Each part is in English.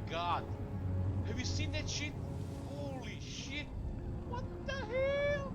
god! Have you seen that shit? Holy shit! What the hell?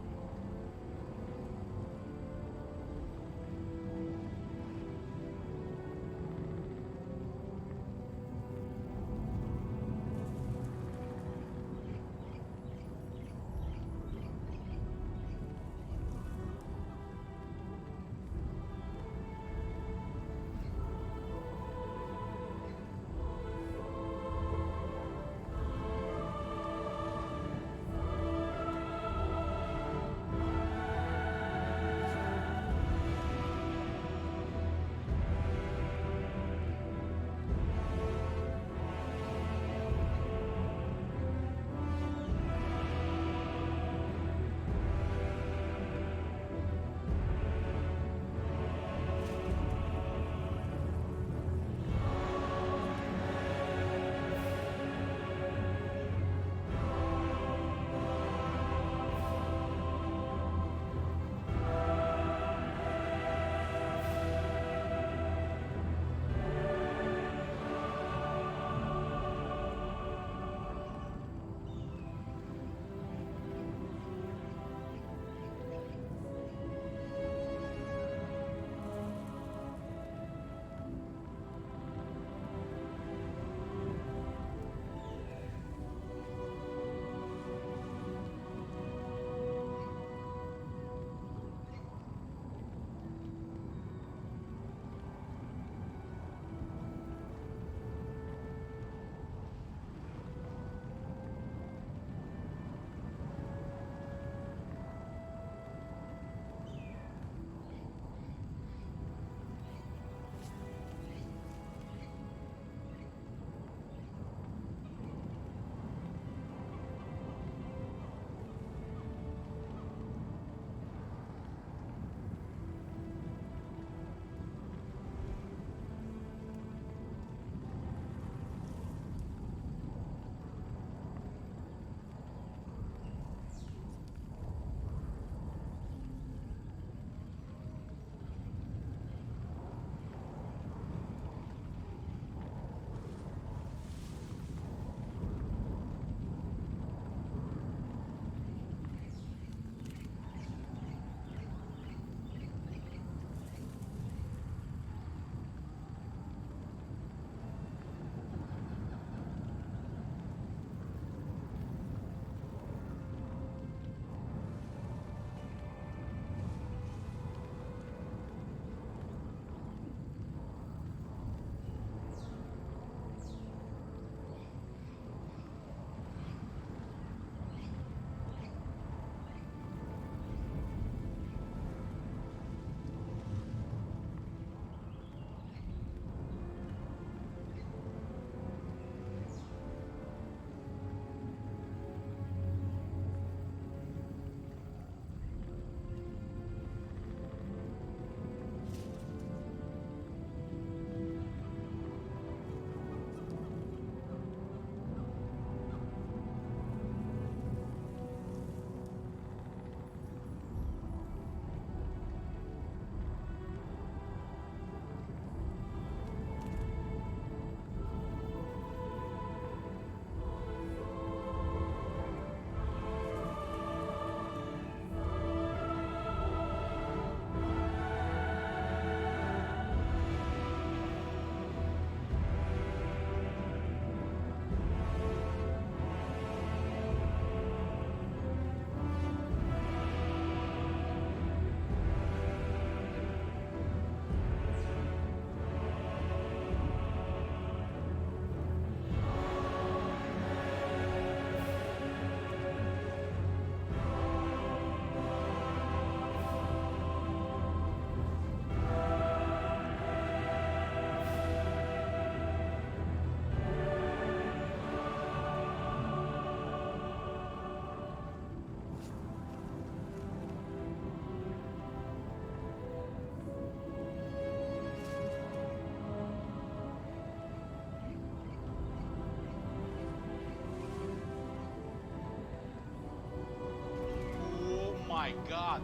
my god!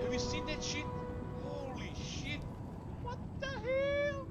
Have you seen that shit? Holy shit! What the hell?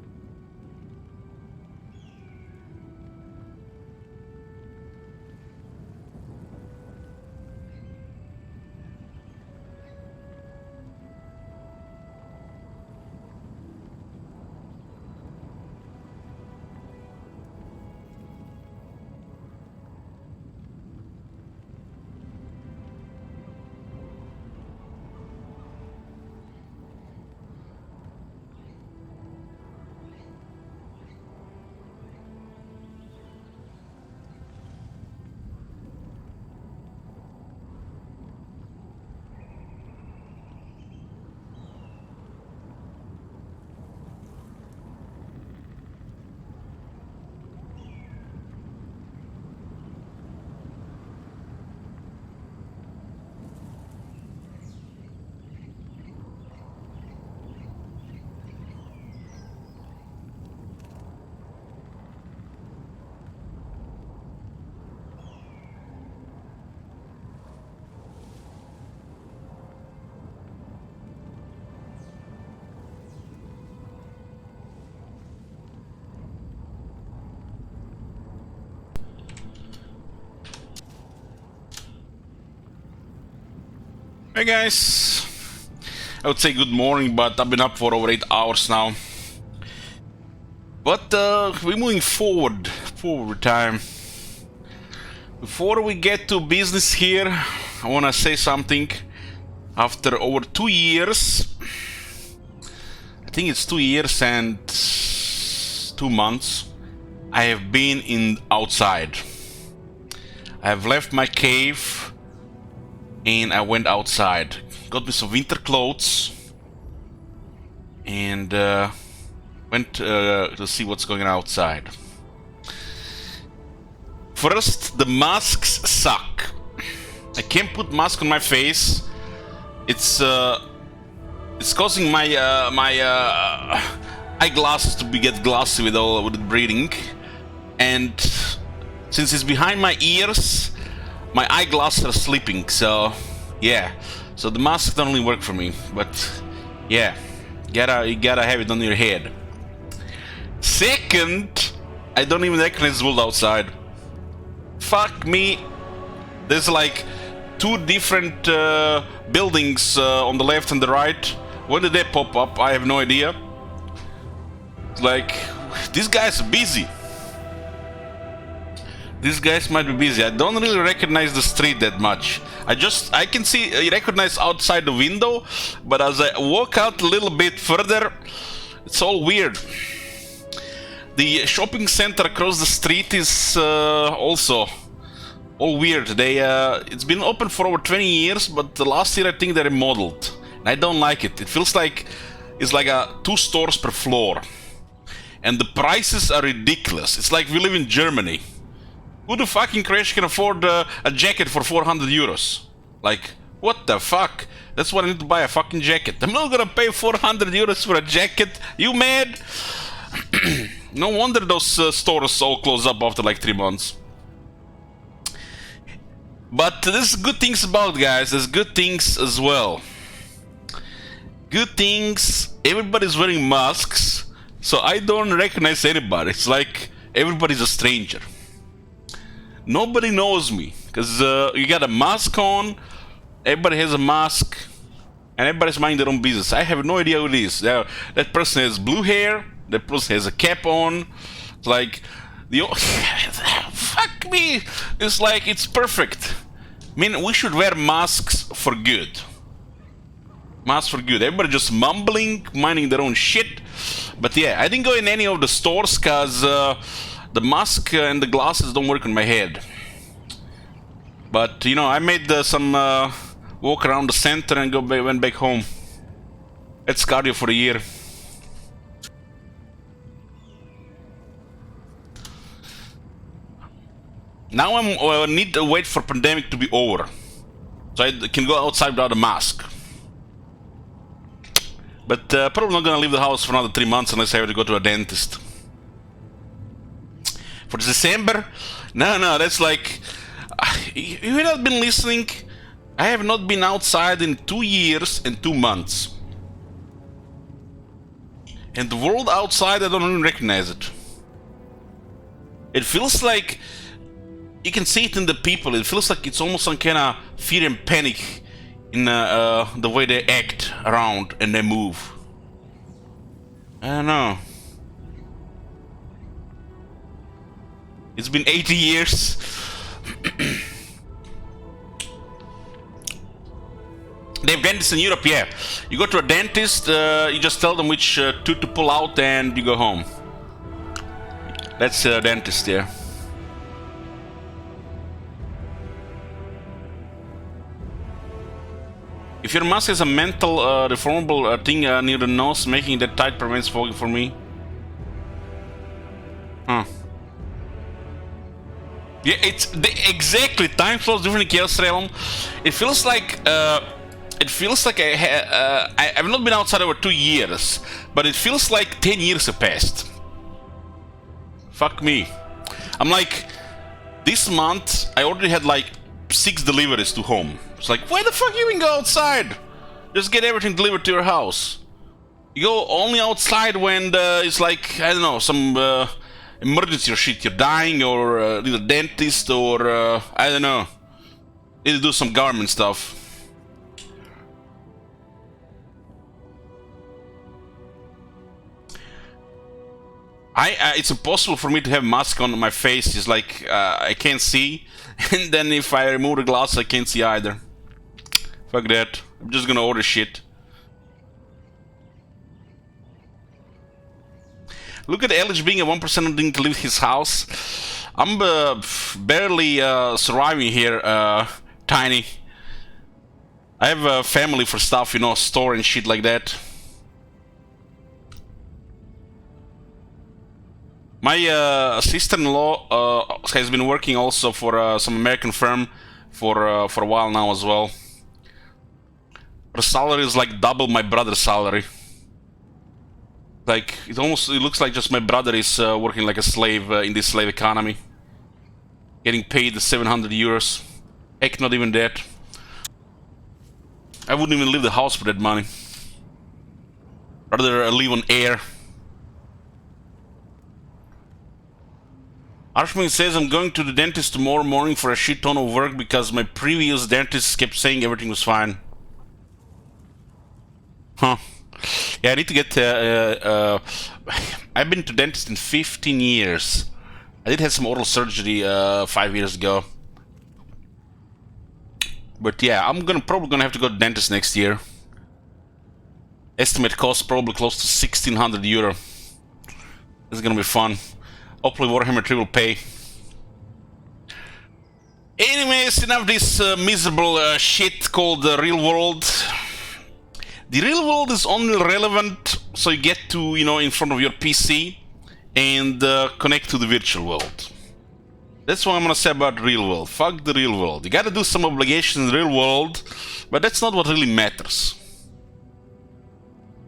Hey guys, I would say good morning, but I've been up for over 8 hours now. But we're moving forward time. Before we get to business here, I want to say something. After over 2 years, I think it's 2 years and 2 months, I have been outside. I have left my cave and I went outside. Got me some winter clothes and went to see what's going on outside. First, the masks suck. I can't put mask on my face. It's causing my eyeglasses to get glassy with breathing, and since it's behind my ears, my eyeglasses are slipping. So yeah, so the mask don't really work for me. But yeah, you gotta have it on your head. Second, I don't even recognize the world outside. Fuck me. There's like 2 different buildings on the left and the right. When did they pop up? I have no idea. Like, these guys are busy. These guys might be busy. I don't really recognize the street that much. I can recognize outside the window, but as I walk out a little bit further, it's all weird. The shopping center across the street is also all weird. It's been open for over 20 years, but the last year I think they remodeled. And I don't like it. It feels like it's like 2 stores per floor. And the prices are ridiculous. It's like we live in Germany. Who the fucking crash can afford a jacket for 400 euros? Like, what the fuck? That's what I need to buy, a fucking jacket. I'm not gonna pay 400 euros for a jacket. You mad? No wonder those stores all close up after like 3 months. But there's good things about it, guys. There's good things as well. Good things. Everybody's wearing masks, so I don't recognize anybody. It's like everybody's a stranger. Nobody knows me because you got a mask on. Everybody has a mask, and everybody's minding their own business. I have no idea who it is. That person has blue hair. That person has a cap on. It's like fuck me. It's like it's perfect. I mean, we should wear masks for good. Masks for good. Everybody just mumbling, minding their own shit. But yeah, I didn't go in any of the stores because the mask and the glasses don't work on my head. But you know, I made some walk around the center and went back home. That's cardio for a year. Now I need to wait for pandemic to be over, so I can go outside without a mask. But probably not gonna leave the house for another 3 months unless I have to go to a dentist. For December? No, that's like... You have not been listening? I have not been outside in 2 years and 2 months. And the world outside, I don't even recognize it. It feels like... You can see it in the people. It feels like it's almost some kind of fear and panic in the way they act around and they move. I don't know. It's been 80 years. They have dentists in Europe, yeah. You go to a dentist, you just tell them which tooth to pull out and you go home. That's a dentist, yeah. If your mask is a mental deformable thing near the nose, making that tight prevents fogging for me. Huh. Yeah, it's exactly time slots different in Chaos Realm. It feels like I've not been outside over 2 years, but it feels like 10 years have passed. Fuck me. I'm like, this month I already had like 6 deliveries to home. It's like, why the fuck you even go outside? Just get everything delivered to your house. You go only outside when it's like, I don't know, some emergency or shit. You're dying, or need a dentist, or I don't know, need to do some government stuff. it's impossible for me to have mask on my face. It's like I can't see, and then if I remove the glass, I can't see either. Fuck that. I'm just gonna order shit. Look at Ellich being a 1% who didn't leave his house. I'm barely surviving here, Tiny. I have a family for stuff, you know, store and shit like that. My sister-in-law has been working also for some American firm for a while now as well. Her salary is like double my brother's salary. Like it looks like just my brother is working like a slave in this slave economy, getting paid 700 euros. Heck, not even that. I wouldn't even leave the house for that money. Rather live on air. Arshman says I'm going to the dentist tomorrow morning for a shit ton of work because my previous dentist kept saying everything was fine. Huh. Yeah, I need to get... I've been to dentist in 15 years. I did have some oral surgery 5 years ago. But yeah, I'm probably gonna have to go to the dentist next year. Estimate cost probably close to 1600 euro. This is gonna be fun. Hopefully Warhammer 3 will pay. Anyways, enough this miserable shit called the real world. The real world is only relevant so you get to, you know, in front of your PC and connect to the virtual world. That's what I'm gonna say about the real world. Fuck the real world. You gotta do some obligations in the real world, but that's not what really matters.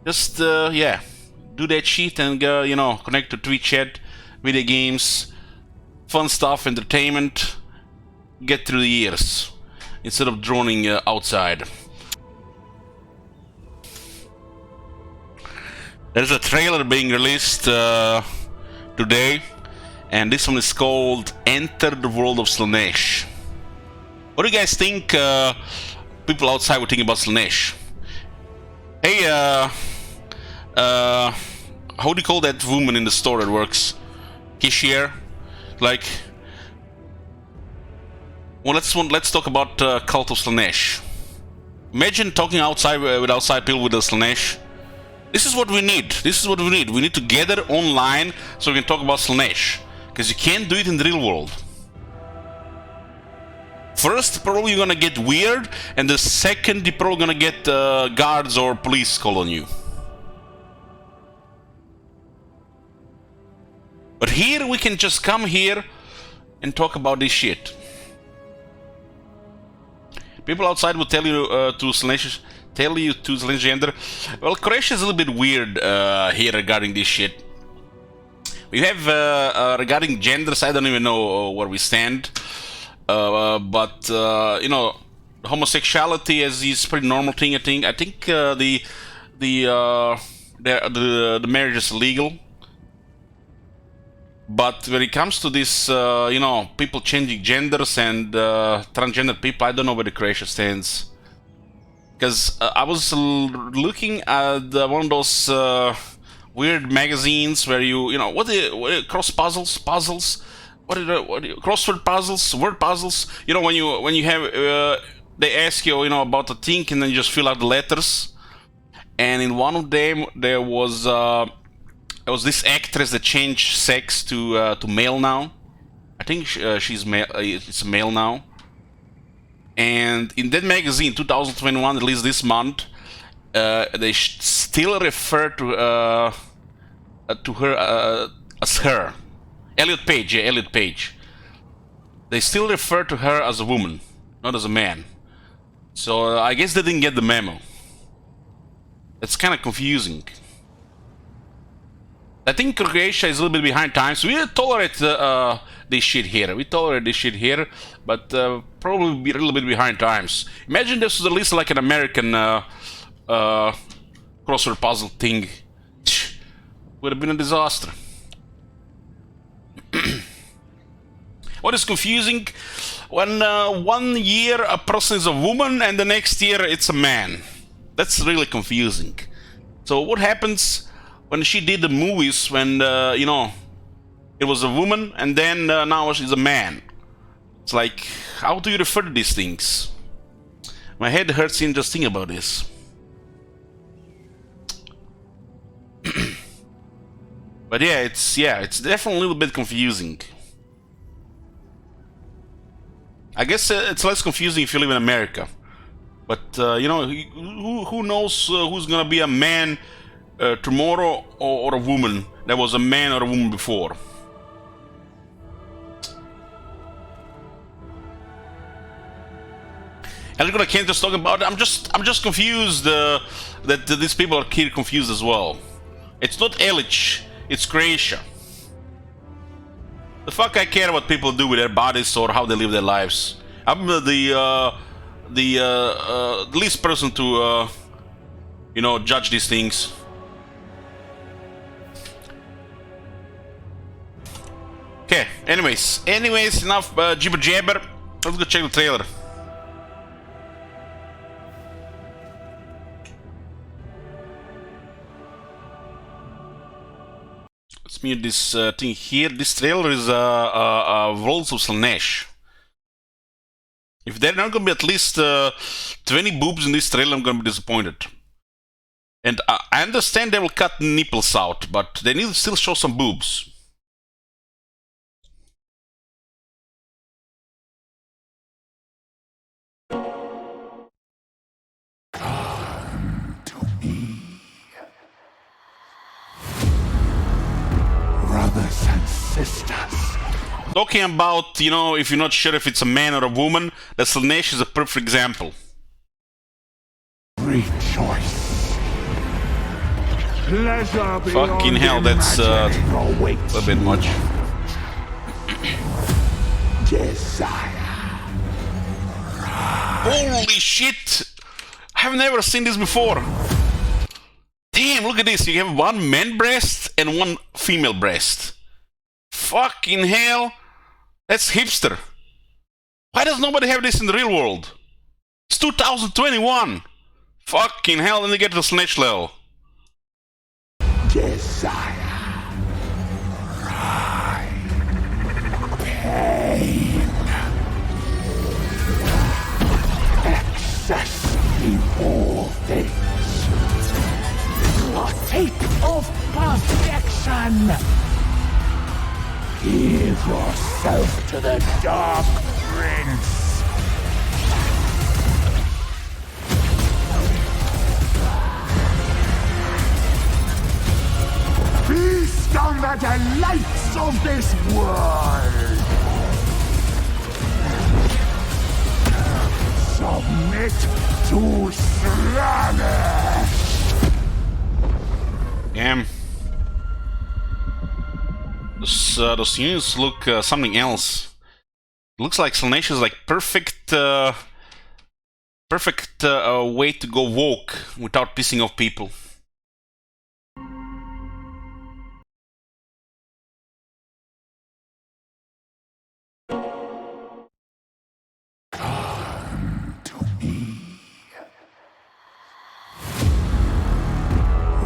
Just, yeah, do that shit and, you know, connect to Twitch chat, video games, fun stuff, entertainment, get through the years instead of droning outside. There's a trailer being released today, and this one is called Enter the World of Slaanesh. What do you guys think people outside would think about Slaanesh? Hey, how do you call that woman in the store that works? Cashier? Like... Well, let's talk about Cult of Slaanesh. Imagine talking outside with outside people with the Slaanesh. This is what we need. This is what we need. We need to gather online so we can talk about Slaanesh. Because you can't do it in the real world. First, probably you're gonna get weird, and the second, you're probably gonna get guards or police call on you. But here, we can just come here and talk about this shit. People outside will tell you to Slaanesh gender. Well, Croatia is a little bit weird here regarding this shit. We have regarding genders, I don't even know where we stand. But you know, homosexuality is a pretty normal thing. I think the marriage is legal. But when it comes to this, you know, people changing genders and transgender people, I don't know where the Croatia stands. Because I was looking at one of those weird magazines where you know, what cross puzzles, crossword puzzles, word puzzles. You know, when you have, they ask you, you know, about a thing, and then you just fill out the letters. And in one of them, there was this actress that changed sex to male now. I think she's male. It's male now. And in that magazine, 2021, released this month, they still refer to her as her. Elliot Page, yeah, Elliot Page. They still refer to her as a woman, not as a man. So I guess they didn't get the memo. It's kind of confusing. I think Croatia is a little bit behind times. We tolerate this shit here. We tolerate this shit here, but probably be a little bit behind times. Imagine this was at least like an American crossword puzzle thing. Would have been a disaster. What is confusing? When 1 year a person is a woman and the next year it's a man. That's really confusing. So what happens when she did the movies, when you know, it was a woman, and then now she's a man. It's like, how do you refer to these things? My head hurts even just thinking about this. But yeah, it's definitely a little bit confusing. I guess it's less confusing if you live in America. But you know, who knows who's gonna be a man tomorrow or a woman that was a man or a woman before. And look what I can't just talk about. I'm just confused that these people are here confused as well. It's not Elich, it's Croatia. The fuck I care what people do with their bodies or how they live their lives. I'm the least person to you know, judge these things. Okay. Anyways, enough jibber jabber. Let's go check the trailer. Let's mute this thing here. This trailer is Worlds of Slanesh. If there are not gonna be at least 20 boobs in this trailer, I'm gonna be disappointed. And I understand they will cut nipples out, but they need to still show some boobs. Come to me, brothers and sisters. Talking about, you know, if you're not sure if it's a man or a woman, the Slanesh is a perfect example. Rejoice. Pleasure Fucking hell, that's a little bit much. Desire. Holy shit! I've never seen this before. Damn, look at this. You have one man breast and one female breast. Fucking hell. That's hipster. Why does nobody have this in the real world? It's 2021. Fucking hell, then they get to the Slanesh level. Desire. Pride. Pain. Excess in all things. Partake of perfection. Give yourself to the Dark Prince. Feast on the delights of this world. Submit to Slanesh. Damn. Those units look something else. It looks like Slanesh is like perfect way to go woke without pissing off people. Come to me,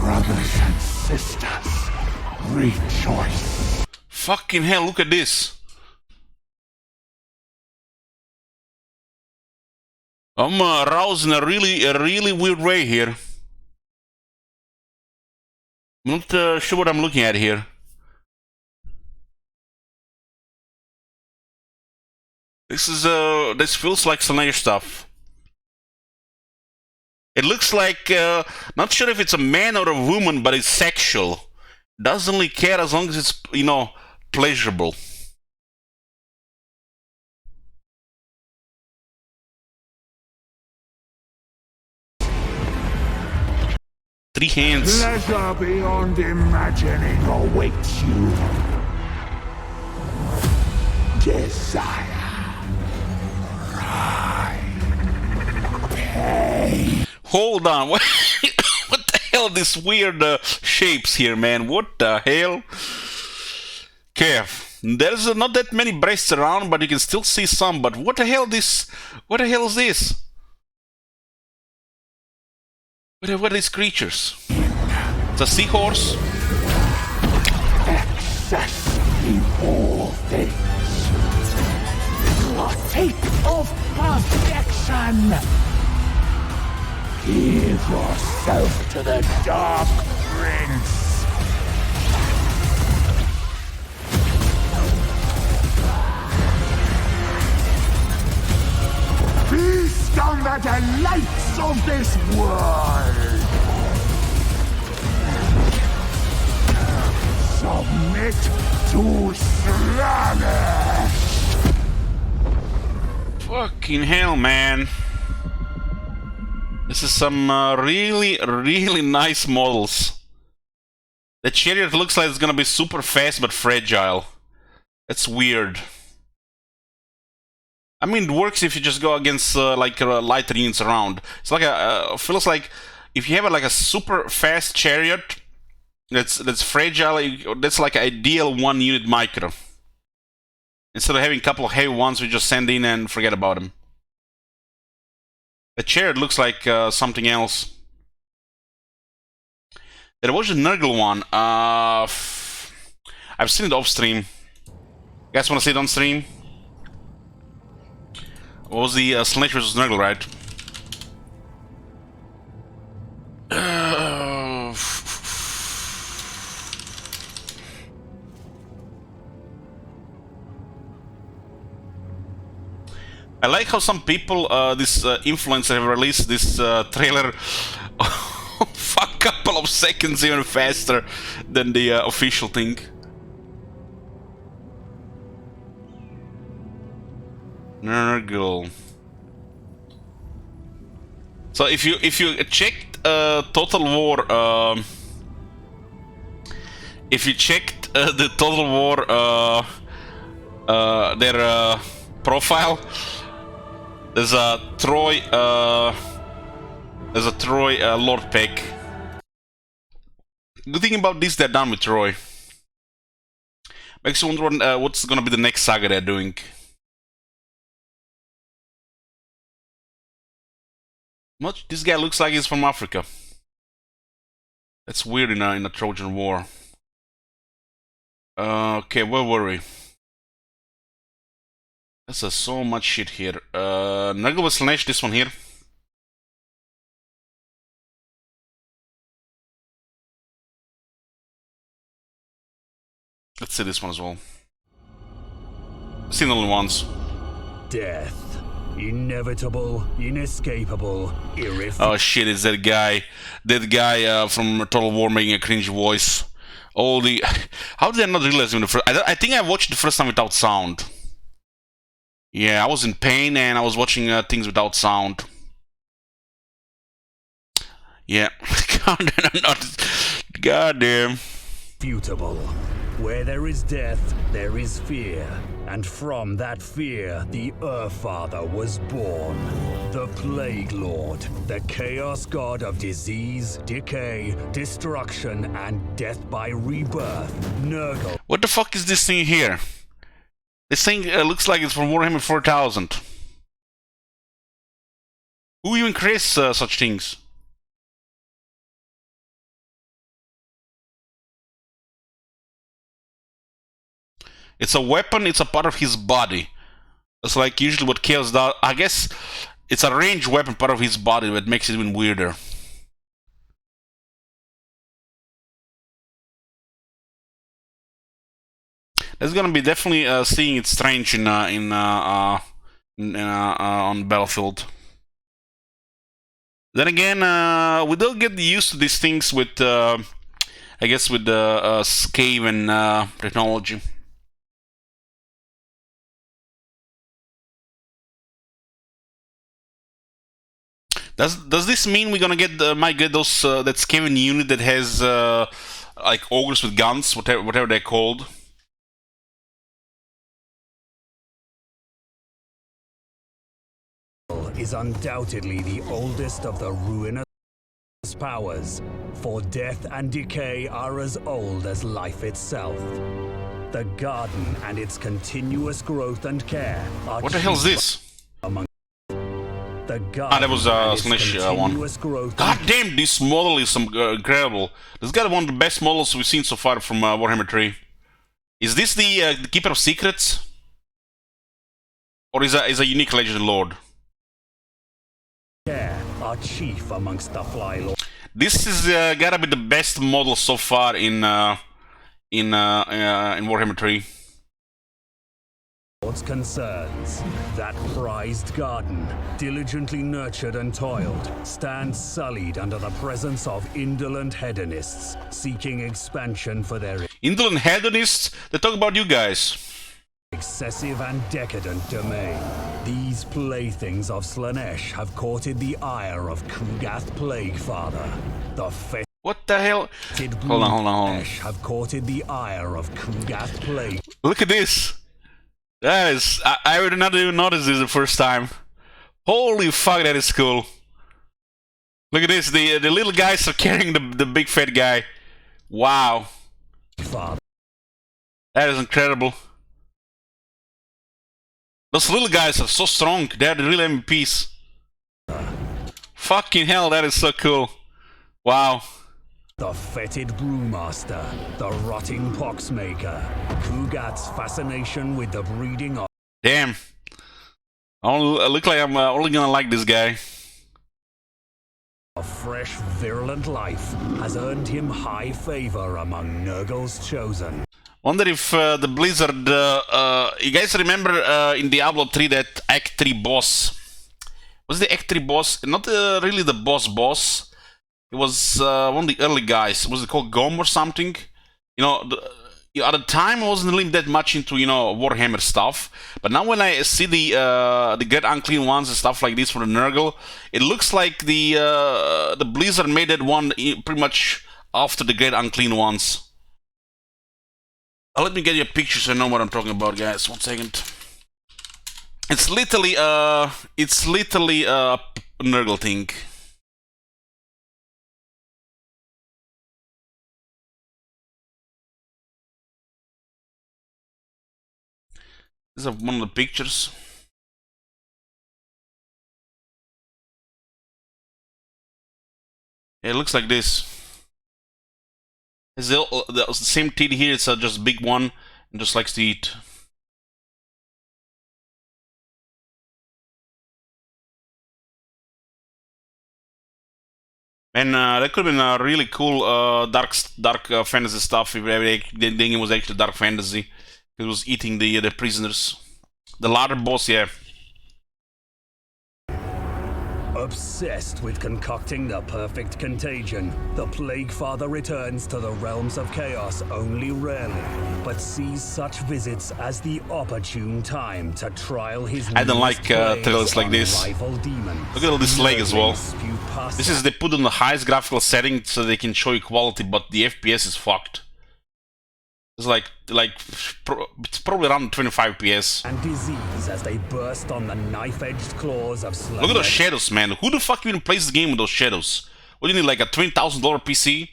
brothers and sisters, rejoice. Fucking hell, look at this. I'm aroused in a really weird way here. I'm not sure what I'm looking at here. This feels like Slanesh stuff. It looks like, not sure if it's a man or a woman, but it's sexual. Doesn't really care as long as it's, you know, pleasurable. Three hands. Pleasure beyond imagining awaits you. Desire. Pride. Pain. Hold on, what the hell are these weird shapes here, man? What the hell? Okay, there's not that many breasts around, but you can still see some. But what the hell is this? What are these creatures? It's a seahorse? Excess in Partake of perfection! Give yourself to the Dark Prince! Feast on the delights of this world! Submit to Slaanesh! Fucking hell, man. This is some really, really nice models. The chariot looks like it's gonna be super fast but fragile. That's weird. I mean, it works if you just go against like lighter units around. It's like a feels like if you have like a super fast chariot that's fragile, that's like an ideal 1 unit micro. Instead of having a couple of heavy ones, we just send in and forget about them. The chariot looks like something else. There was a Nurgle one. I've seen it off stream. You guys want to see it on stream? What was the Slaanesh vs Nurgle, right? I like how some people, this influencer, have released this trailer for a couple of seconds even faster than the official thing. Nurgle. So if you checked Total War, if you checked the Total War their profile. There's a Troy Lord Peck. Good thing about this, they're done with Troy. Makes you wonder what's gonna be the next saga they're doing. Much this guy looks like he's from Africa. That's weird in a Trojan War. Okay, where were we? There's so much shit here. Nurgle with Slaanesh, this one here. Let's see this one as well. I've seen only once. Death. Inevitable, inescapable, irrefutable. Oh shit, it's that guy. That guy from Total War making a cringy voice. All the... How did I not realize him the first... I think I watched the first time without sound. Yeah, I was in pain and I was watching things without sound. Yeah. Goddamn. Futable. Where there is death, there is fear. And from that fear, the Father was born. The Plague Lord, the Chaos God of disease, decay, destruction, and death by rebirth. Nurgle. What the fuck is this thing here? This thing looks like it's from Warhammer 4000. Who even creates such things? It's a weapon, it's a part of his body. It's like usually what Chaos does. I guess it's a ranged weapon, part of his body, that makes it even weirder. That's gonna be definitely seeing it strange on Battlefield. Then again, we don't get used to these things with, I guess, with the Skaven technology. Does this mean we're gonna get might get those that Skaven unit that has like ogres with guns, whatever they're called? Is undoubtedly the oldest of the ruinous powers, for death and decay are as old as life itself. The garden and its continuous growth and care are... What the hell is this? Among the that was Slaanesh one. God damn, this model is incredible. This guy one of the best models we've seen so far from Warhammer 3. Is this the Keeper of Secrets? Or is a unique legend lord? Yeah, our chief amongst the Fly Lords. This is gotta be the best model so far in Warhammer 3. Concerns. That prized garden, diligently nurtured and toiled, stands sullied under the presence of indolent hedonists seeking expansion for their Indolent hedonists? They talk about you guys. excessive and decadent domain. These playthings of Slanesh have courted the ire of Kugath Plaguefather. The fetid What the hell? Hold on. have courted the ire of Kugath Plague. Look at this. That is... I would not even notice this the first time. Holy fuck, that is cool. Look at this. The little guys are carrying the big fat guy. Wow. Father. That is incredible. Those little guys are so strong. They're the real MVPs. Fucking hell, that is so cool. Wow. The fetid brewmaster, the rotting poxmaker, Kugath's fascination with the breeding of Damn. I look like I'm only gonna like this guy. a fresh, virulent life has earned him high favor among Nurgle's chosen. Wonder if the Blizzard... you guys remember in Diablo 3 that Act 3 boss? Was the Act 3 boss not really the boss? It was one of the early guys. Was it called Gom or something? You know, at the time I wasn't really that much into, you know, Warhammer stuff. But now when I see the Great Unclean Ones and stuff like this for the Nurgle, it looks like the Blizzard made that one pretty much after the Great Unclean Ones. Let me get you a picture so I know what I'm talking about, guys. 1 second. It's literally a Nurgle thing. This is one of the pictures. Yeah, it looks like this. It's the same teeth here, it's just a big one and just likes to eat. And that could have been a really cool dark fantasy stuff if the game was actually dark fantasy. It was eating the prisoners. The latter boss, yeah. Obsessed with concocting the perfect contagion, the Plaguefather returns to the realms of chaos only rarely, but sees such visits as the opportune time to trial his I don't like trailers like this. Demon. Look at all this leg as well. This is they put on the highest graphical setting so they can show you quality, but the FPS is fucked. It's it's probably around 25 PS. And disease as they burst on the knife-edged claws of Slanesh. Look at those shadows, man. Who the fuck even plays the game with those shadows? What do you need, like a $20,000 PC?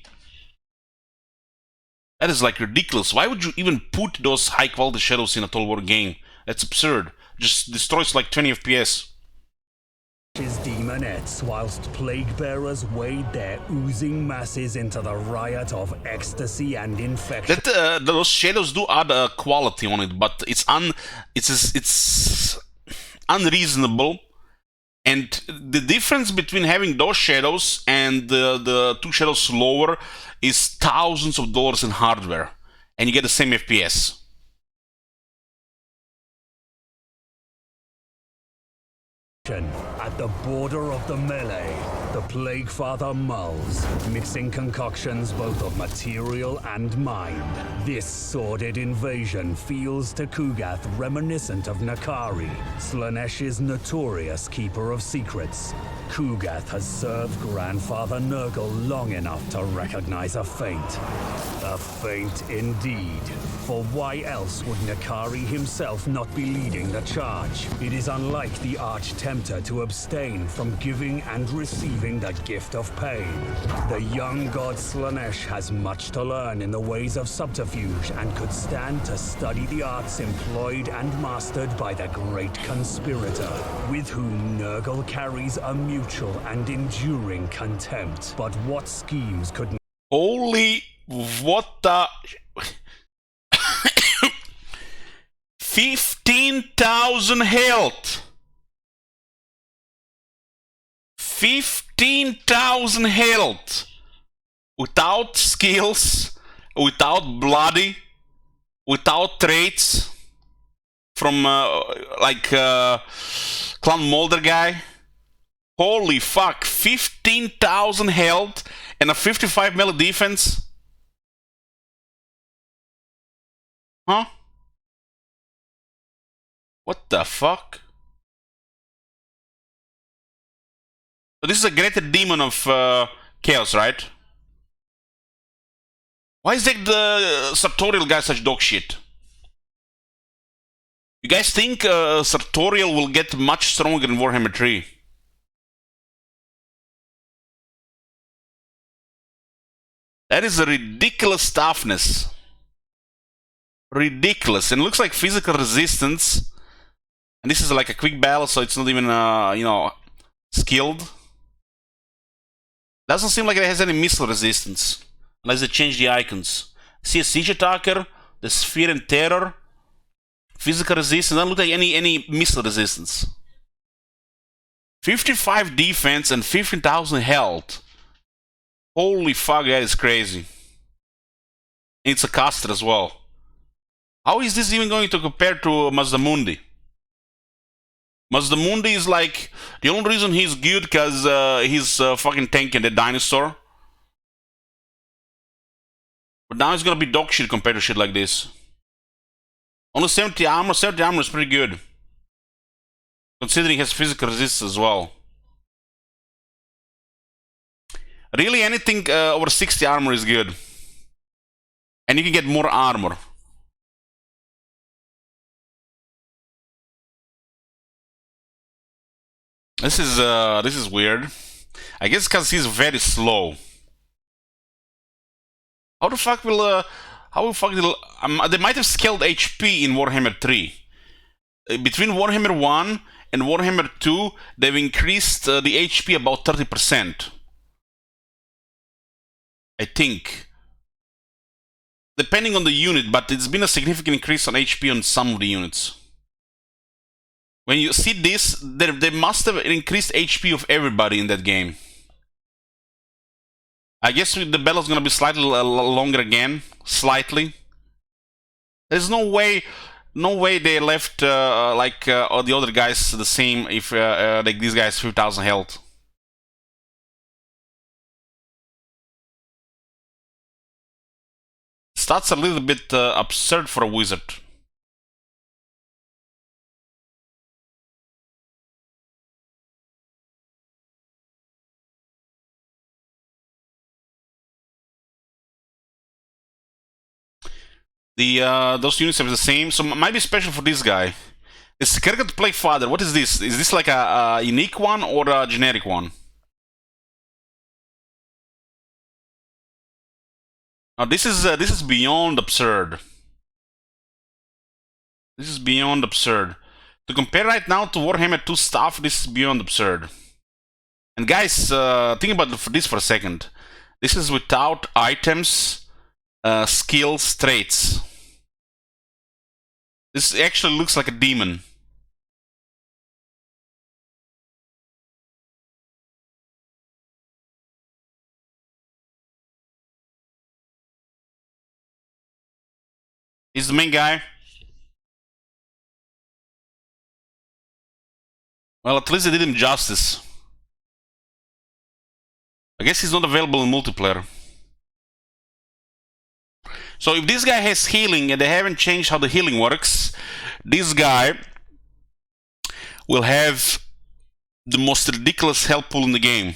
That is like ridiculous. Why would you even put those high-quality shadows in a Total War game? That's absurd. Just destroys like 20 FPS. His demonettes, whilst plague bearers wade their oozing masses into the riot of ecstasy and infection. Those shadows do add a quality on it, but it's unreasonable. And the difference between having those shadows and the two shadows lower is thousands of dollars in hardware, and you get the same FPS. At the border of the melee, the Plaguefather mulls, mixing concoctions both of material and mind. This sordid invasion feels to Kugath reminiscent of Nakari, Slanesh's notorious keeper of secrets. Kugath has served Grandfather Nurgle long enough to recognize a feint. A feint indeed. For why else would Nakari himself not be leading the charge? It is unlike the Arch-Tempter to abstain from giving and receiving the gift of pain. The young god Slanesh has much to learn in the ways of subterfuge and could stand to study the arts employed and mastered by the great conspirator, with whom Nurgle carries a mutual and enduring contempt. But what schemes could... Holy... what the... 15,000 health. 15,000 health. Without skills, without bloody, without traits. From Clan Molder guy. Holy fuck, 15,000 health and a 55 melee defense? Huh? What the fuck? So this is a greater demon of chaos, right? Why is that the sartorial guy such dog shit? You guys think sartorial will get much stronger in Warhammer 3? That is a ridiculous toughness. Ridiculous. And it looks like physical resistance. And this is like a quick battle, so it's not even, you know, skilled. Doesn't seem like it has any missile resistance. Unless they change the icons. See a siege attacker, the sphere and terror. Physical resistance, doesn't look like any missile resistance. 55 defense and 15,000 health. Holy fuck, that is crazy. It's a caster as well. How is this even going to compare to Mazdamundi? Mazdamundi is like, the only reason he's good because he's fucking tanking the dinosaur. But now he's gonna be dog shit compared to shit like this. Only 70 armor, 70 armor is pretty good. Considering he has physical resistance as well. Really, anything over 60 armor is good. And you can get more armor. This is weird. I guess because he's very slow. How the fuck will they might have scaled HP in Warhammer 3. Between Warhammer 1 and Warhammer 2, they've increased the HP about 30%. I think. Depending on the unit, but it's been a significant increase on HP on some of the units. When you see this, they must have increased HP of everybody in that game. I guess the battle's gonna be slightly longer again. Slightly. There's no way they left all the other guys the same if like these guys 5,000 health. Stats are a little bit absurd for a wizard. Those units are the same, so it might be special for this guy. Is Kerrigan Plague Father? What is this? Is this like a unique one or a generic one? Now this is beyond absurd. This is beyond absurd. To compare right now to Warhammer 2 stuff, this is beyond absurd. And guys, think about this for a second. This is without items, skills, traits. This actually looks like a demon. He's the main guy. Well, at least they did him justice. I guess he's not available in multiplayer. So if this guy has healing and they haven't changed how the healing works, this guy will have the most ridiculous health pool in the game.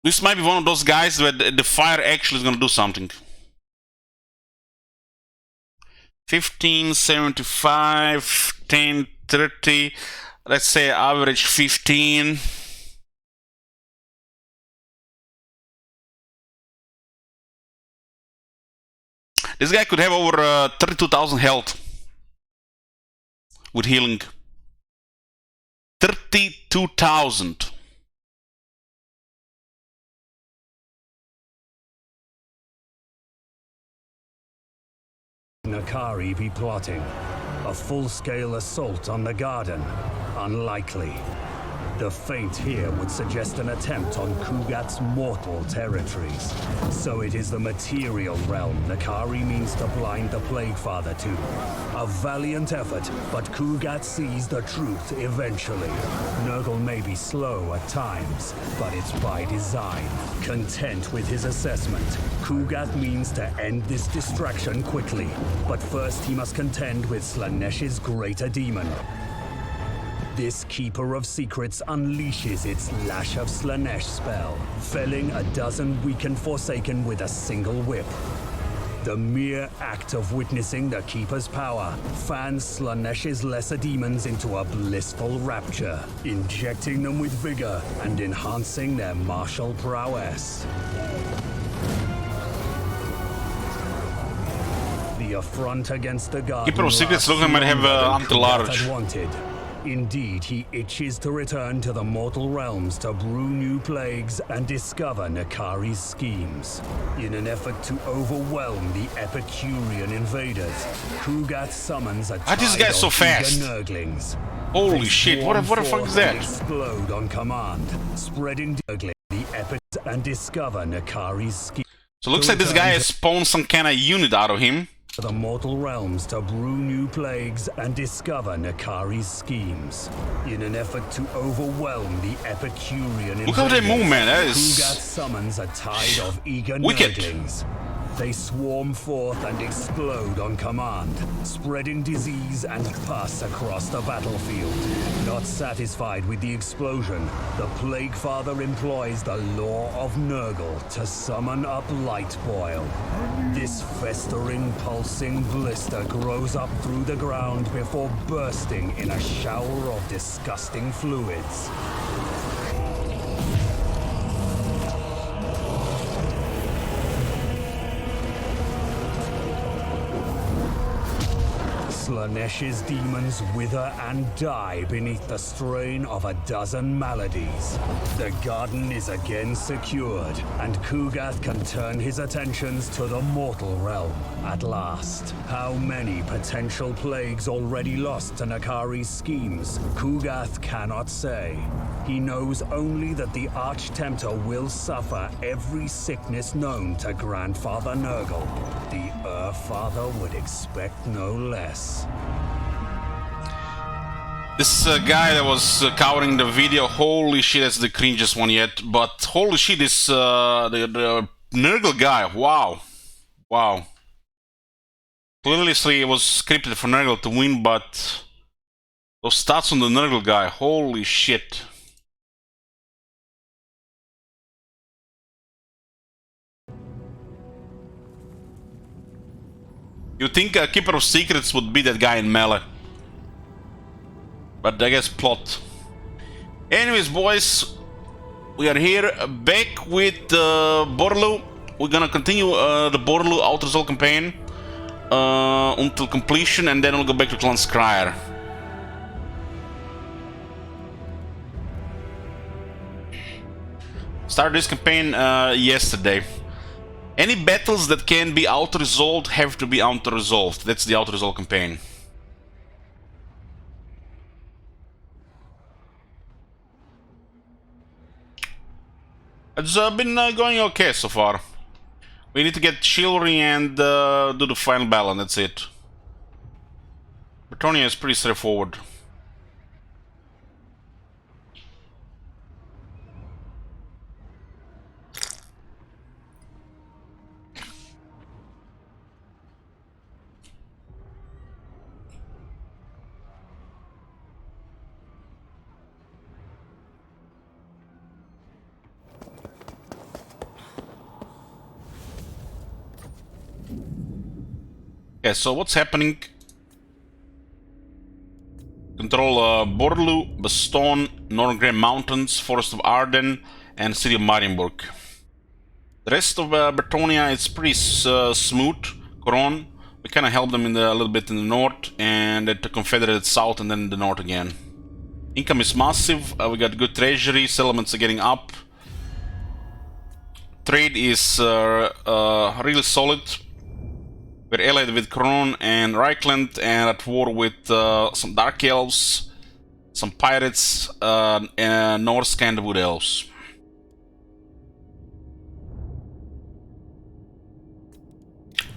This might be one of those guys where the fire actually is going to do something. 1575, 1030, let's say average 15. This guy could have over 32,000 health with healing. 32,000. Nakari be plotting? A full-scale assault on the garden? Unlikely. The feint here would suggest an attempt on Kugat's mortal territories. So it is the material realm Nakari means to blind the Plague Father to. A valiant effort, but Kugat sees the truth eventually. Nurgle may be slow at times, but it's by design. Content with his assessment, Kugat means to end this distraction quickly. But first he must contend with Slanesh's greater demon. This Keeper of Secrets unleashes its Lash of Slanesh spell, felling a dozen weakened Forsaken with a single whip. The mere act of witnessing the Keeper's power fans Slanesh's lesser demons into a blissful rapture, injecting them with vigor and enhancing their martial prowess. The affront against the garden Keeper of Secrets looks like might have until large. wanted. Indeed, he itches to return to the mortal realms to brew new plagues and discover Nakari's schemes. In an effort to overwhelm the Epicurean invaders, Kugat summons a tide this guy so of fast? eager Nurglings. Holy They shit, swarm what the fuck forth is and that? explode on command, spreading Nurgling the epic and discover Nakari's schemes. So it looks like this guy has spawned some kind of unit out of him. The mortal realms to brew new plagues and discover Nakari's schemes. In an effort to overwhelm the Epicurean Look how they move, man. That Kugat is summons a tide of eager wicked. Nurglings. They swarm forth and explode on command, spreading disease and pus across the battlefield. Not satisfied with the explosion, the Plague Father employs the Law of Nurgle to summon up Light Boil. This festering, pulsing blister grows up through the ground before bursting in a shower of disgusting fluids. Slanesh's demons wither and die beneath the strain of a dozen maladies. The garden is again secured, and Kugat can turn his attentions to the mortal realm at last. How many potential plagues already lost to Nakari's schemes, Kugat cannot say. He knows only that the Arch-Tempter will suffer every sickness known to Grandfather Nurgle. The Father would expect no less. This guy that was covering the video, holy shit, that's the cringiest one yet. But holy shit, this the Nurgle guy, wow. Wow. Clearly it was scripted for Nurgle to win, but those stats on the Nurgle guy, holy shit. You think a Keeper of Secrets would be that guy in melee. But I guess plot. Anyways, boys, we are here back with Bordeleaux. We're gonna continue the Bordeleaux Outer Zone campaign until completion, and then we'll go back to Clan Scryer. Started this campaign yesterday. Any battles that can be auto-resolved have to be auto-resolved. That's the auto-resolve campaign. It's been going okay so far. We need to get chivalry and do the final battle, and that's it. Bretonnia is pretty straightforward. Okay, so what's happening? Control Bordeleaux, Bastogne, Northern Mountains, Forest of Arden, and City of Marienburg. The rest of Bretonnia is pretty smooth. Coron, we kind of help them in a little bit in the north, and the Confederate south, and then the north again. Income is massive. We got good treasury. Settlements are getting up. Trade is really solid. We're allied with Kron and Reichland and at war with some Dark Elves, some Pirates, and Norse and Wood Elves.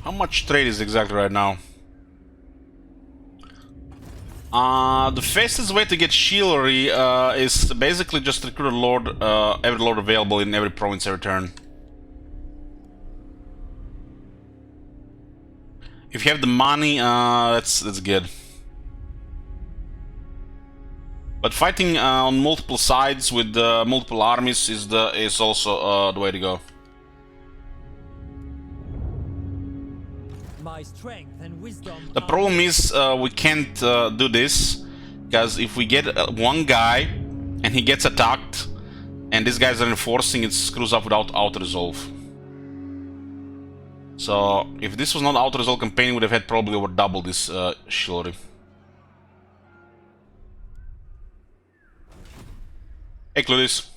How much trade is exactly right now? The fastest way to get chivalry is basically just recruit a lord, every lord available in every province every turn. If you have the money, that's good. But fighting on multiple sides with multiple armies is also the way to go. My strength and wisdom. The problem is we can't do this because if we get one guy and he gets attacked and these guys are enforcing, it screws up without auto-resolve. So if this was not auto-resolve campaign, we would have had probably over double this chivalry. Hey Cludis.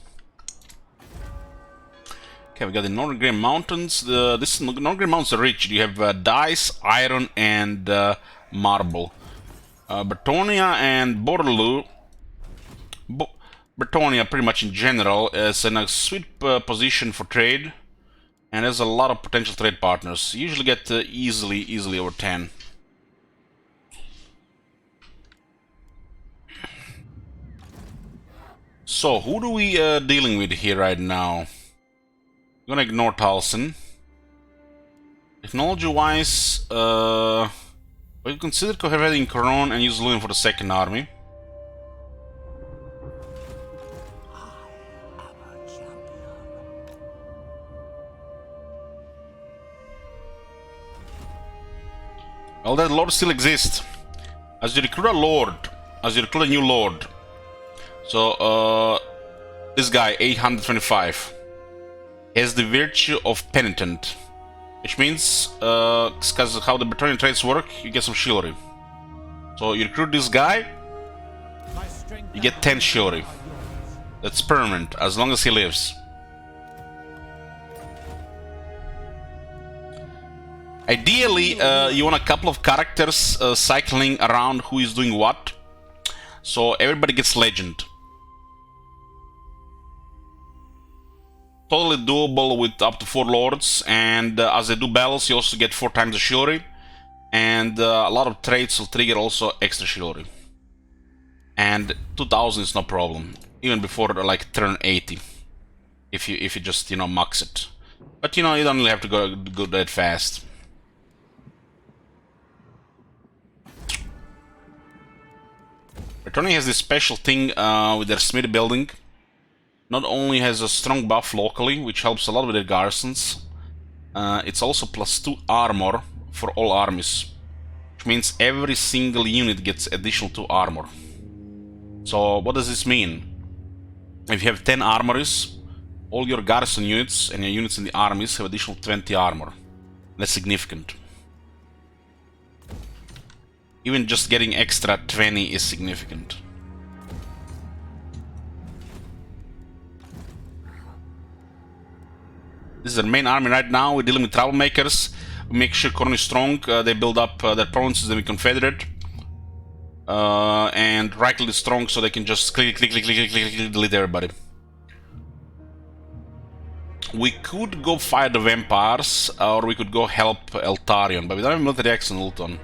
Okay, we got the Northern Grey Mountains. This Northern Grey Mountains are rich. You have dice, iron, and marble. Bretonia and Bordeleaux. Bretonia, pretty much in general, is in a sweet position for trade, and there's a lot of potential trade partners. You usually get easily over 10. So, who do we dealing with here right now? I'm gonna ignore Taliesin. Technology-wise, we consider cohabiting Kron and use Lune for the second army. Well, that lord still exists. As you recruit a lord, as you recruit a new lord. So, this guy, 825, has the virtue of penitent, which means, because how the Bretonian trades work, you get some chivalry. So you recruit this guy, you get 10 chivalry. That's permanent, as long as he lives. Ideally, you want a couple of characters cycling around who is doing what, so everybody gets legend. Totally doable with up to 4 lords, and as they do battles, you also get 4 times the chivalry, and a lot of traits will trigger also extra chivalry. And 2000 is no problem, even before like turn 80, if you just max it. But you don't really have to go that fast. Bretonia has this special thing with their smith building. Not only has a strong buff locally, which helps a lot with their garrisons, it's also +2 armor for all armies, which means every single unit gets additional 2 armor. So what does this mean? If you have 10 armories, all your garrison units and your units in the armies have additional 20 armor. That's significant. Even just getting extra 20 is significant. This is our main army right now. We're dealing with troublemakers. We make sure Kron is strong. They build up their provinces, then we confederate. And Reichland is strong, so they can just click, delete everybody. We could go fight the vampires, or we could go help Eltarion, but we don't have military axe in Ulton.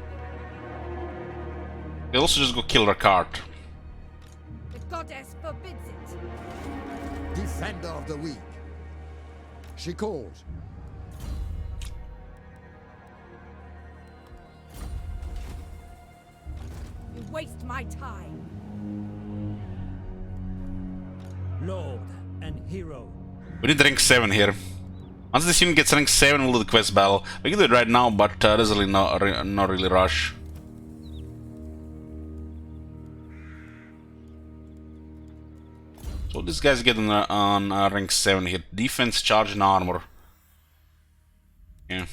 We'll also just go kill Rakard. The goddess forbids it. Defender of the weak. She calls. You waste my time. Lord and hero. We need rank 7 here. Once this unit gets rank 7, we'll do the quest battle. We can do it right now, but there's really not really rush. So this guy's getting on rank 7 here. Defense, charge, and armor. Yeah.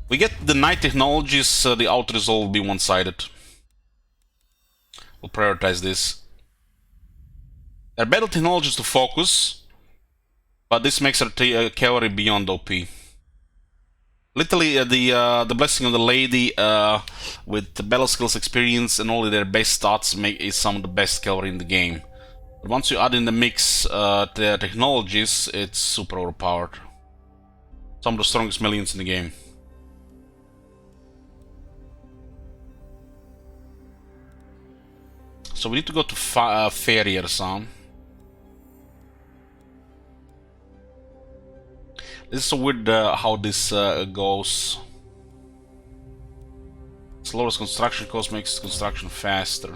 We get the knight technologies, the auto-resolve will be one-sided. We'll prioritize this. There are battle technologies to focus, but this makes our cavalry beyond OP. Literally, the blessing of the lady with the battle skills, experience, and all of their best stats is some of the best cavalry in the game. But once you add in the mix the technologies, it's super overpowered. Some of the strongest millions in the game. So we need to go to Farrier, son. This is so weird how this goes. Lowers construction cost, makes construction faster.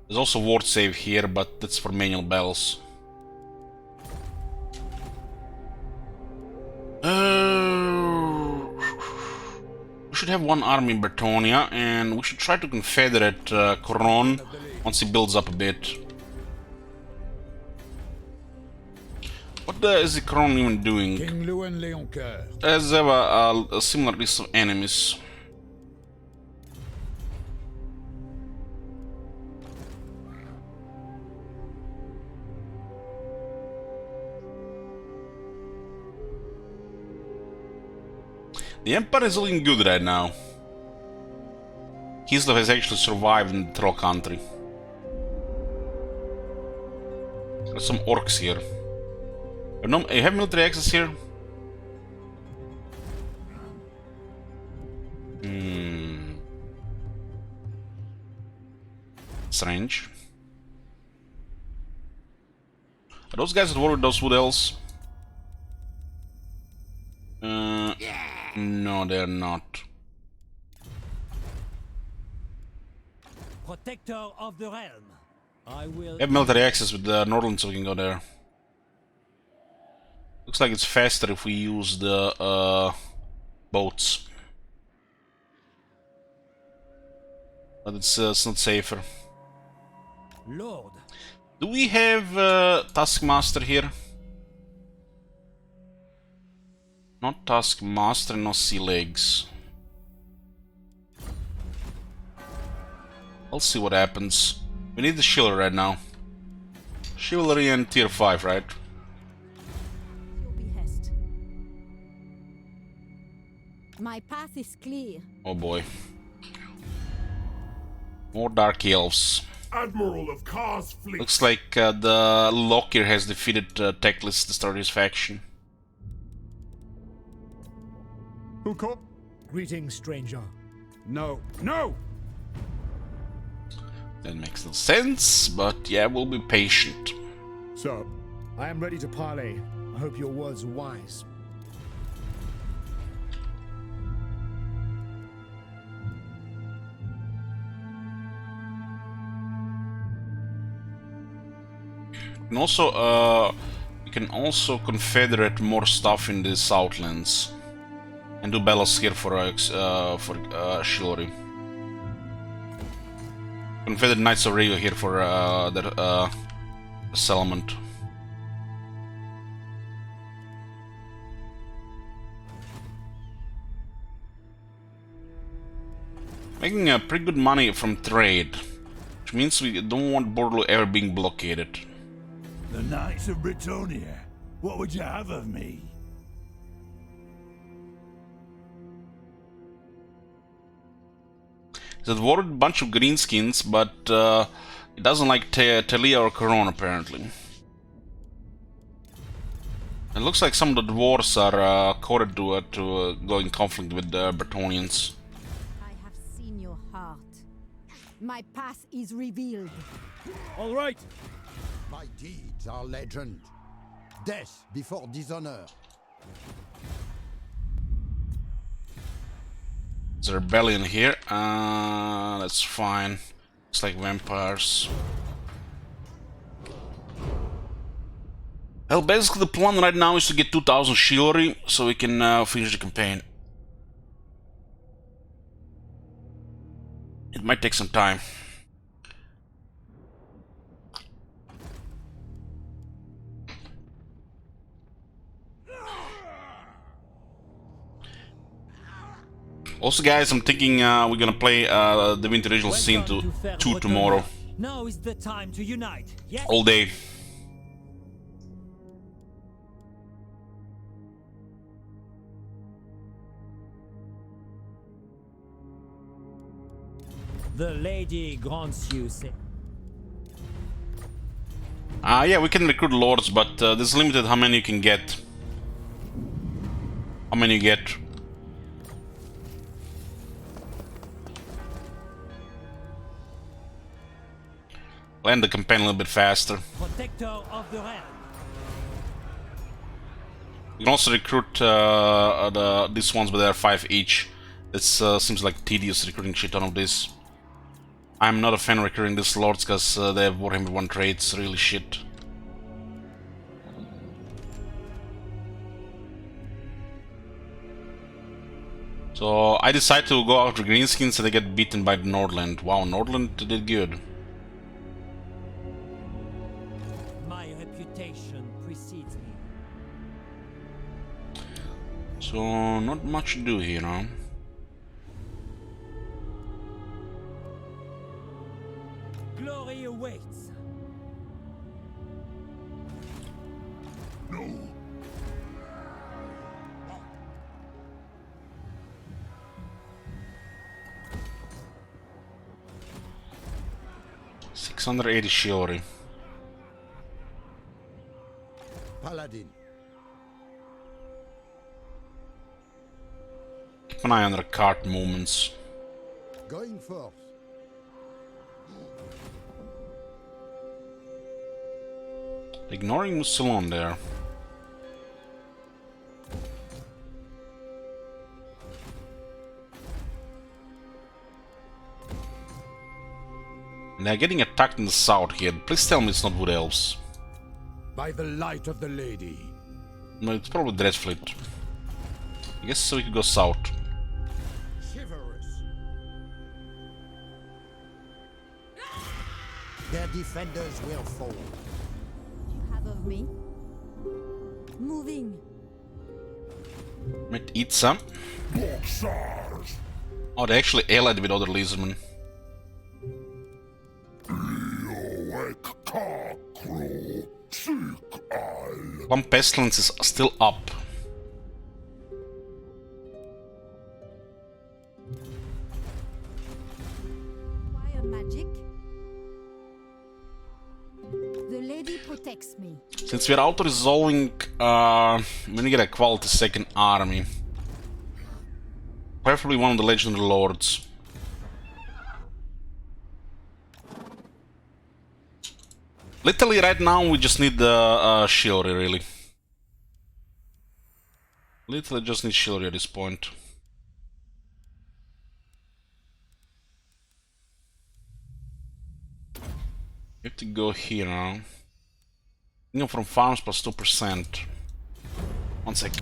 There's also ward save here, but that's for manual battles. We should have one army in Bretonia, and we should try to confederate Coron once he builds up a bit. What is the Coron even doing? As have a similar list of enemies. The Empire is looking good right now. Kislev has actually survived in the Troll country. There's some orcs here. No, you have military access here? Strange. Are those guys at war with those wood elves? No, they're not. Protector of the realm. I will. We have military access with the Northland, so we can go there. Looks like it's faster if we use the boats. But it's not safer. Lord. Do we have Taskmaster here? Not Taskmaster, no Sea Legs. I'll see what happens. We need the chivalry right now. Chivalry and tier 5, right? Your behest. My path is clear. Oh boy. More Dark Elves. Admiral of Kar's fleet. Looks like the Lockyer has defeated Teclis, the start of his faction. Who called? Greetings, stranger. No. No! That makes no sense, but yeah, we'll be patient. Sir. I am ready to parley. I hope your words are wise. And also, we can also confederate more stuff in the Southlands. And do battles here for chivalry. Confederate Knights of Rio here for their settlement. Making pretty good money from trade, which means we don't want Bordeleaux ever being blockaded. The Knights of Bretonia, what would you have of me? He's awarded a bunch of greenskins, but he doesn't like Talia or Coron apparently. It looks like some of the dwarves are coded to go in conflict with the Bretonians. I have seen your heart. My path is revealed. All right. My deeds are legend. Death before dishonor. There's a rebellion here. That's fine. It's like vampires. Well, basically the plan right now is to get 2000 chivalry so we can finish the campaign. It might take some time. Also, guys, I'm thinking we're gonna play the Winter Regional Scene to 2 tomorrow. Now is the time to unite. Yes. All day. The lady grants you say. Yeah, we can recruit lords, but there's limited how many you can get. How many you get? Land the campaign a little bit faster. Protector of the realm. You can also recruit these ones, but they are 5 each. It seems like tedious recruiting shit ton of this. I'm not a fan of recruiting these lords because they have Warhammer 1 traits, really shit. So I decide to go after greenskins and they get beaten by Nordland. Wow, Nordland did good. My reputation precedes me. So not much to do here, huh? Glory awaits. No. 680 Shiori. Paladin. Keep an eye on their cart movements. Going forth. Ignoring Musilon there. And they're getting attacked in the south here. Please tell me it's not Wood Elves. By the light of the lady. No, it's probably Dreadfleet. I guess so we could go south. Chivalrous. Their defenders will fall. You have of me. Moving. Might eat some. Oh, they actually allied with other lizardmen. One pestilence is still up. Fire magic. The lady protects me. Since we're auto-resolving, we need to get a quality second army. Preferably one of the legendary lords. Literally right now we just need the Shiori, really. Literally just need Shiori at this point. You have to go here now. Income from farms plus 2%. 1 sec.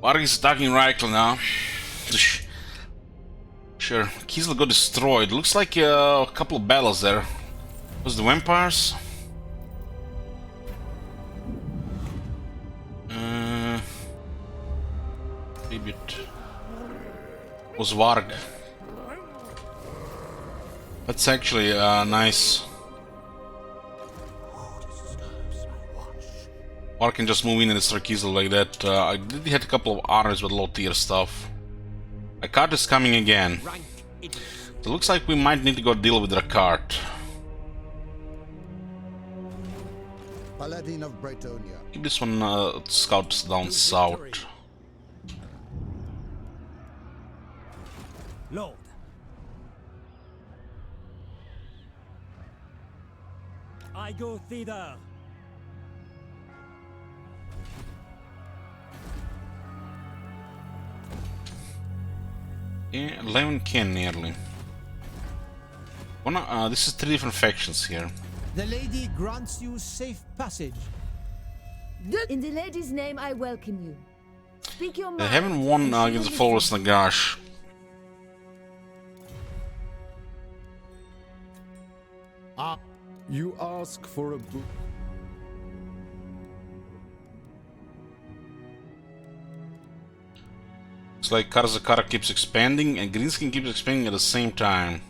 Varg is attacking Reichel now. Sure, Kislev got destroyed. Looks like a couple of battles there. Was the vampires? Maybe it was Varg. That's actually nice. Varg can just move in and start easily like that. I did hit a couple of armies with low tier stuff. A cart is coming again. It looks like we might need to go deal with the cart. Paladin of Bretonia. Keep this one scouts down south. Lord. I go thither. Yeah, 11k nearly. This is 3 different factions here. The lady grants you safe passage. In the lady's name, I welcome you. Speak your mind. They haven't won against the followers Nagash. You ask for a book. It's like Karzakara keeps expanding and Greenskin keeps expanding at the same time.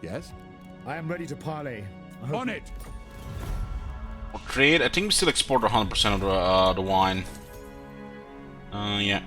Yes? I am ready to parley. On it! For trade, I think we still export 100% of the wine. Yeah.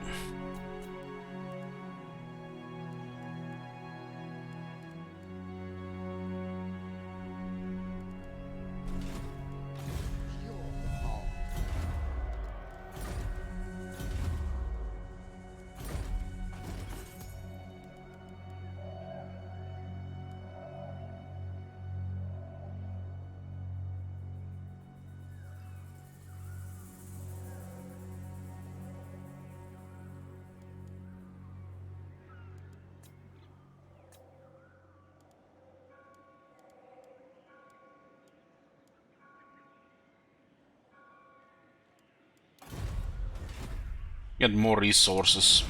Get more resources.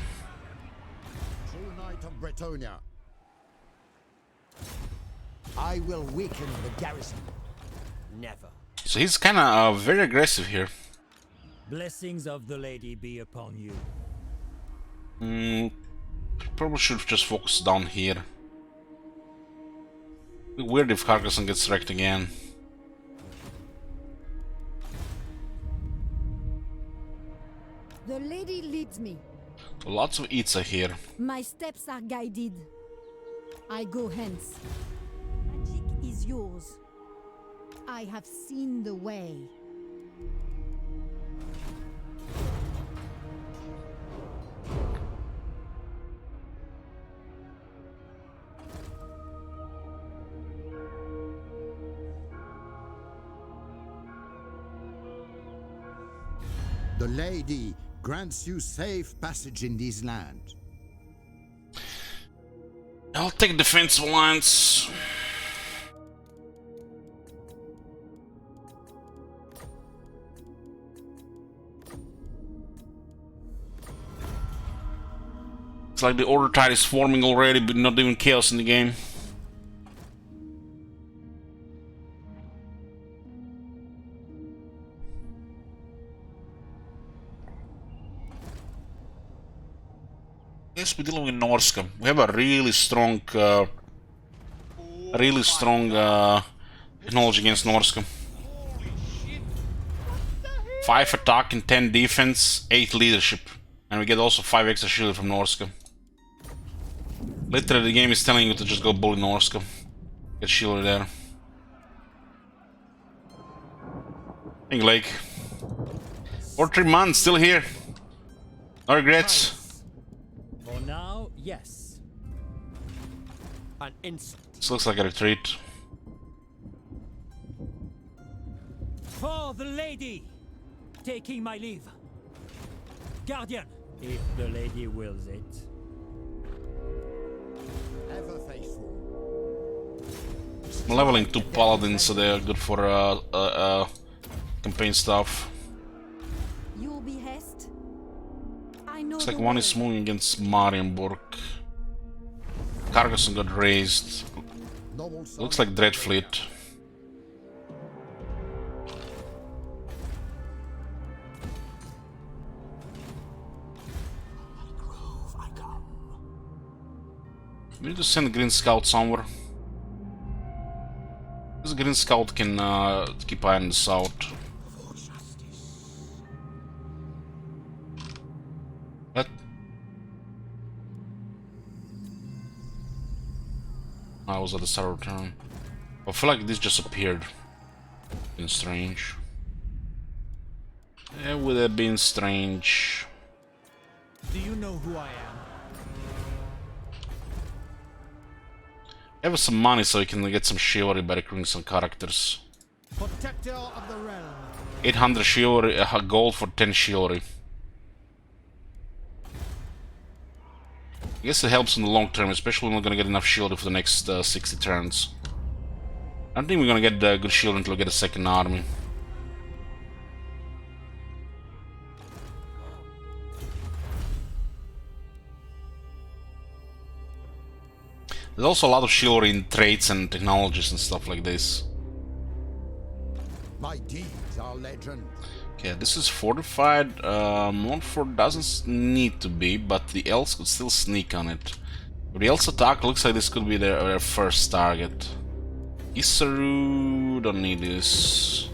True Knight of Bretonia. I will weaken the garrison. Never. So he's kind of very aggressive here. Blessings of the lady be upon you. Probably should just focus down here. Be weird if Carcassonne gets wrecked again. The lady leads me. So lots of eats are here. My steps are guided. I go hence. Magic is yours. I have seen the way. The lady grants you safe passage in this land. I'll take defensive lines. It's like the order tide is forming already, but not even chaos in the game. Yes, we're dealing with Norska. We have a really strong technology against Norska. Holy shit! What the hell? 5 attack and 10 defense, 8 leadership. And we get also 5 extra shield from Norska. Literally the game is telling you to just go bully Norska. Get shielded there. Thank you, Lake. For 3 months, still here. No regrets. For now, yes. An instant. This looks like a retreat. For the lady! Taking my leave. Guardian, if the lady wills it. Ever faithful. I'm leveling 2 paladins, so they're good for campaign stuff. Your behest? I know Looks like the one way. is moving against Marienburg. Carcassonne got raised. Noble son Looks like Dreadfleet. We need to send Green Scout somewhere. This Green Scout can keep eye on the south. What? I was at the start of the turn. I feel like this just appeared. Been strange. It would have been strange. Do you know who I am? Have some money so we can get some chivalry by recruiting some characters. Protector of the realm. 800 chivalry, gold for 10 chivalry. I guess it helps in the long term, especially when we're gonna get enough chivalry for the next 60 turns. I don't think we're gonna get good chivalry until we get a second army. There's also a lot of chivalry in traits and technologies and stuff like this. My deeds are legend. Okay, this is fortified. Montfort doesn't need to be, but the elves could still sneak on it. If the elves attack, looks like this could be their first target. Isaru, don't need this.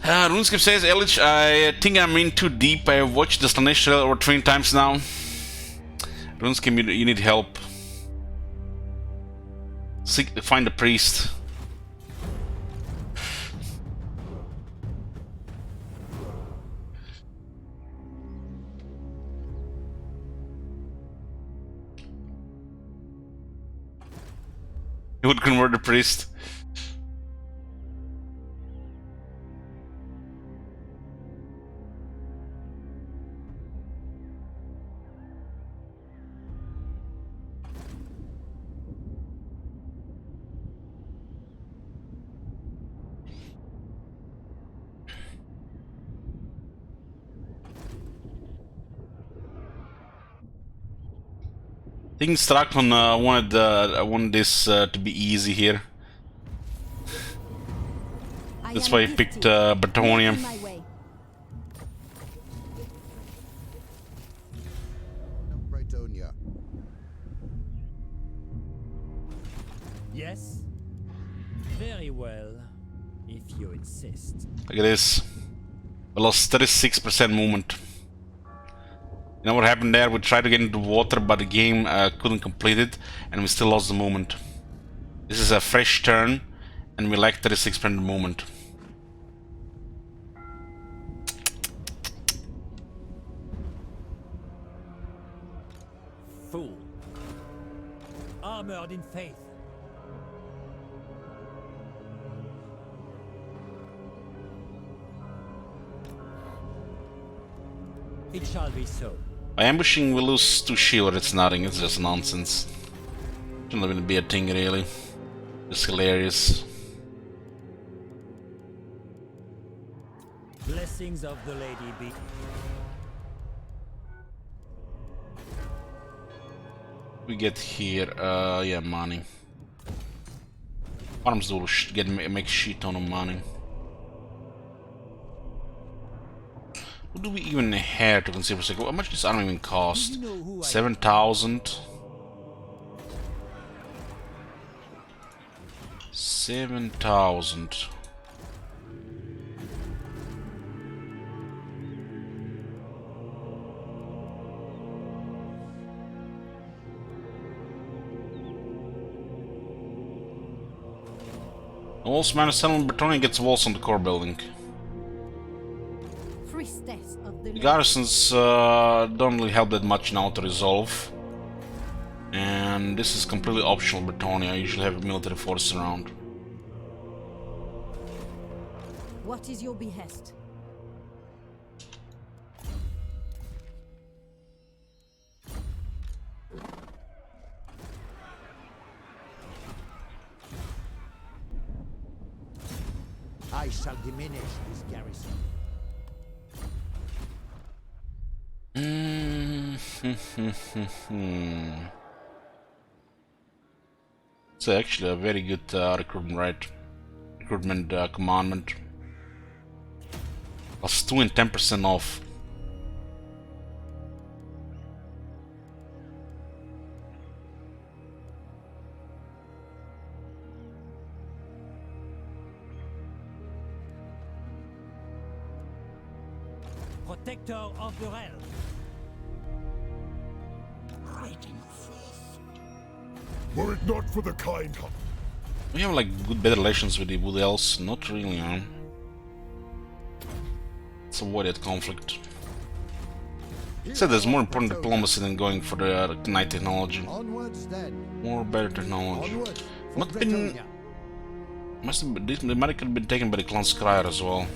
RuneScape says, Elich, I think I'm in too deep. I have watched the Slanesh trailer over 20 times now. RuneScape, you need help. Find a priest. You would convert the priest. I think Strakman I wanted this to be easy here. That's why he picked Bretonnia. Bretonnia. Yes? Very well, if you insist. Look at this. We lost 36% movement. You know what happened there? We tried to get into water, but the game couldn't complete it, and we still lost the movement. This is a fresh turn, and we lack 36% movement. Fool. Armored in faith. It shall be so. By ambushing, we lose 2 shield. It's nothing. It's just nonsense. Shouldn't even be a thing, really. It's hilarious. Blessings of the Lady be. We get here, yeah, money. Farms do make shit ton of money. What do we even have to consider for a second? How much does this army even cost? 7,000. 7,000. Walls minus 7, Bretonnia gets walls on the core building. The garrisons don't really help that much now to resolve. And this is completely optional Bretonnia. I usually have a military force around. What is your behest? I shall diminish this garrison. It's actually a very good recruitment commandment. +2 and 10% off. protector of the realm. Were it not for the kind heart. We have like good, better relations with the Bordeleaux. Not really, huh? Let's avoid that conflict. Said there's more important diplomacy than going for the knight technology. Onwards then. More better technology. Onward for Must have been. Bretonia. Must have been. They might have been taken by the clan Scryer as well.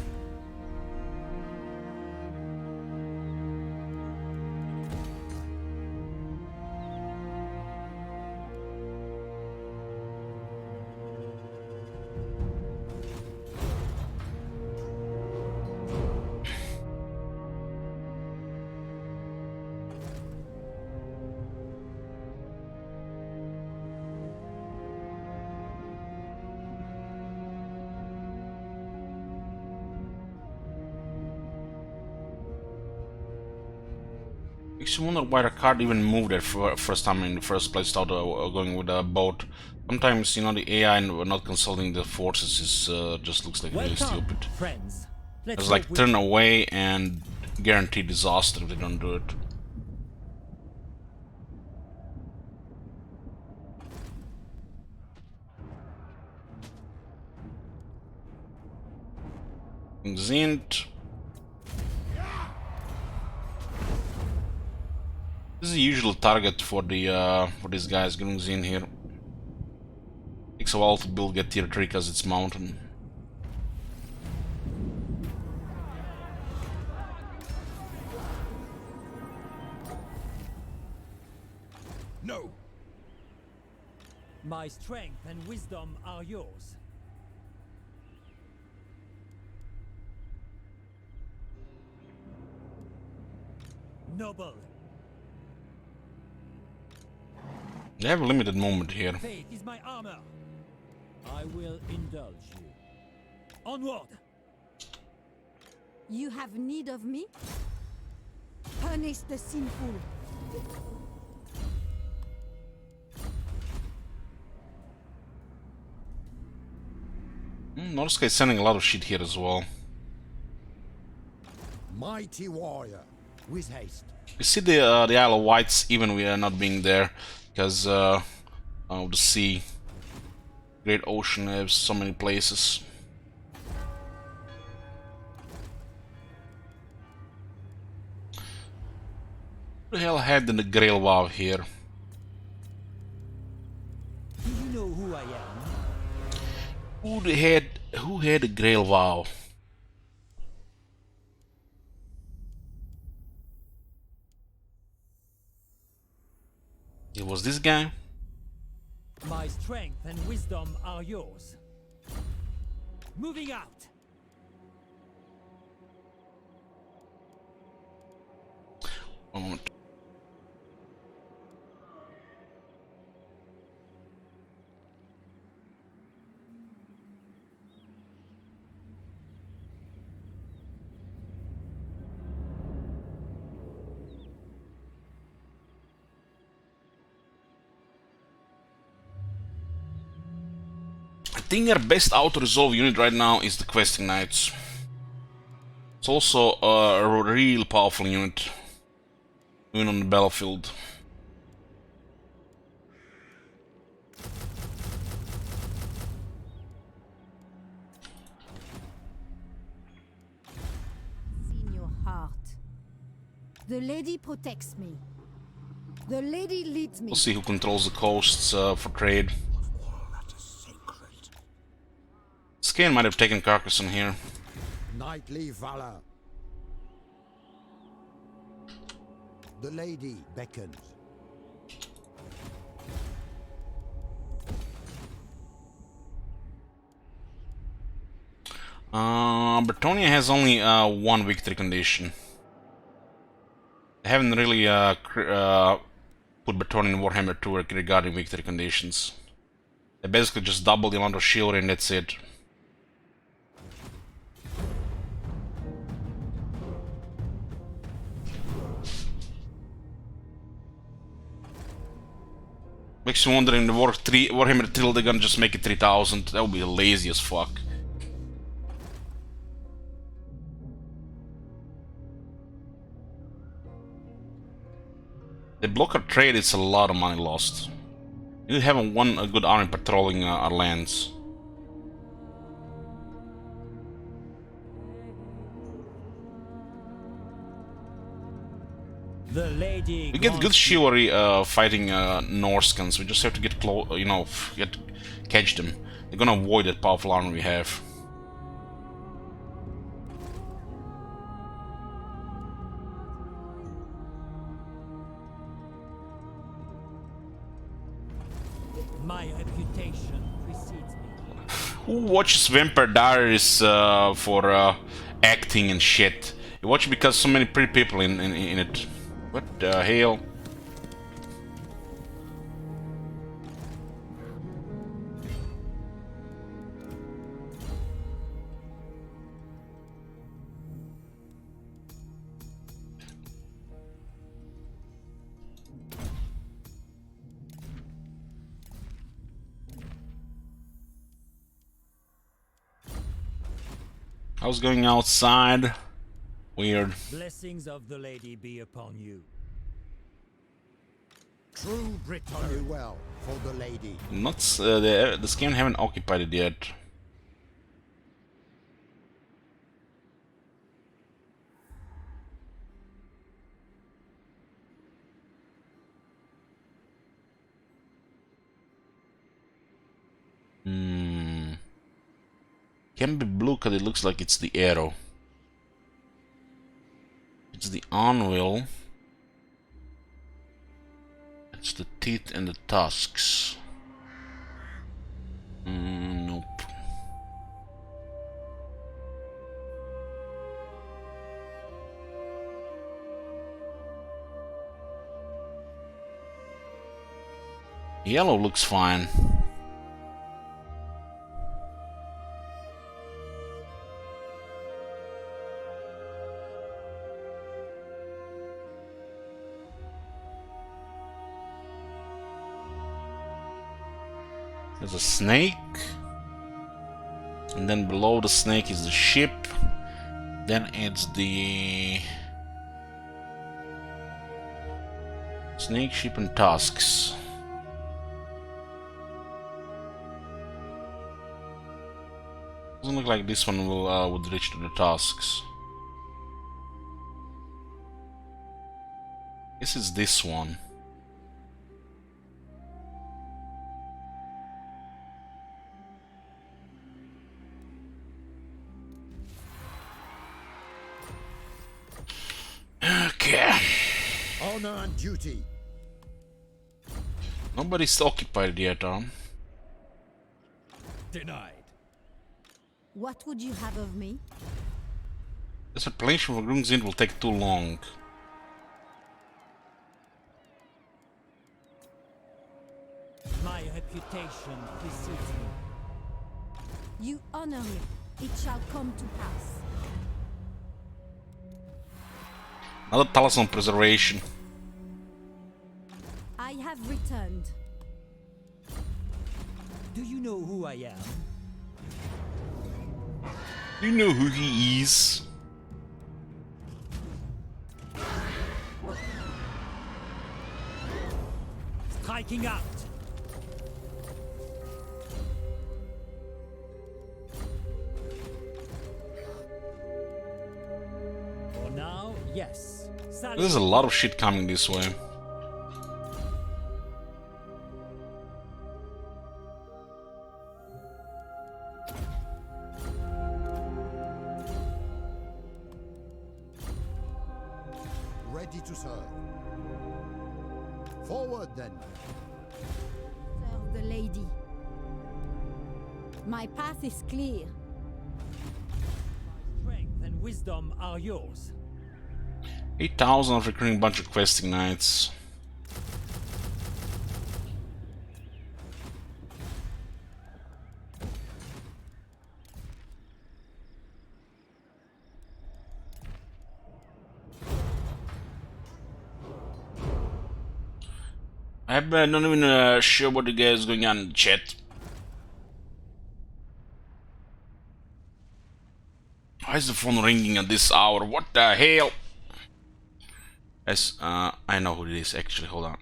Makes you wonder why the card even moved that first time in the first place without going with a boat. Sometimes, you know, the AI and not consulting the forces is just looks like really stupid. Friends. Let's It's like hope turn away and guarantee disaster if they don't do it. Zint. This is the usual target for the for these guys getting in here. Takes a while to build get tier 3 because it's mountain. No. My strength and wisdom are yours. Noble. They have a limited moment here. Faith is my armor. I will indulge you. Onward. You have need of me? Punish the sinful. North Sky is sending a lot of shit here as well. Mighty warrior, with haste. You see the Isle of Wights even we are not being there because of the sea. Great Ocean has so many places. Who the hell had the Grail Wow here? Do you know who I am? Who had a Grail Wow? It was this guy? My strength and wisdom are yours. Moving out. One moment. I think our best auto-resolve unit right now is the Questing Knights. It's also a real powerful unit, even on the battlefield. In your heart. The lady protects me. The lady leads me. We'll see who controls the coasts for trade. Skane might have taken Carcassonne here. Knightly valor. The lady beckons. Bretonia has only one victory condition. They haven't really put Bretonia in Warhammer 2 regarding victory conditions. They basically just double the amount of chivalry and that's it. Makes me wonder in the Warhammer 3 they're gonna just make it 3000. That would be lazy as fuck. They block our trade, it's a lot of money lost. We haven't won a good army patrolling our lands. The lady. We get good chivalry fighting Norscans. We just have to get close, you know, catch them. They're gonna avoid that powerful army we have. My reputation precedes me. Who watches Vampire Diaries for acting and shit? You watch it because so many pretty people in it. What the hell? I was going outside. Weird. Blessings of the lady be upon you. True Brittany well for the lady. Not the scan haven't occupied it yet. Can be blue because it looks like it's the arrow. It's the anvil. It's the teeth and the tusks. Nope. Yellow looks fine. There's a snake, and then below the snake is the ship, then it's the snake, ship, and tusks. Doesn't look like this one will would reach to the tusks. Guess it's this one. Okay. Honor and duty. Nobody's occupied yet, huh? Denied. What would you have of me? This replenishment for Grunzin will take too long. My reputation precedes me. You honor me. It shall come to pass. Another talisman preservation. I have returned. Do you know who I am? You know who he is. Striking out. For now, yes. There's a lot of shit coming this way. Ready to serve. Forward then. Serve the lady. My path is clear. Strength and wisdom are yours. 8,000 of recruiting bunch of questing knights. I'm not even sure what the guy is going on in the chat. Why is the phone ringing at this hour? What the hell? As I know who it is actually. Hold on.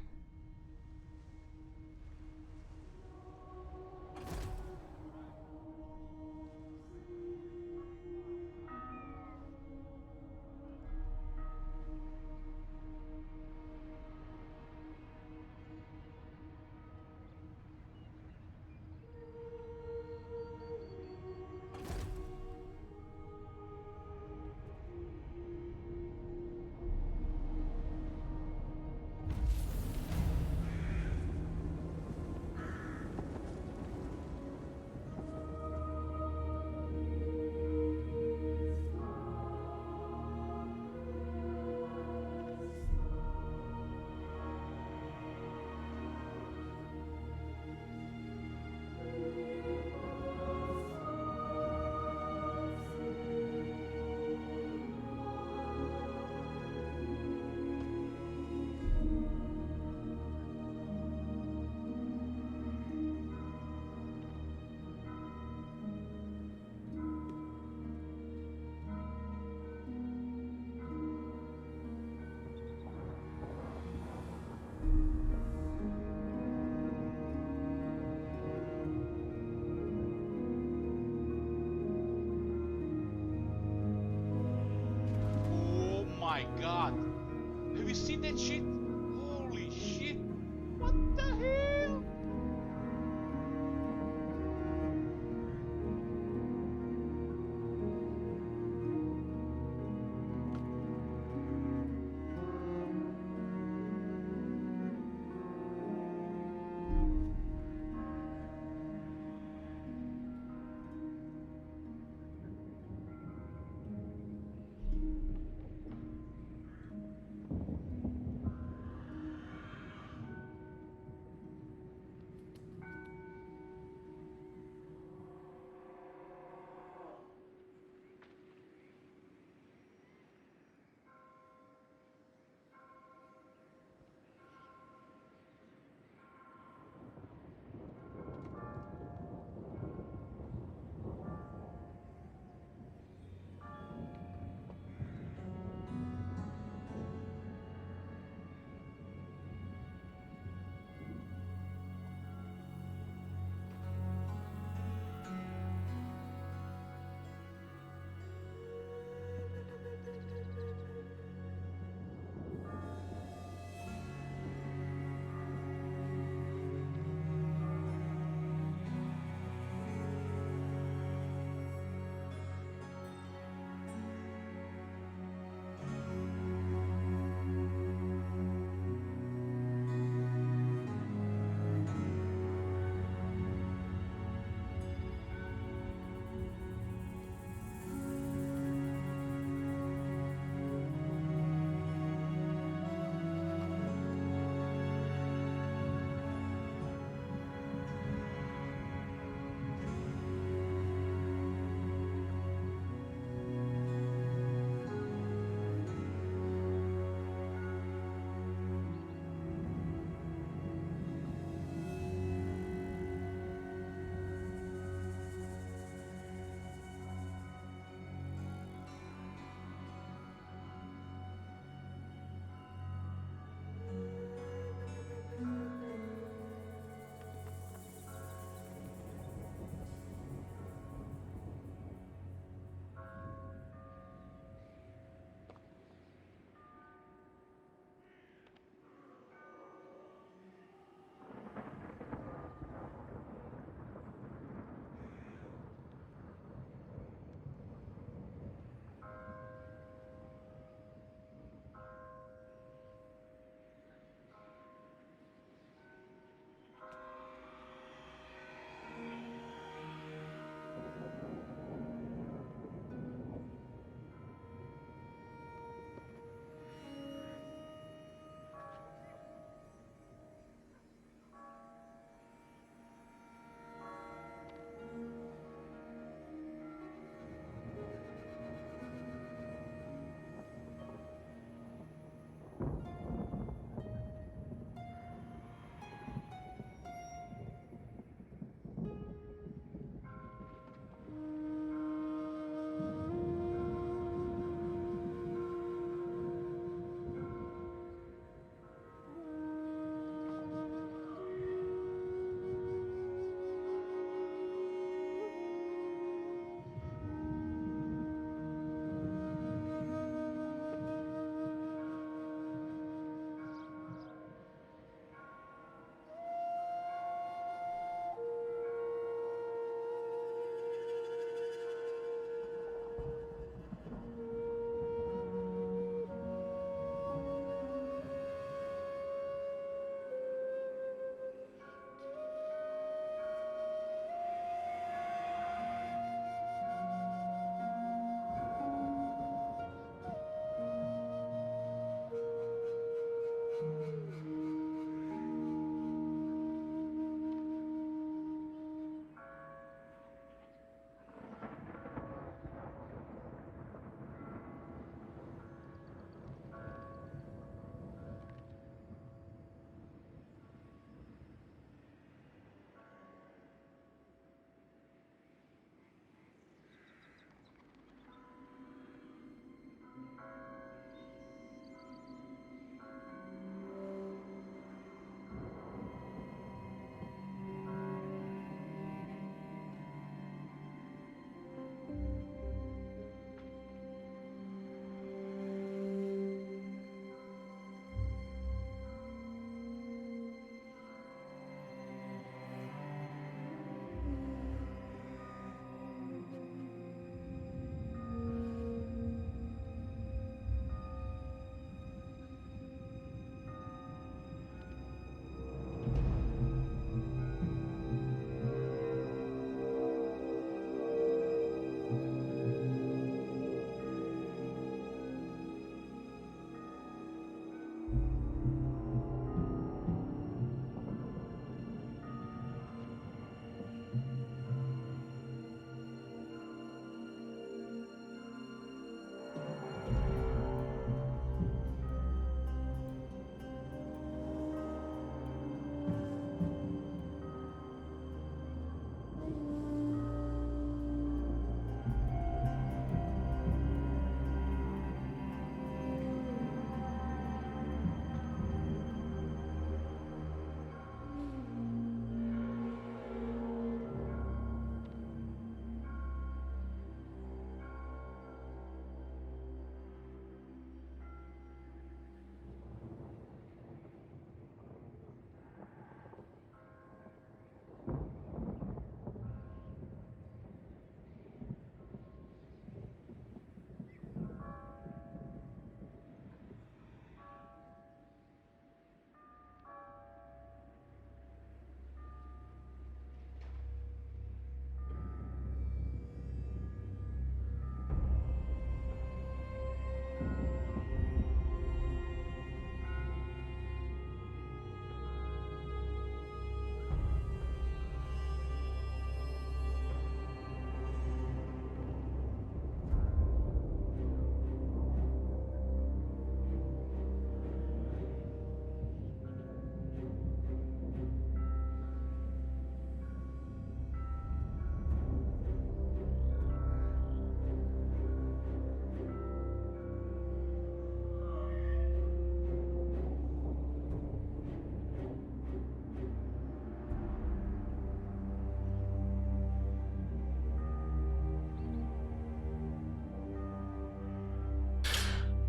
Oh my god. Have you seen that shit? Holy shit. What the hell?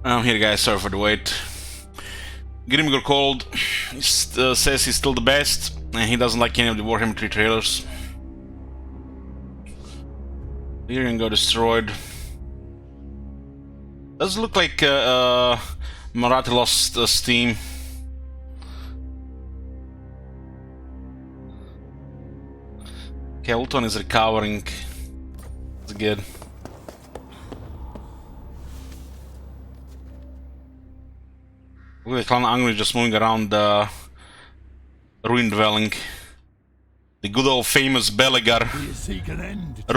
I'm here, guys. Sorry for the wait. Grimgor called. He says he's still the best, and he doesn't like any of the Warhammer 3 trailers. Lyrian got destroyed. Does look like Marathi lost steam. Kelton is recovering. That's good. Look at Clan Angry just moving around the ruin dwelling. The good old famous Belegar,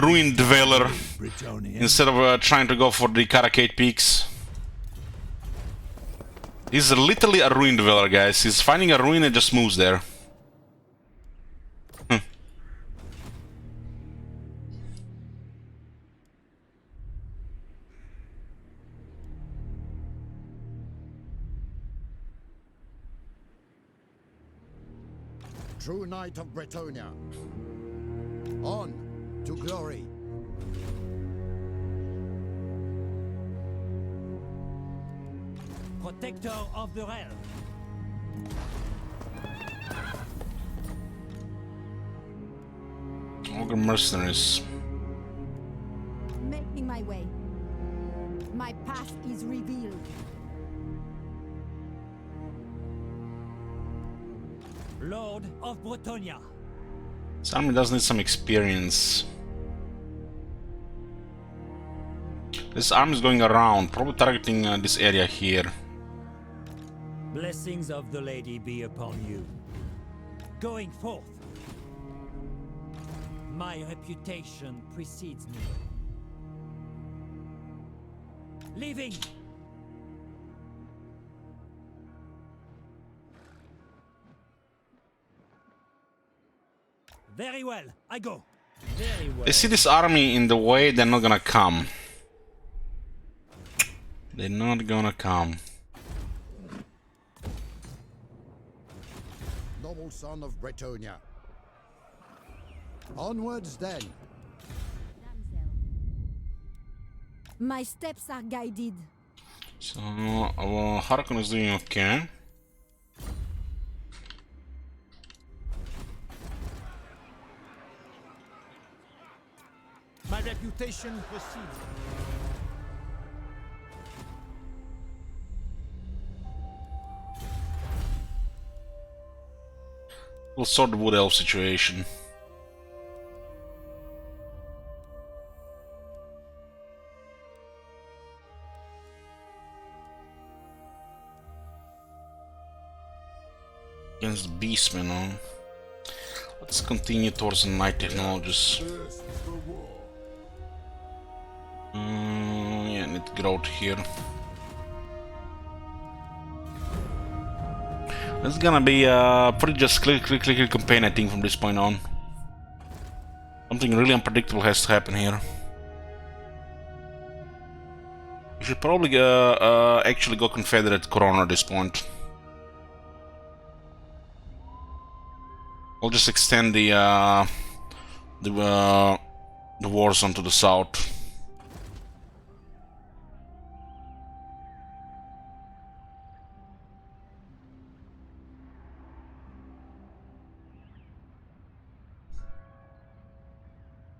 ruin dweller, instead of trying to go for the Karakate peaks. He's literally a ruin dweller, guys. He's finding a ruin and just moves there. True Knight of Bretonia. On to glory. Protector of the realm. Ogre mercenaries. Making my way. My path is revealed. Lord of Bretonia. This army does need some experience. This army is going around, probably targeting this area here. Blessings of the Lady be upon you. Going forth. My reputation precedes me. Leaving. Very well, I go. Very well. They see this army in the way, they're not gonna come. They're not gonna come. Noble son of Bretonia. Onwards then. My steps are guided. So, Harkon is doing okay. My reputation precedes me. We'll sort the Wood Elf situation. Against the Beastmen, huh? Let's continue towards the Night Technologies. Yeah, need growth here. This is gonna be a pretty just click campaign, I think, from this point on. Something really unpredictable has to happen here. We should probably actually go Confederate Corona at this point. We'll just extend the war zone to the south.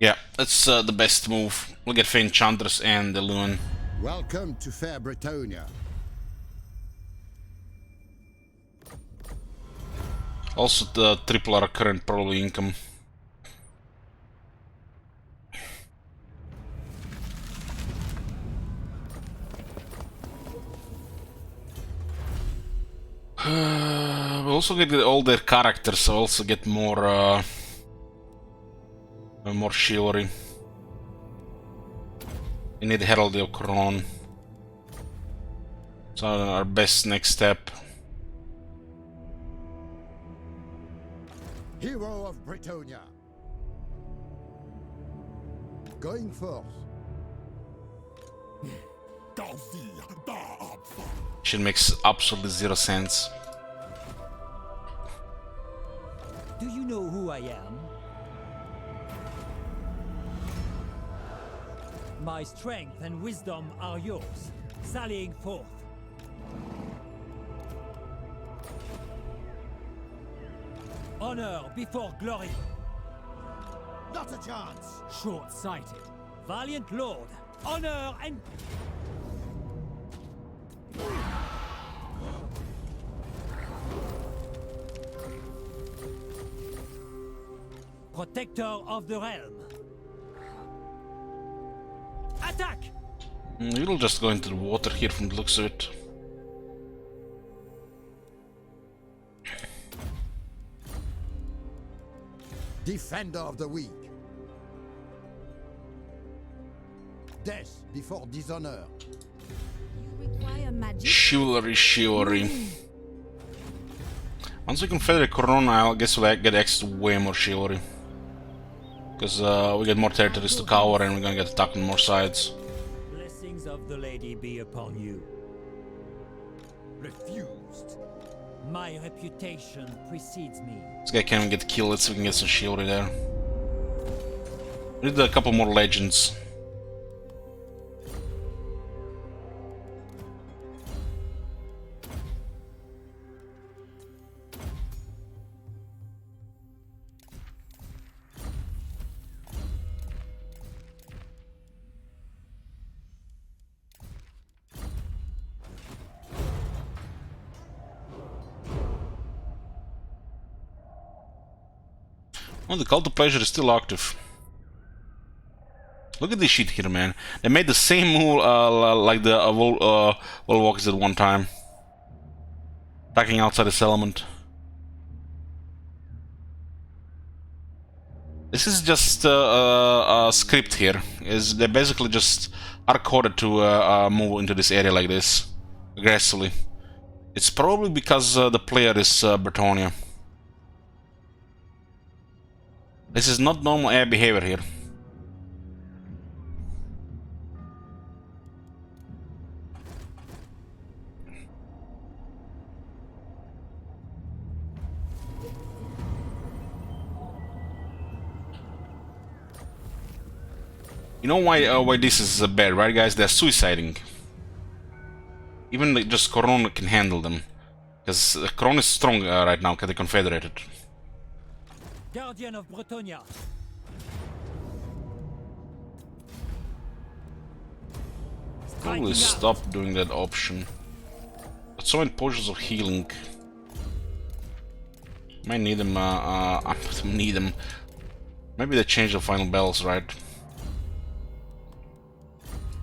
Yeah, that's the best move. We'll get Faint Enchantress and the Loon. Welcome to fair Bretonia. Also the triple our current probably income. We'll also get all their characters, so also get more more chivalry. We need Herald of Kron. So our best next step. Hero of Bretonia. Going forth. Shit makes absolutely zero sense. Do you know who I am? My strength and wisdom are yours. Sallying forth. Honor before glory. Not a chance. Short-sighted. Valiant lord. Honor and... Protector of the realm. Attack! We'll just go into the water here from the looks of it. Defender of the weak. Death before dishonor. You require magic? Chivalry, chivalry. Once we confederate Corona, I guess we'll get access to way more chivalry. Because we get more territories to cover and we're gonna get attacked on more sides. Blessings of the lady be upon you. Refused. My reputation precedes me. This guy can't even get killed, so we can get some chivalry there. We need a couple more legends. Oh, the Cult of Pleasure is still active. Look at this shit here, man. They made the same move like the Wolfwalkers did one time. Attacking outside the settlement. This is just a script here. They basically just are coded to move into this area like this. Aggressively. It's probably because the player is Bretonia. This is not normal air behavior here. You know why this is bad, right, guys? They're suiciding. Even just Corona can handle them, because Corona is strong right now, because they're confederated. Guardian of Bretonia. Probably stop doing that option. But so many potions of healing. Might need them. I need them. Maybe they change the final bells, right?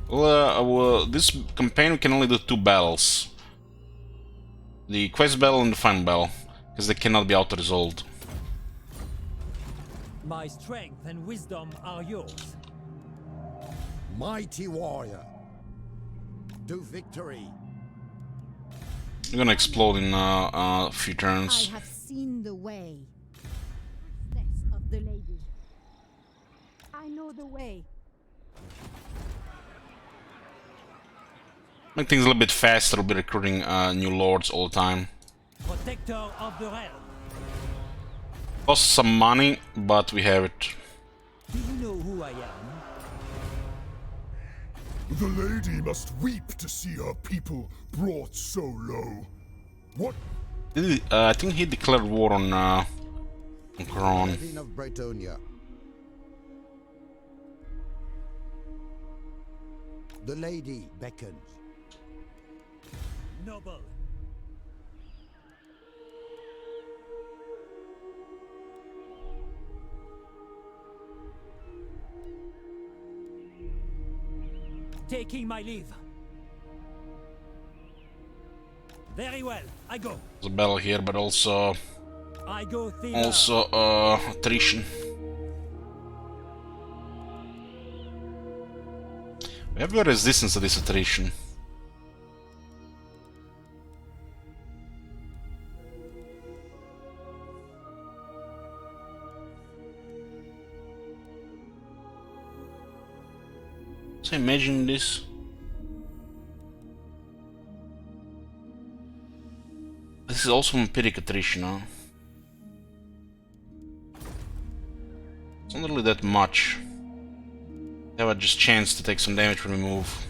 Well, this campaign we can only do 2 battles. The quest battle and the final battle, because they cannot be auto-resolved. My strength and wisdom are yours. Mighty warrior. To victory. We're gonna explode in a few turns. I have seen the way. Death of the lady. I know the way. Make things a little bit faster, we'll be recruiting new lords all the time. Protector of the realm. Costs some money, but we have it. Do you know who I am? The lady must weep to see her people brought so low. What? I think he declared war on Kron. Queen of Bretonia. The lady beckons. Noble. Taking my leave. Very well, I go. There's a battle here, but also I go attrition. We have a resistance to this attrition. So imagine this. This is also empiric attrition, huh? It's not really that much. They have a just chance to take some damage when we move.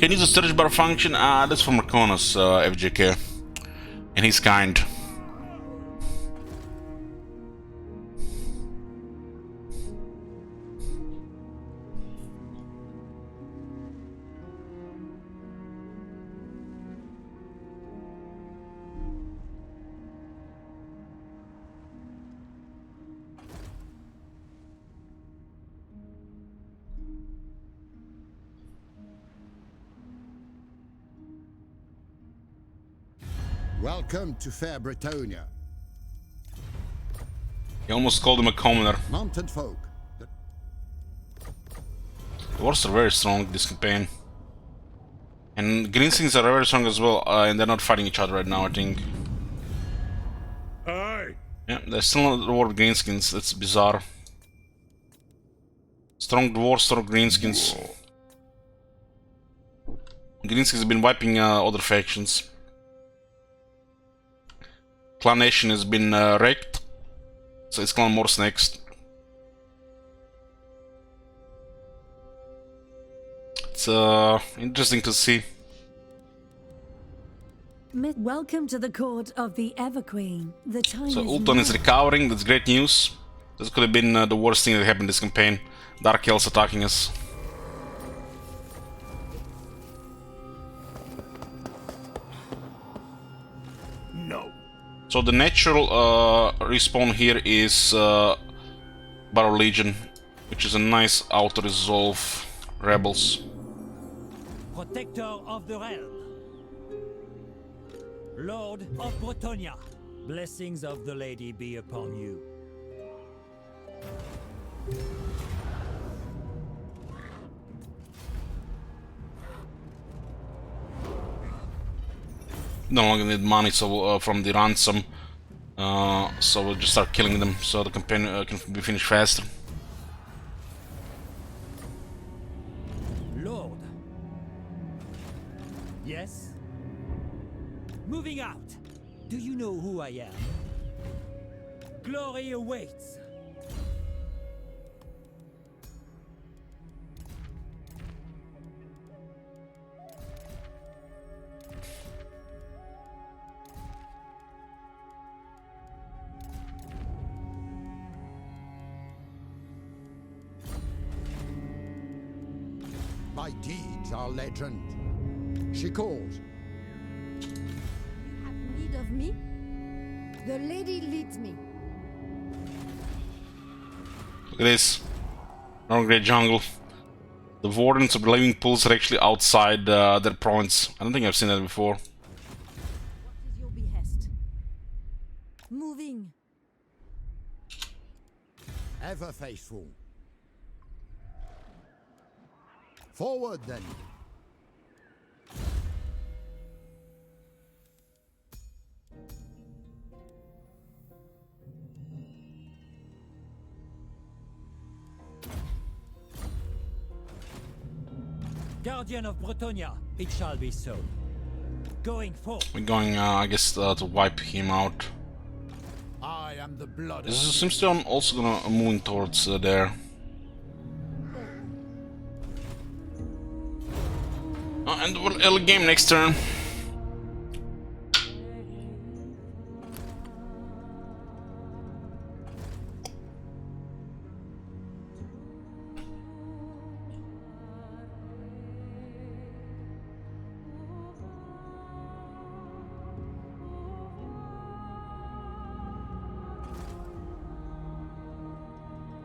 Can use the search bar function. That's from Marconis, FJK. And he's kind. Welcome to fair Bretonia. He almost called him a commoner. Mountain folk. The dwarves are very strong this campaign. And Greenskins are very strong as well, and they're not fighting each other right now, I think. Aye. Yeah, there's still not dwarf Greenskins, that's bizarre. Strong dwarves, strong Greenskins. Greenskins have been wiping other factions. Clan Nation has been wrecked, so it's Clan Morse next. It's interesting to see. Welcome to the court of the Everqueen. The time So is Ulton is now. recovering, that's great news. This could have been the worst thing that happened this campaign. Dark Elves attacking us. No. So the natural respawn here is Barrow Legion, which is a nice auto-resolve rebels. Protector of the realm. Lord of Bretonia. Blessings of the Lady be upon you. No longer need money so from the ransom, so we'll just start killing them so the campaign can be finished faster. Lord. Yes? Moving out. Do you know who I am? Glory awaits. My deeds are legend. She calls. You have need of me? The lady leads me. Look at this. Another great jungle. The Wardens of the Living Pools are actually outside their province. I don't think I've seen that before. What is your behest? Moving. Ever faithful. Forward then. Guardian of Bretonia, it shall be so. Going forth. We're going, I guess, to wipe him out. I am the blood This seems to be also gonna moving towards there. And we'll early game next turn.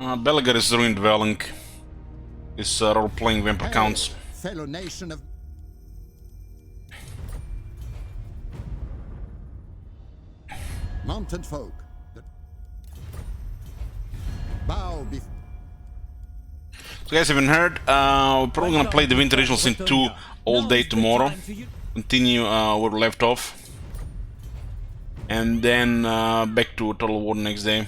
Belagar is ruined dwelling. Is role-playing vampire counts. Fellow nation of... Mountain folk. Bow before... So guys, haven't heard, we're probably gonna play the Winter Regionals in 2 all day tomorrow. Continue where we left off. And then back to Total War next day.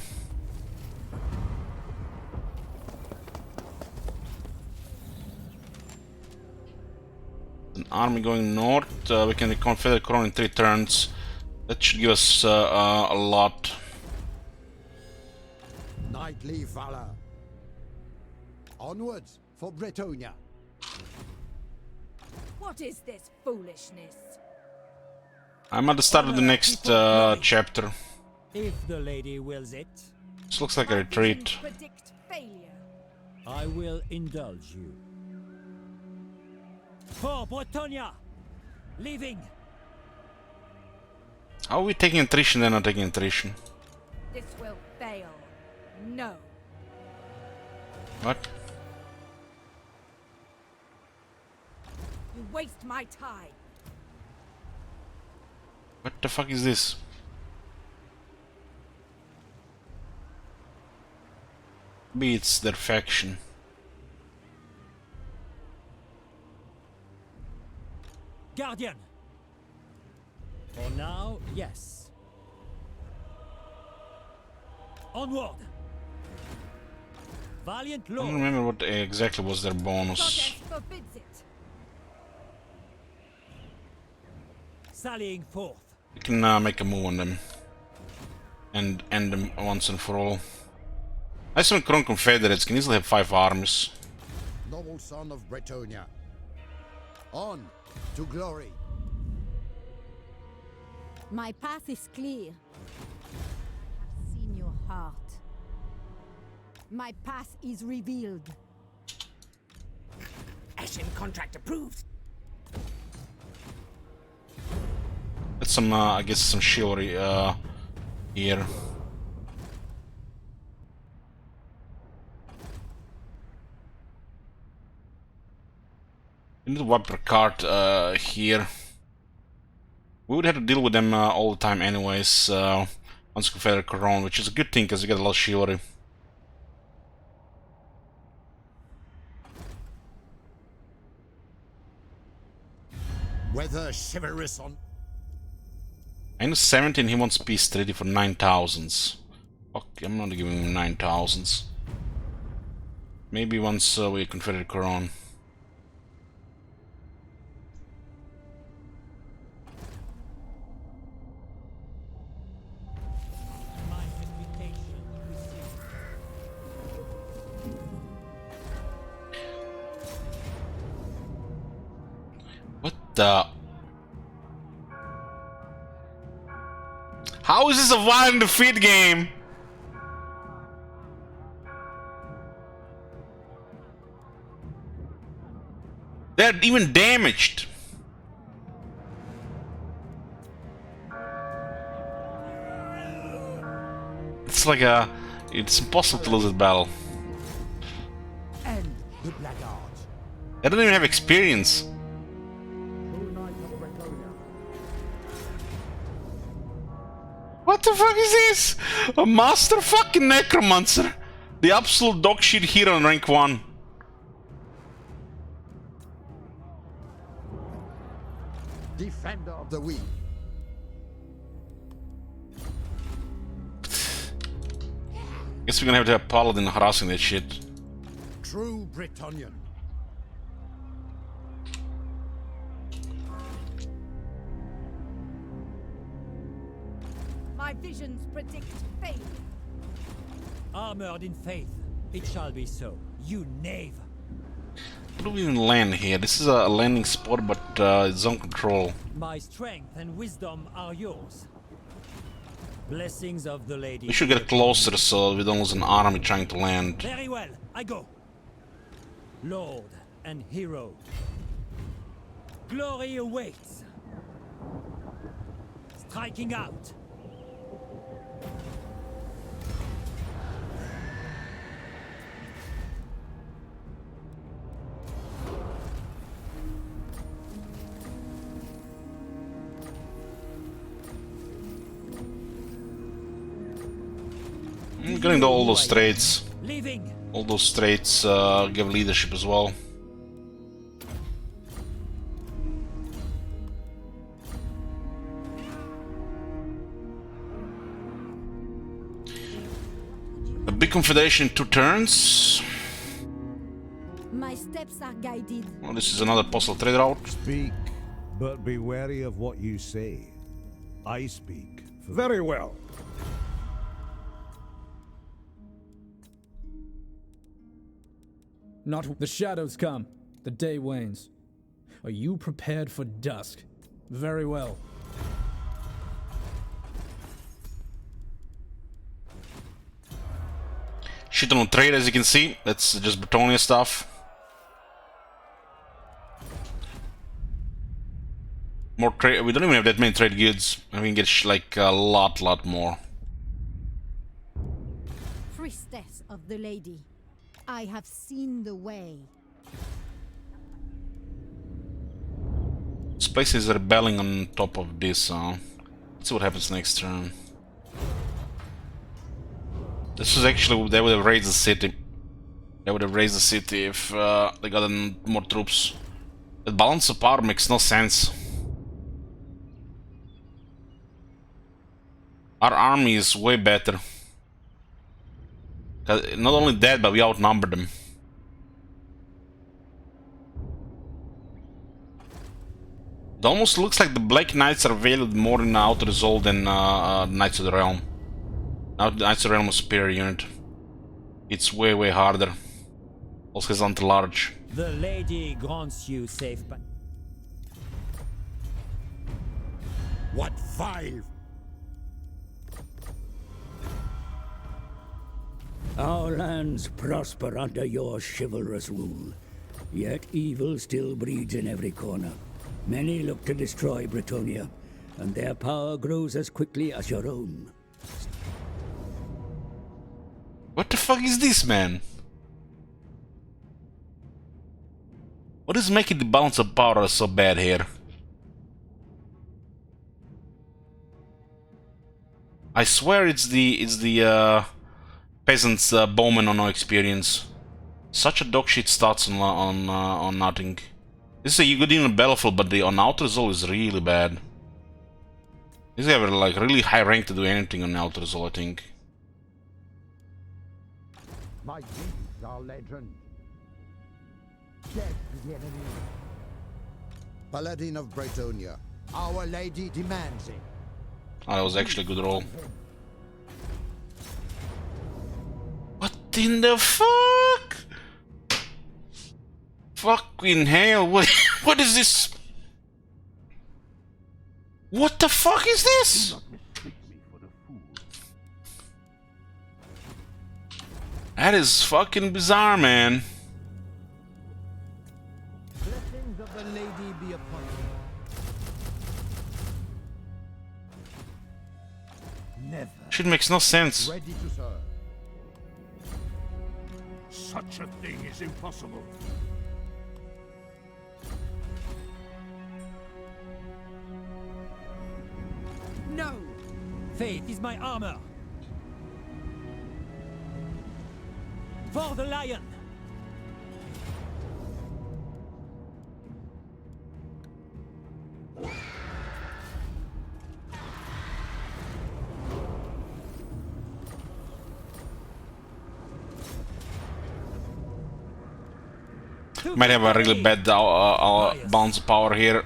An army going north, we can reconfigure the crown in 3 turns. That should give us a lot. Knightly valor. Onwards for Bretonia. What is this foolishness? I'm at the start of the next chapter. If the lady wills it, This looks like a retreat. Predict failure. I will indulge you. For Bretonia! Leaving! How are we taking attrition and not taking attrition? This will fail. No. What? You waste my time. What the fuck is this? Maybe it's their faction. Guardian! For now, yes. Onward! Valiant I Lord! don't remember what exactly was their bonus. Goddess forbids it. Sallying forth. We can make a move on them. And end them once and for all. Iceland Crown Confederates can easily have 5 armies. Noble son of Bretonia. On to glory. My path is clear. I've seen your heart. My path is revealed. Ashen contract approved. That's some, I guess, some chivalry here. We need to wipe our card here. We would have to deal with them all the time anyways, once Confederate Crown, which is a good thing because we get a lot of chivalry. Whether chivalrous on Minus 17, he wants peace treaty for 9,000s. Fuck, I'm not giving him 9,000s. Maybe once we Confederate Crown. What the? How is this a violent defeat game? They're even damaged. It's like a... It's impossible to lose this battle. And the blackguards. They don't even have experience. What the fuck is this? A master fucking necromancer. The absolute dog shit hero in rank 1. defender of the weak. Guess we're gonna have to have Paladin harassing that shit. True Bretonian. My visions predict fate. Armored in faith, it shall be so. You knave! How do we even land here? This is a landing spot, but it's on control. My strength and wisdom are yours. Blessings of the lady. We should get closer so we don't lose an army trying to land. Very well, I go. Lord and hero. Glory awaits. Striking out. I'm getting to all those traits. Leaving. All those traits give leadership as well. A big confederation in 2 turns. My steps are guided. Well, this is another postal trade route. Speak, but be wary of what you say. I speak. Very well. Not the shadows come, the day wanes. Are you prepared for dusk? Very well. Shit on trade, as you can see. That's just Bretonia stuff. More trade. We don't even have that many trade goods. I mean, get like a lot more. Priestess of the Lady, I have seen the way. This place is rebelling on top of this. Let's see what happens next turn. This is actually, they would have raised the city. They would have raised the city if they got more troops. The balance of power makes no sense. Our army is way better. Not only that, but we outnumber them. It almost looks like the Black Knights are valued more in Outer Zol than Knights of the Realm. Now Knights of the Realm is a superior unit. It's way harder. Also has anti-large. The lady grants you safe What vile! Our lands prosper under your chivalrous rule. Yet evil still breeds in every corner. Many look to destroy Bretonia, and their power grows as quickly as your own. What the fuck is this, man? What is making the balance of power so bad here? I swear it's the peasants bowmen on no experience. Such a dog shit stats on nothing. This is a good in the battlefield, but the on Outer Zol is really bad. These guys have like really high rank to do anything on Outer Zol, I think. My deeds are legend. Death to the enemy. Paladin of Bretonia. Our Lady demands it. Oh, that was actually a good roll. What in the fuck? Fucking hell, what is this? What the fuck is this? That is fucking bizarre, man. Blessings of the Lady be upon you. Never. Shit makes no sense. Ready to serve. Such a thing is impossible. No! Faith is my armor. For the lion! Might have a really bad balance of power here.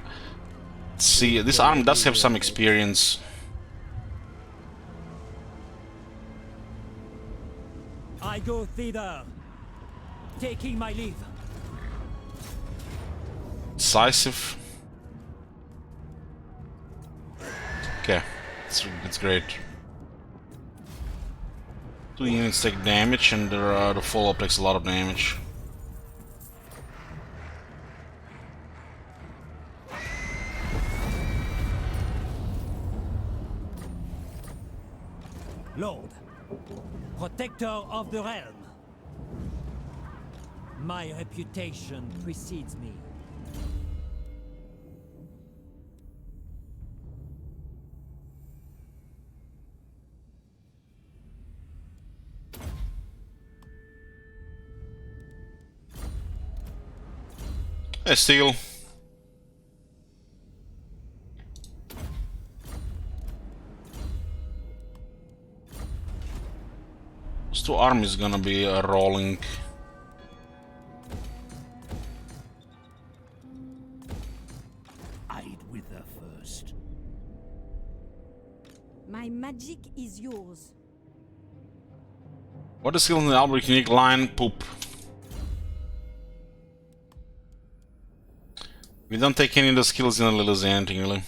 Let's see, this army does have some experience. I go thither, taking my leave. Decisive. Okay, that's great. 2 units take damage, and the follow-up takes a lot of damage. Lord, protector of the realm. My reputation precedes me. Steel. Those 2 armies gonna be rolling. I'd wither first. My magic is yours. What is skill in the Albrecht unique line? Poop. We don't take any of the skills in the lose anything really.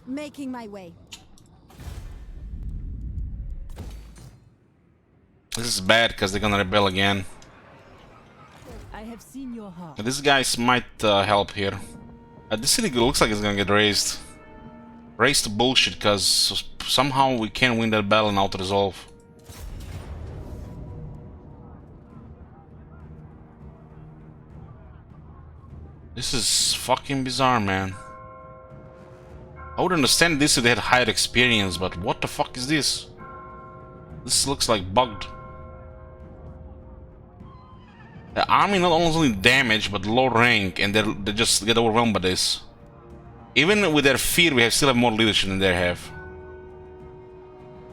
Making my way. This is bad because they're gonna rebel again. I have seen your heart. These guys might help here. This city looks like it's gonna get raised. Raised to bullshit because somehow we can't win that battle in Auto Resolve. This is fucking bizarre, man. I would understand this if they had higher experience, but what the fuck is this? This looks like bugged. The army not only damaged, but low rank, and they just get overwhelmed by this. Even with their fear, we still have more leadership than they have.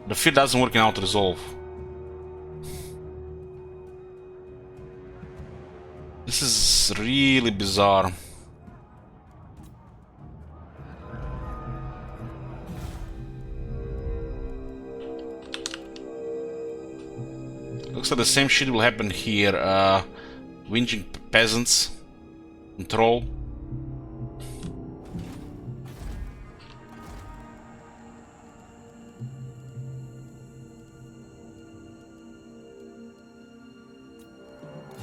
The fear doesn't work in Auto Resolve. This is really bizarre. Looks like the same shit will happen here. Whinging peasants. Control.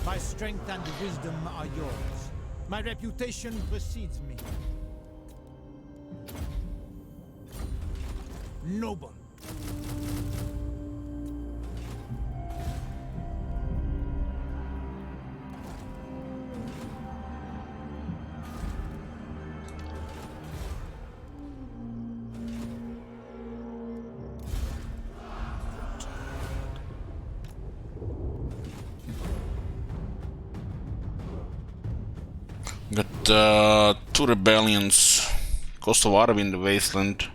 My strength and wisdom are yours. My reputation precedes me. Noble. Got two rebellions. Coast of Arab in the Wasteland.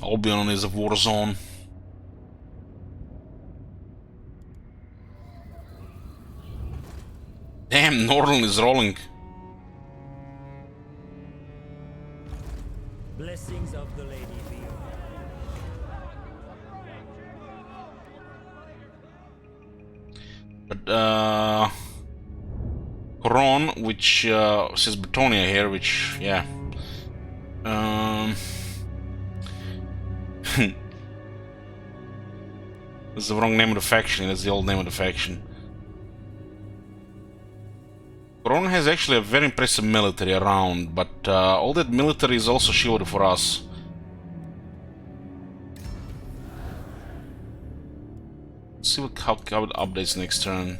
Albion is a war zone. Damn, Northern is rolling. Blessings of the Lady be But Coron, which says Bretonia here, which yeah. That's the wrong name of the faction. That's the old name of the faction. Coron has actually a very impressive military around, but all that military is also shielded for us. Let's see how it updates next turn.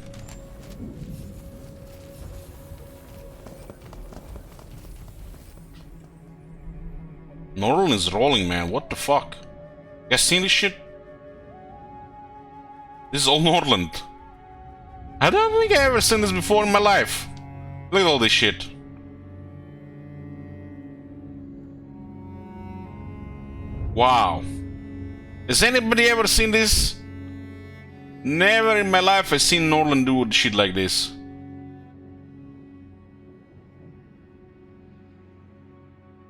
Northern is rolling, man. What the fuck? You guys seen this shit? This is all Northern. I don't think I ever seen this before in my life. Look at all this shit. Wow. Has anybody ever seen this? Never in my life I've seen Northern do shit like this.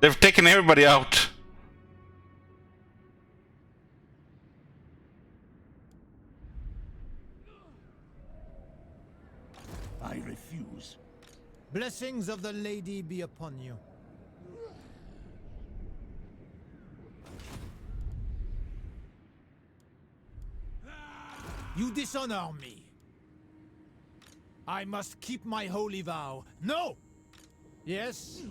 They've taken everybody out. I refuse. Blessings of the Lady be upon you. You dishonor me. I must keep my holy vow. No! Yes?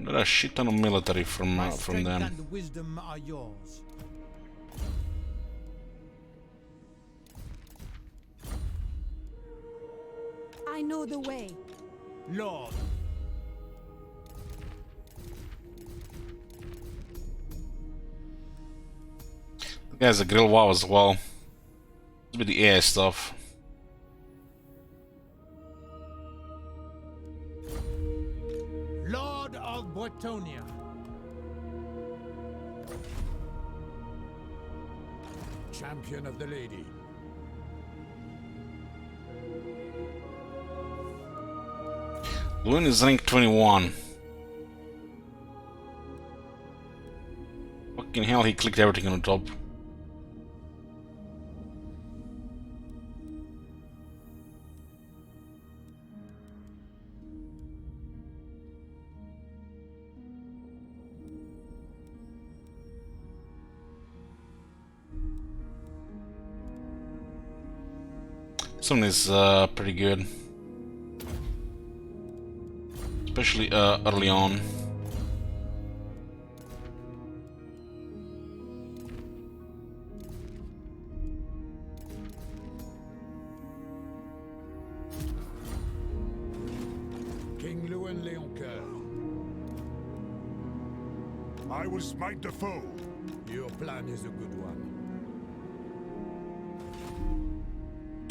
Got a shit ton of military from them. And wisdom are yours. I know the way. Lord. The guy's a grill wow as well. With the AI stuff. Lord of Bretonia. Champion of the Lady. Loon is rank 21. Fucking hell, he clicked everything on the top. This one is pretty good. Especially early on. King Lewin Leoncoeur. I will smite the foe. Your plan is a good one.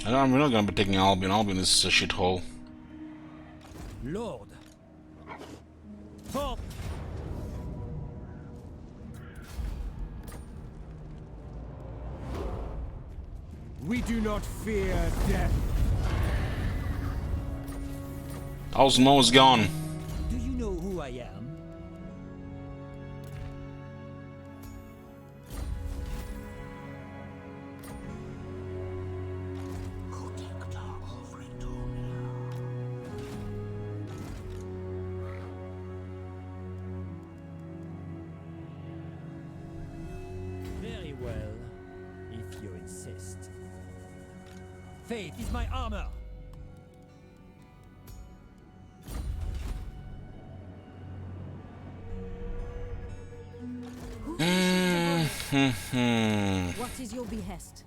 We're not gonna be taking Albion. Albion is a shithole. Lord. For We do not fear death. Osmo is gone. do you know who I am? Very well, if you insist. Faith is my armor. What is your behest?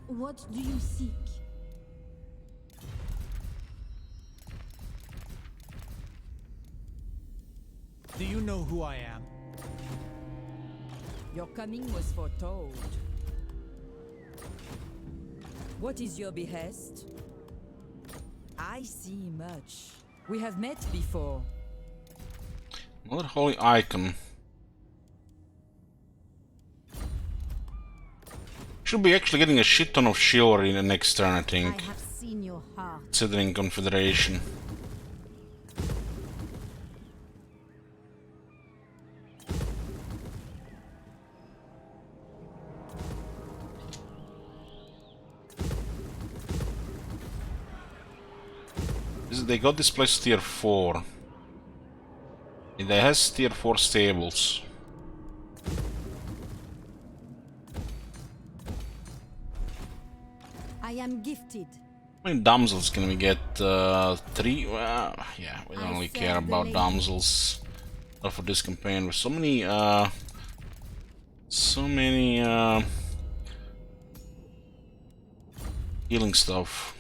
What do you seek? Do you know who I am? Your coming was foretold. What is your behest? I see much. We have met before. Another holy icon. Should be actually getting a shit ton of chivalry in the next turn, I think. I have seen your heart. Considering Confederation. They got this place tier 4. It has tier 4 stables. I am gifted. How many damsels can we get? 3? Well, yeah, we don't really care about damsels. Not for this campaign. With so many healing stuff.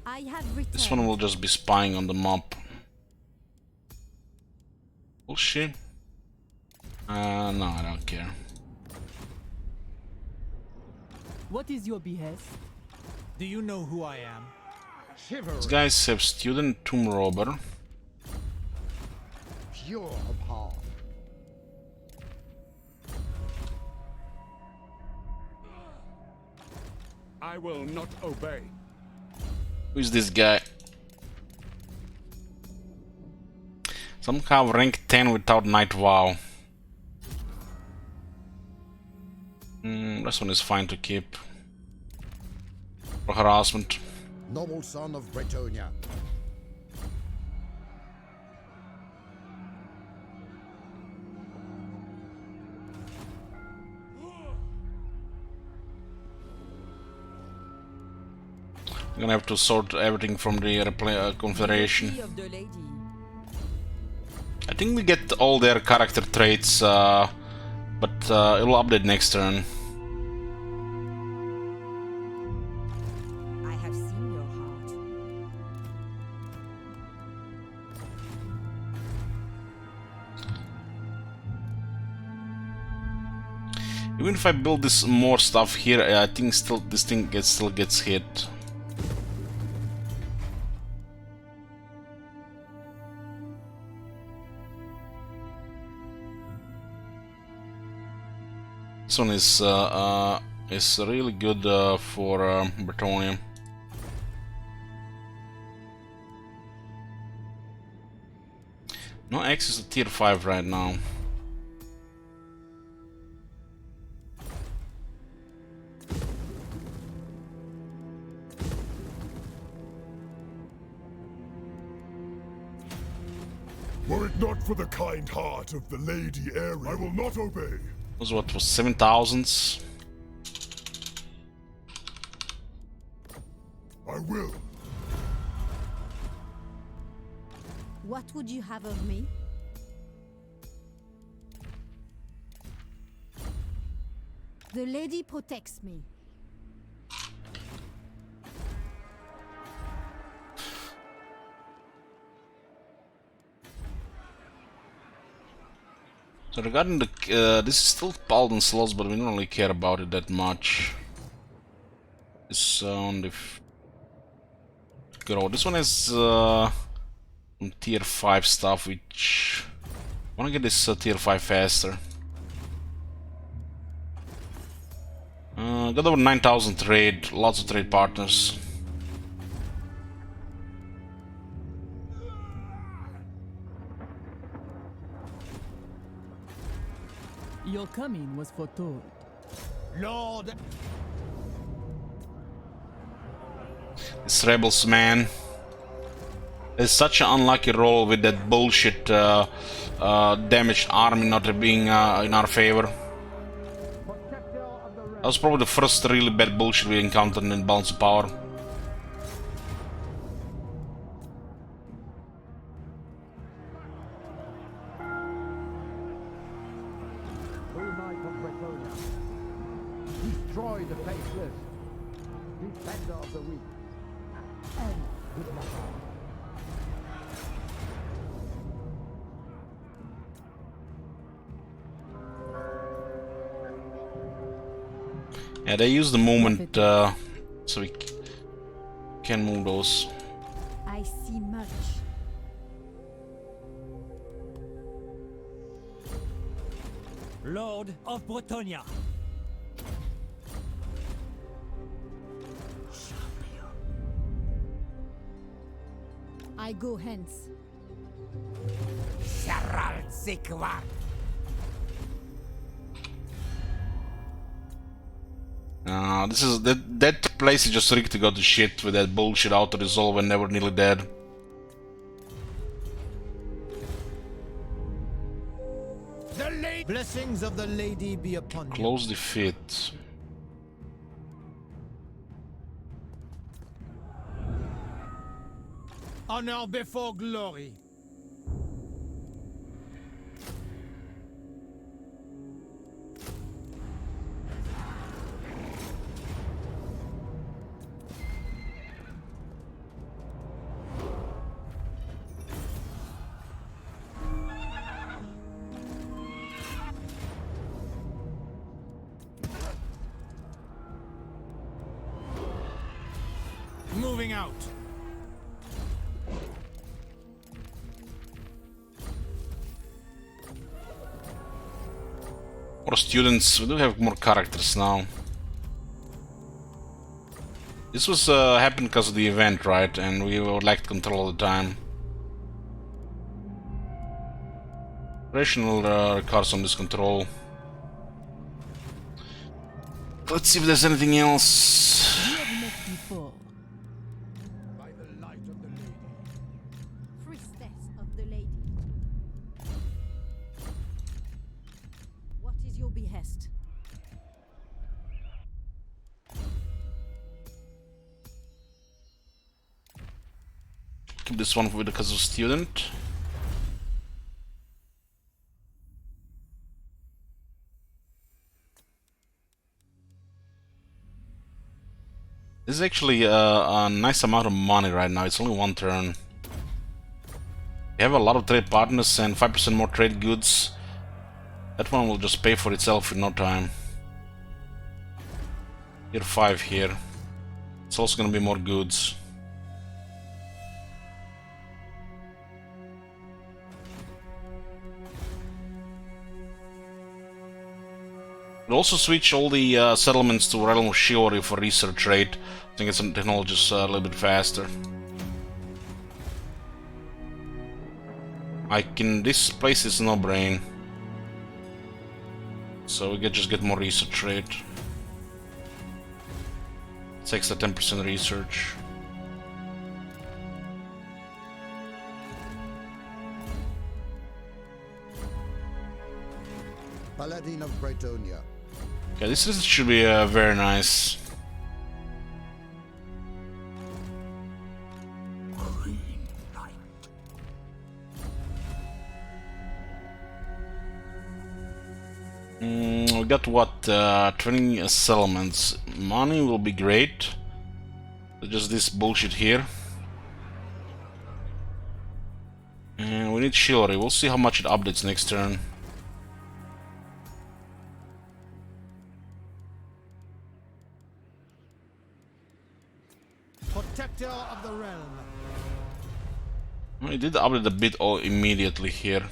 I have returned. This one will just be spying on the mob. Bullshit. No, I don't care. What is your behest? Do you know who I am? These guys have Student Tomb Robber. Pure of heart. I will not obey. Who is this guy? Somehow rank 10 without Night Vow. This one is fine to keep. For harassment. Noble son of Bretonia. gonna have to sort everything from the Confederation. Of the lady. I think we get all their character traits, but it will update next turn. I have seen your heart. Even if I build this more stuff here, I think this thing still gets hit. This one is really good for Bretonnia. No access to tier 5 right now. Were it not for the kind heart of the Lady Ariel, I will not obey. Was what was 7,000s? I will. What would you have of me? The lady protects me. So regarding the this is still Paladin slots, but we don't really care about it that much. This on the grow. This one is some tier 5 stuff, which I want to get this tier 5 faster. Got over 9,000 trade, lots of trade partners. Your coming was foretold. Lord! This rebels, man. It's such an unlucky roll with that bullshit damaged army not being in our favor. That was probably the first really bad bullshit we encountered in Balance of Power. Destroy the faithless, defender of the weak, and with my heart. Yeah, they use the movement so we can move those. I see much. Lord of Bretonia. I go hence. This is that place is just rigged to go to shit with that bullshit auto resolve and never nearly dead. The blessings of the lady be upon you. Close defeat. Honor before glory. Moving out. More students, we do have more characters now. This was happened because of the event, right? And we lacked control all the time. Rational records on this control. Let's see if there's anything else. You have met before. By the light of the lady. Priestess of the lady. What is your behest? keep this one with because of student. This is actually a nice amount of money right now. It's only one turn. We have a lot of trade partners and 5% more trade goods. That one will just pay for itself in no time. Here 5 here. It's also gonna be more goods. We'll also switch all the settlements to Realm of Shiori for research rate. I think it's technology is a little bit faster. This place is no brain. So we can just get more research rate. It's extra 10% research. Paladin of Bretonia. Okay, this should be very nice. We got what? 20 settlements. Money will be great. Just this bullshit here. And we need Shiori. We'll see how much it updates next turn. Protector of the realm. It did update a bit immediately here.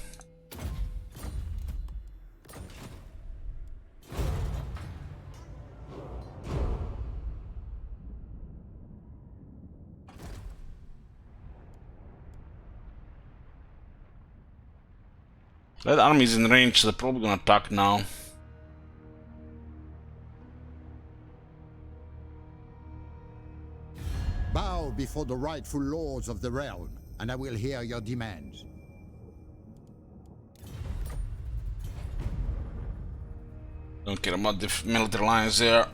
That army is in range, so they're probably gonna attack now. Bow before the rightful lords of the realm, and I will hear your demands. Don't care about the military lines there.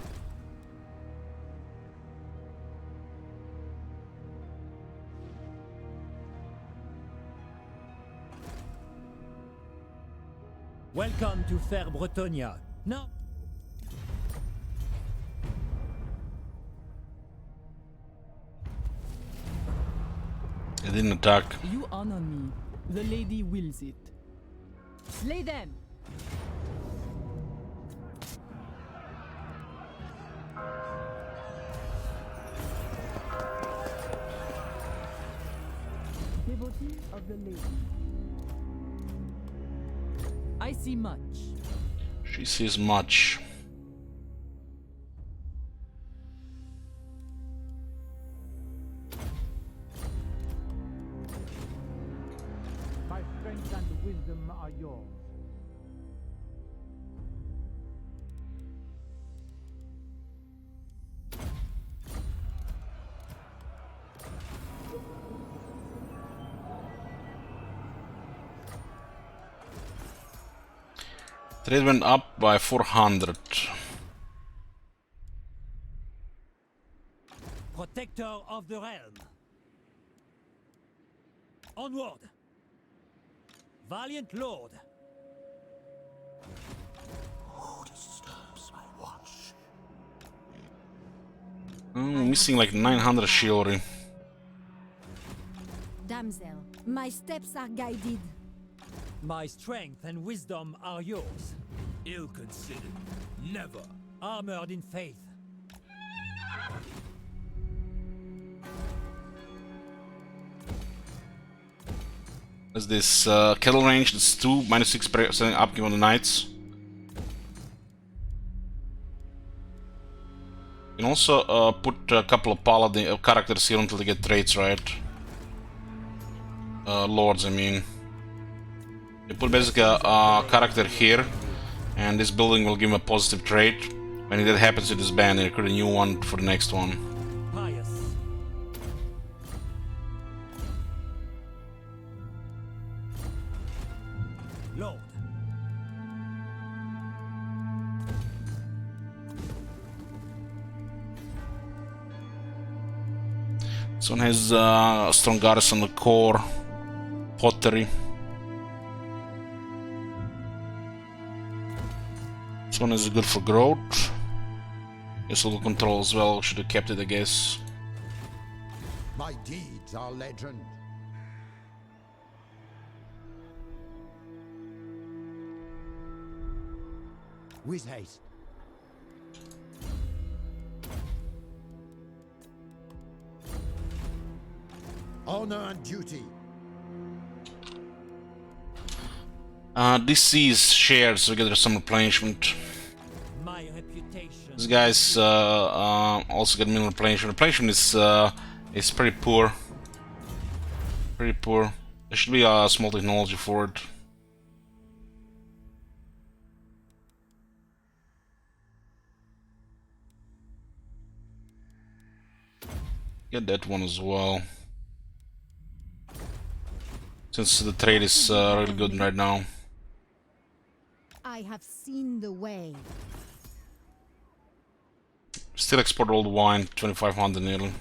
Welcome to Fair Bretonia. No. They didn't attack. You honor me. The lady wills it. Slay them! Devotee of the lady. I see much. She sees much. My strength and wisdom are yours. Trade went up by 400. Protector of the realm. Onward. Valiant lord. Who disturbs my watch? We're missing like 900 Shiori. Damsel, my steps are guided. My strength and wisdom are yours. Ill-considered. Never. Armored in faith. There's this kettle range, that's 2, -6% upkeep on the knights. You can also put a couple of paladin characters here until they get traits right. Lords, I mean. You put basically a character here, and this building will give him a positive trait. When that happens to this band, you create a new one for the next one. Pious. Lord. This one has strong garrison, the core, pottery. This one is good for growth. Yes, local control as well. Should have kept it, I guess. My deeds are legend. With haste. Honor and duty. This is shared, so we get some replenishment. My reputation. These guys also get mineral replenishment. Replenishment is pretty poor. Pretty poor. There should be a small technology for it. Get that one as well. Since the trade is really good right now. I have seen the way. Still export old wine, 2500 nearly.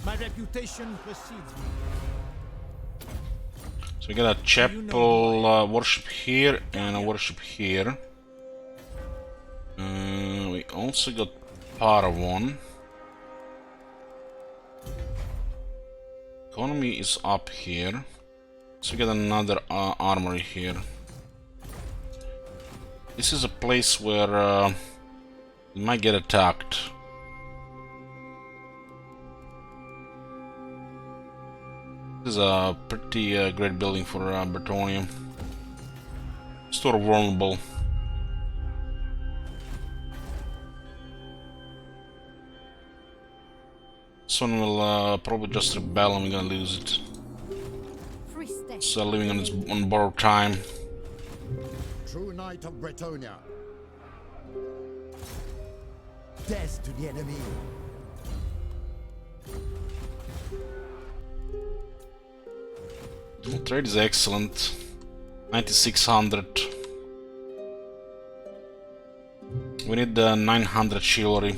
My reputation precedes me. So we got a chapel worship here and a worship here. We also got Paragon. Economy is up here. So we get another armory here. This is a place where we might get attacked. This is a pretty great building for Bretonnia. Sort of vulnerable. This one will probably just rebel and we're gonna lose it. So living on borrowed time. True knight of Bretonnia. Death to the enemy. Trade is excellent. 9600. We need 900 chivalry.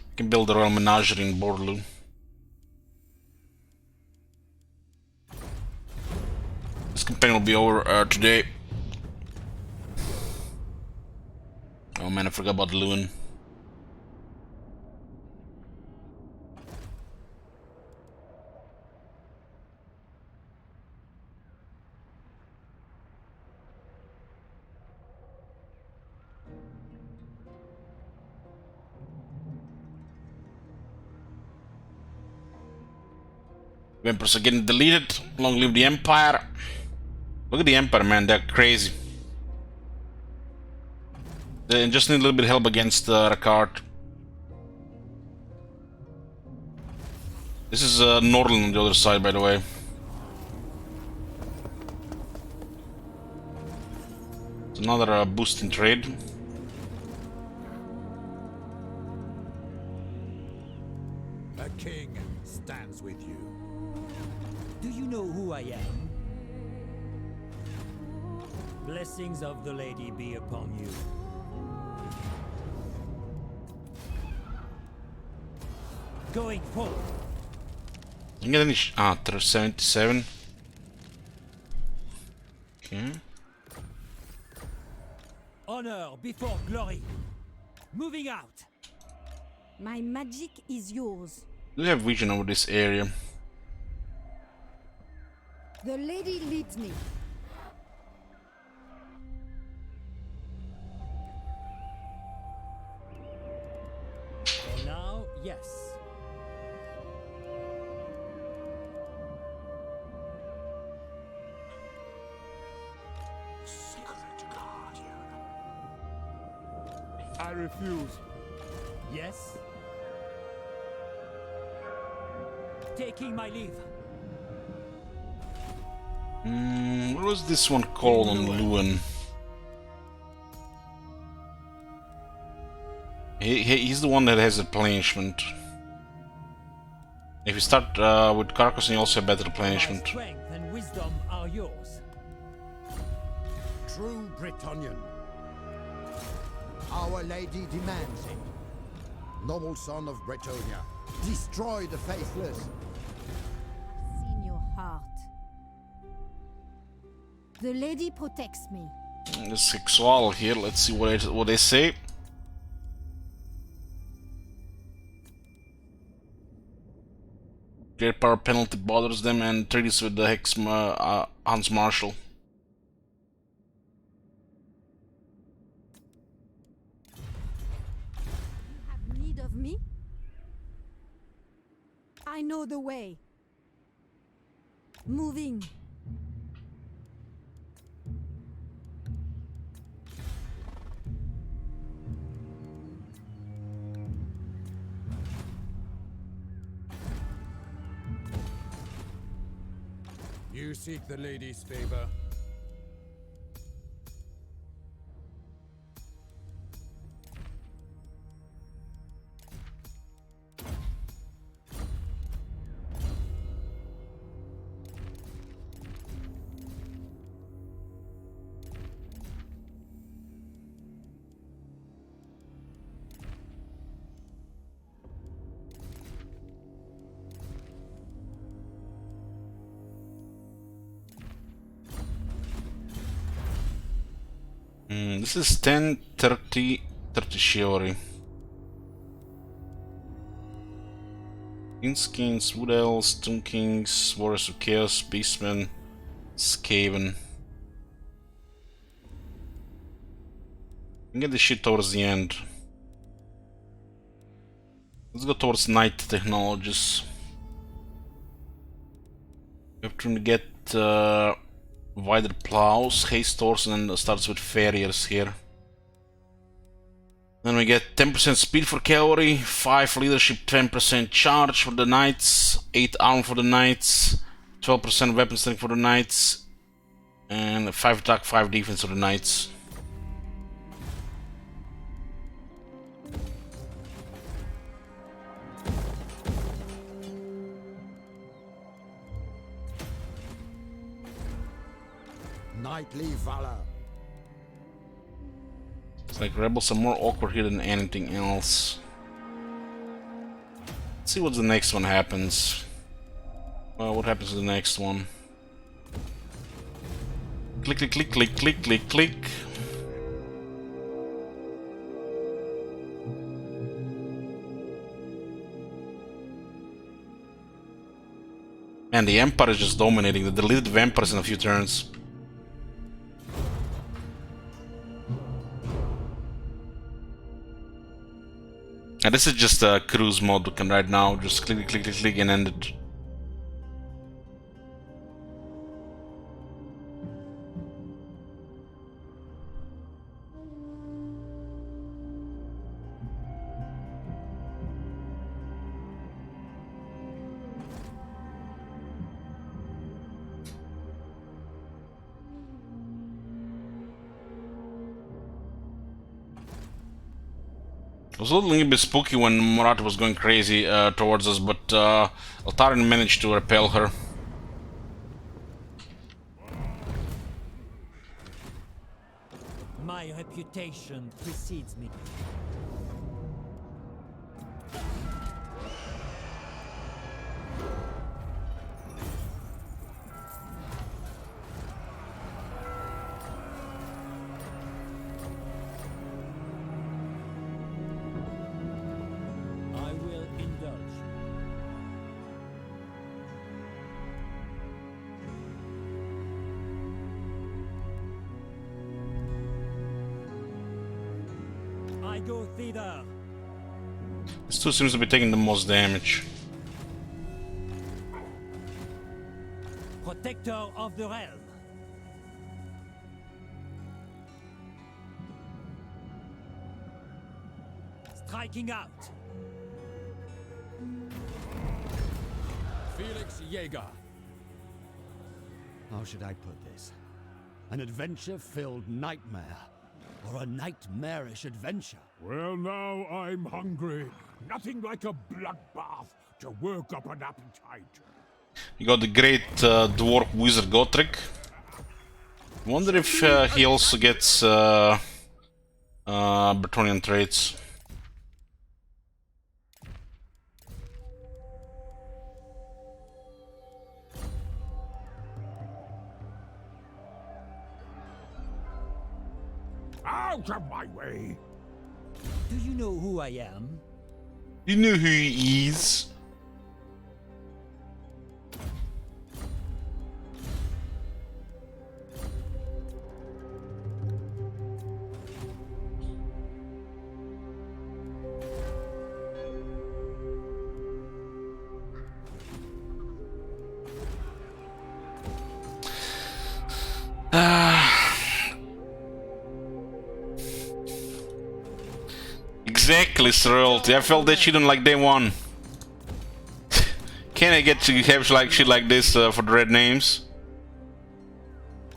We can build a royal menagerie in Bordeleaux. This campaign will be over today. Oh man, I forgot about Lewin. Emperors are getting deleted. Long live the Empire. Look at the Empire, man. They're crazy. They just need a little bit of help against Ricard. This is Norland on the other side, by the way. It's another boost in trade. A king stands with you. Do you know who I am? Blessings of the lady be upon you. Going forward. You get any 77. Okay. Honor before glory. Moving out. My magic is yours. Do you have vision over this area? The lady leads me. For now, yes. I refuse. Yes. Taking my leave. What was this one called on Lewin? He's the one that has replenishment. If you start with Carcassonne, you also have better replenishment. My strength and wisdom are yours. True Bretonnian. Our Lady demands it. Noble son of Bretonia, destroy the faithless. I've seen your heart. The lady protects me. The sexual here. Let's see what they say. Great power penalty bothers them and treaties with the Hans Marshal. You have need of me? I know the way. Moving. You seek the lady's favor. This is 10, 30 Shiori. Skins, Wood Elves, Tomb Kings, Warriors of Chaos, Beastmen, Skaven. We can get this shit towards the end. Let's go towards Knight Technologies. We have to get wider plows, haste horse, and then starts with farriers here. Then we get 10% speed for cavalry, 5 leadership, 10% charge for the knights, 8 armor for the knights, 12% weapon strength for the knights, and 5 attack, 5 defense for the knights. Knightly valor. It's like rebels are more awkward here than anything else. Let's see what the next one happens. Well, what happens to the next one? Click, click, click, click, click, click, click. Man, the Empire is just dominating. The deleted vampires in a few turns. And this is just a cruise mode we can right now. Just click, click, click, click, and end it. It was a little bit spooky when Murata was going crazy towards us, but Altarian managed to repel her. My reputation precedes me. I go thither. This two seems to be taking the most damage. Protector of the realm. Striking out. Felix Jaeger. How should I put this? An adventure-filled nightmare. or a nightmarish adventure? Well, now I'm hungry. Nothing like a bloodbath to work up an appetite. You got the great dwarf wizard Gotrek. Wonder if he also gets Bretonnian traits. Out of my way! Do you know who I am? You know who he is. Exactly, Royalty. I felt that shit on like day one. Can I get to have like shit like this for the red names?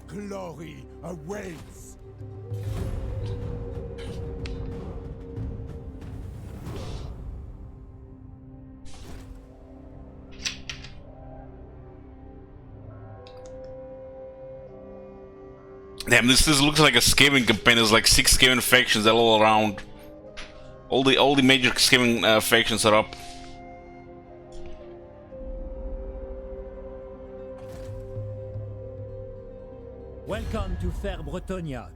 Glory awaits! Damn, this looks like a scaling campaign. There's like 6 scaling factions all around. All the major scaling factions are up. Welcome to Fair Bretonia.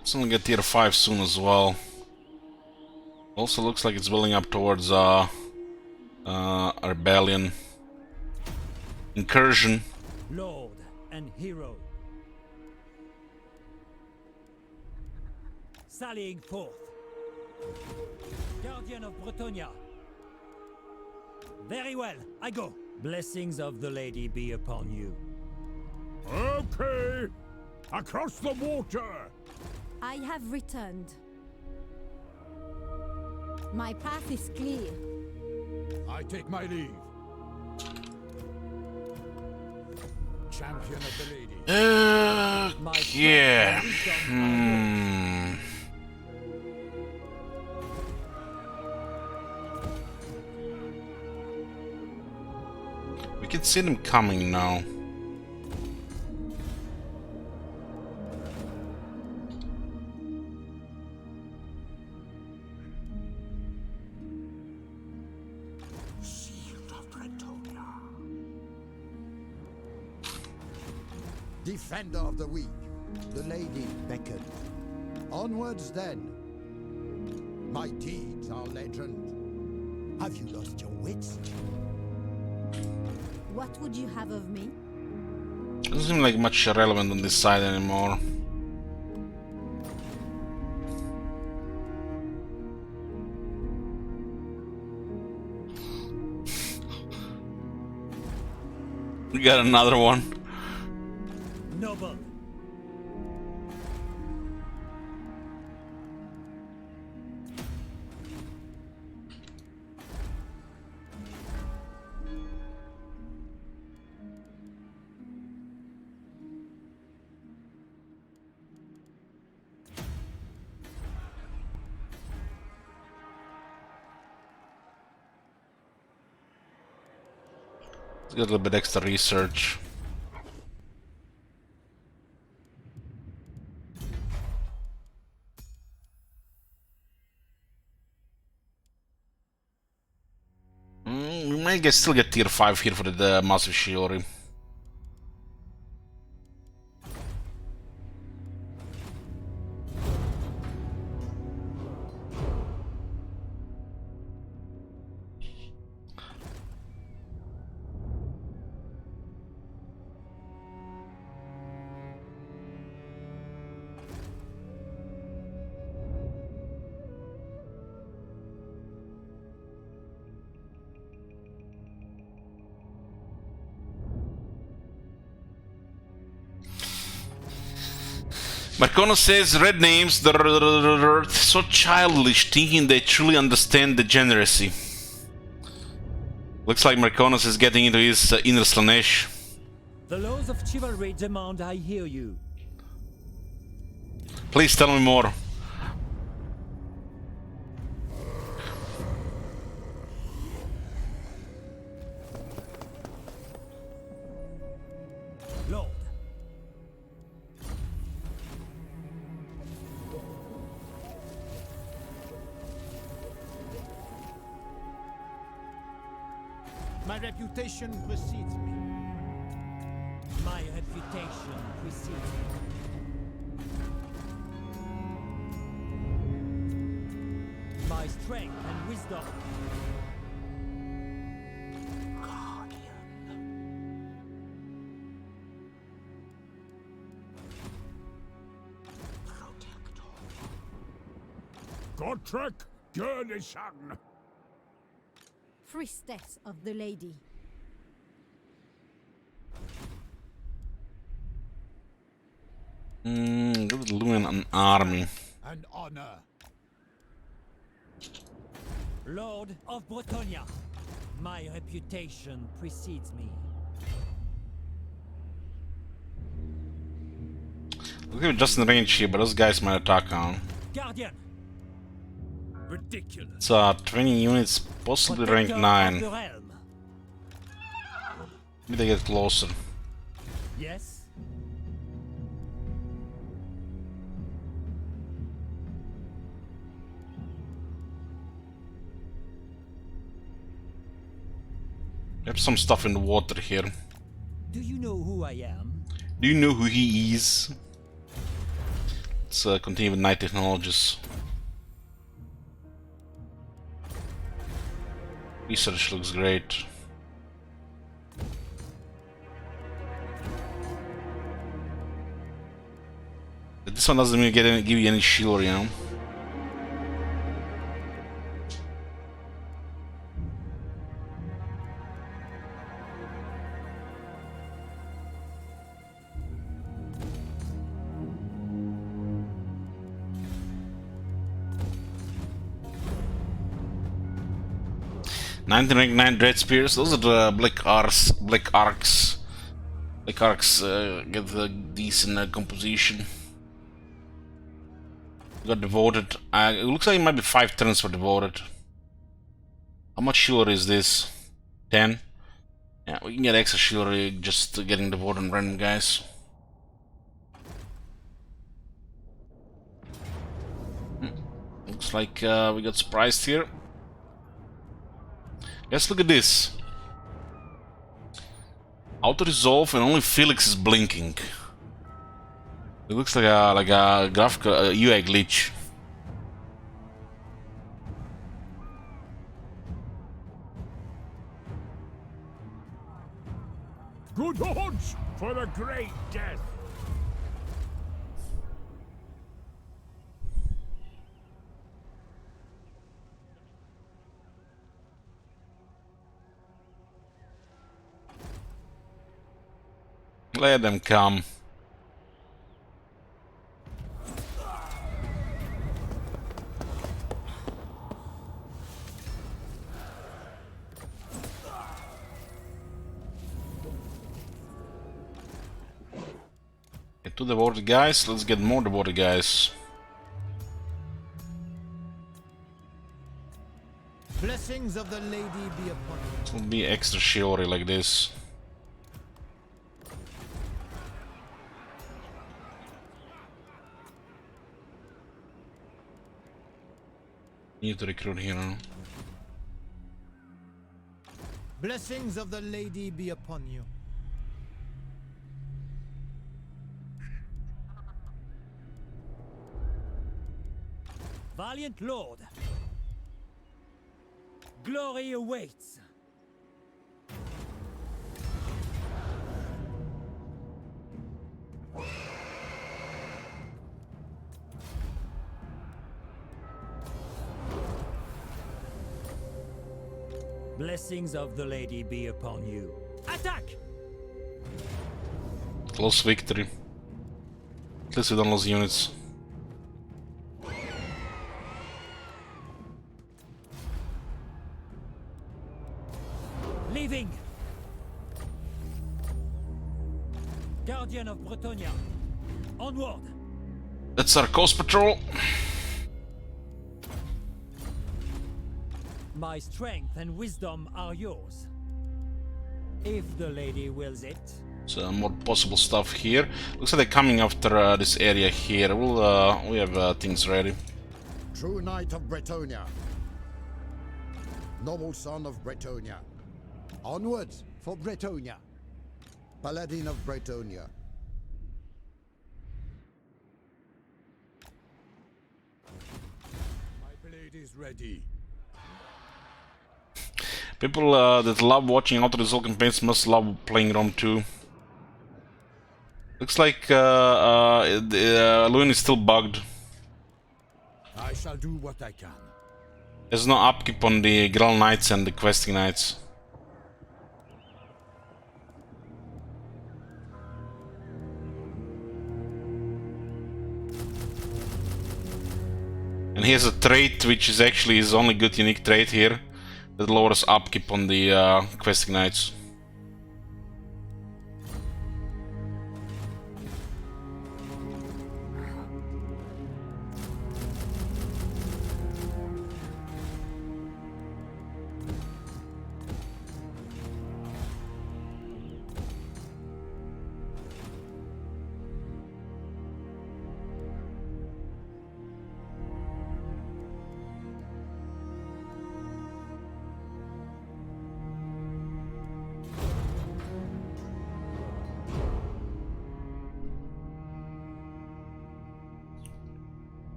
It's gonna get tier 5 soon as well. Also looks like it's building up towards rebellion. Incursion. Lord and hero. Sallying forth. Guardian of Bretonia. Very well, I go. Blessings of the lady be upon you. Okay! Across the water! I have returned. My path is clear. I take my leave. Champion of the lady. Yeah. We can see them coming now. Defender of the weak, the lady beckoned. Onwards then. My deeds are legend. Have you lost your wits? What would you have of me? Doesn't seem like much relevant on this side anymore. We got another one. Noble. Let's get a little bit extra research. We might still get tier 5 here for the Massive Shiori. Marcono says red names, so childish, thinking they truly understand degeneracy. Looks like Marconos is getting into his inner Slanesh. The laws of chivalry demand I hear you. Please tell me more. Lord. My reputation precedes me. My reputation precedes me. My strength and wisdom. Gotrek Gurnishan. Priestess of the Lady. Good Lumen an army. An honor. Lord of Bretonia. My reputation precedes me. Look at just in range here, but those guys might attack on. Guardian. Ridiculous. It's 20 units, possibly rank 9. Maybe they get closer. Yes. We have some stuff in the water here. Do you know who I am? Do you know who he is? Let's continue with Night Technologies. Research looks great. But this one doesn't even give you any shield, you know? Rank 9 Dread Spears, those are the Black Arcs. Black Arcs get the decent composition. Got Devoted. It looks like it might be 5 turns for Devoted. How much chivalry is this? 10? Yeah, we can get extra chivalry just getting Devoted and random guys. Looks like we got surprised here. Let's look at this. Auto resolve and only Felix is blinking. It looks like a graphical UI glitch. Good odds for a great death. Let them come. Get 2 devoted guys, let's get more devoted guys. Blessings of the Lady be upon you. It will be extra chivalry like this. Need to recruit here now. Blessings of the Lady be upon you. Valiant Lord. Glory awaits. Blessings of the Lady be upon you. Attack! Close victory. At least we don't lose units. Leaving. Guardian of Bretonia. Onward. That's our coast patrol. My strength and wisdom are yours. If the lady wills it. So more possible stuff here. Looks like they're coming after this area here. We have things ready. True knight of Bretonia. Noble son of Bretonia. Onwards for Bretonia. Paladin of Bretonia. My blade is ready. People that love watching Outer Soul campaigns must love playing Rome too. Looks like Luin is still bugged. I shall do what I can. There's no upkeep on the Grell Knights and the Questing Knights. And he has a trait which is actually his only good unique trait here. That lowers upkeep on the Questing Knights.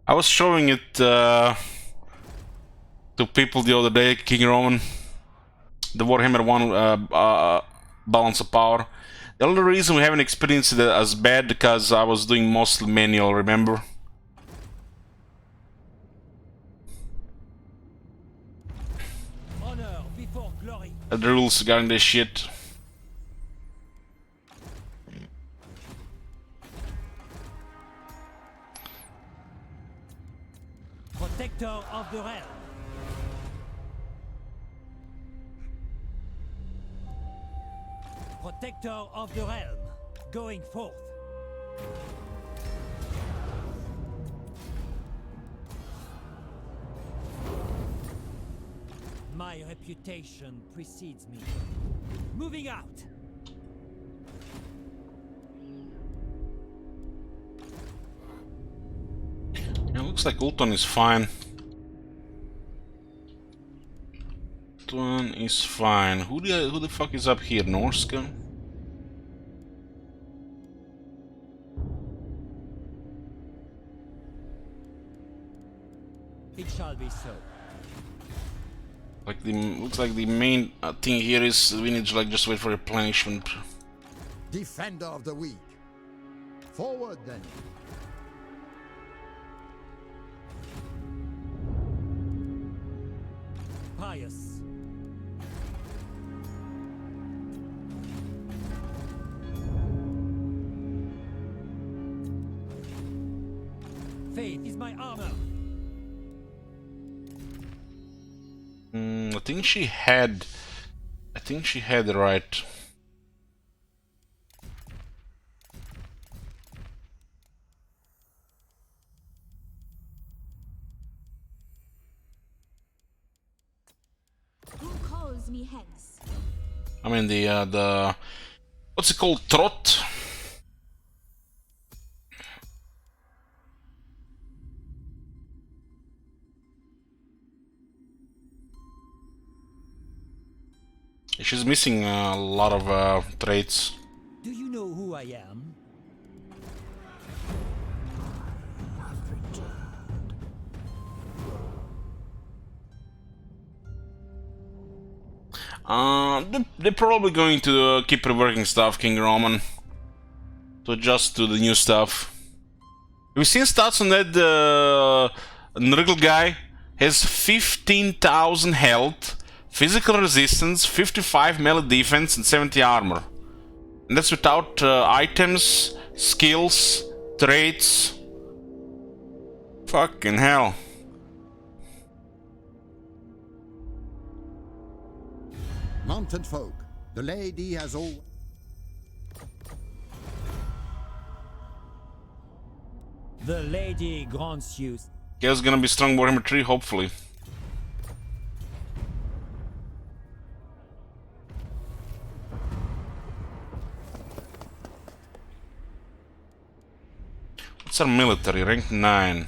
I was showing it to people the other day, King Roman, the Warhammer 1 balance of power. The only reason we haven't experienced it as bad because I was doing mostly manual, remember? Honor before glory. The rules regarding this shit. Protector of the realm. Protector of the realm. Going forth. My reputation precedes me. Moving out. It looks like Ulton is fine. Ulton is fine. Who the fuck is up here? Norska? It shall be so. Like looks like the main thing here is we need to like just wait for replenishment. Defender of the weak. Forward then. Pious. Faith is my armor. I think she had the right. Who calls me hence? I mean the what's it called? Trot? She's missing a lot of traits. Do you know who I am? They're probably going to keep reworking stuff, King Roman, to adjust to the new stuff. We've seen stats on that Nurgle guy. Has 15,000 health, physical resistance, 55 melee defense, and 70 armor. And that's without items, skills, traits. Fucking hell. Mountain folk, the lady has all. The lady grants you. Chaos gonna be strong Warhammer 3, hopefully. What's our military? Rank 9.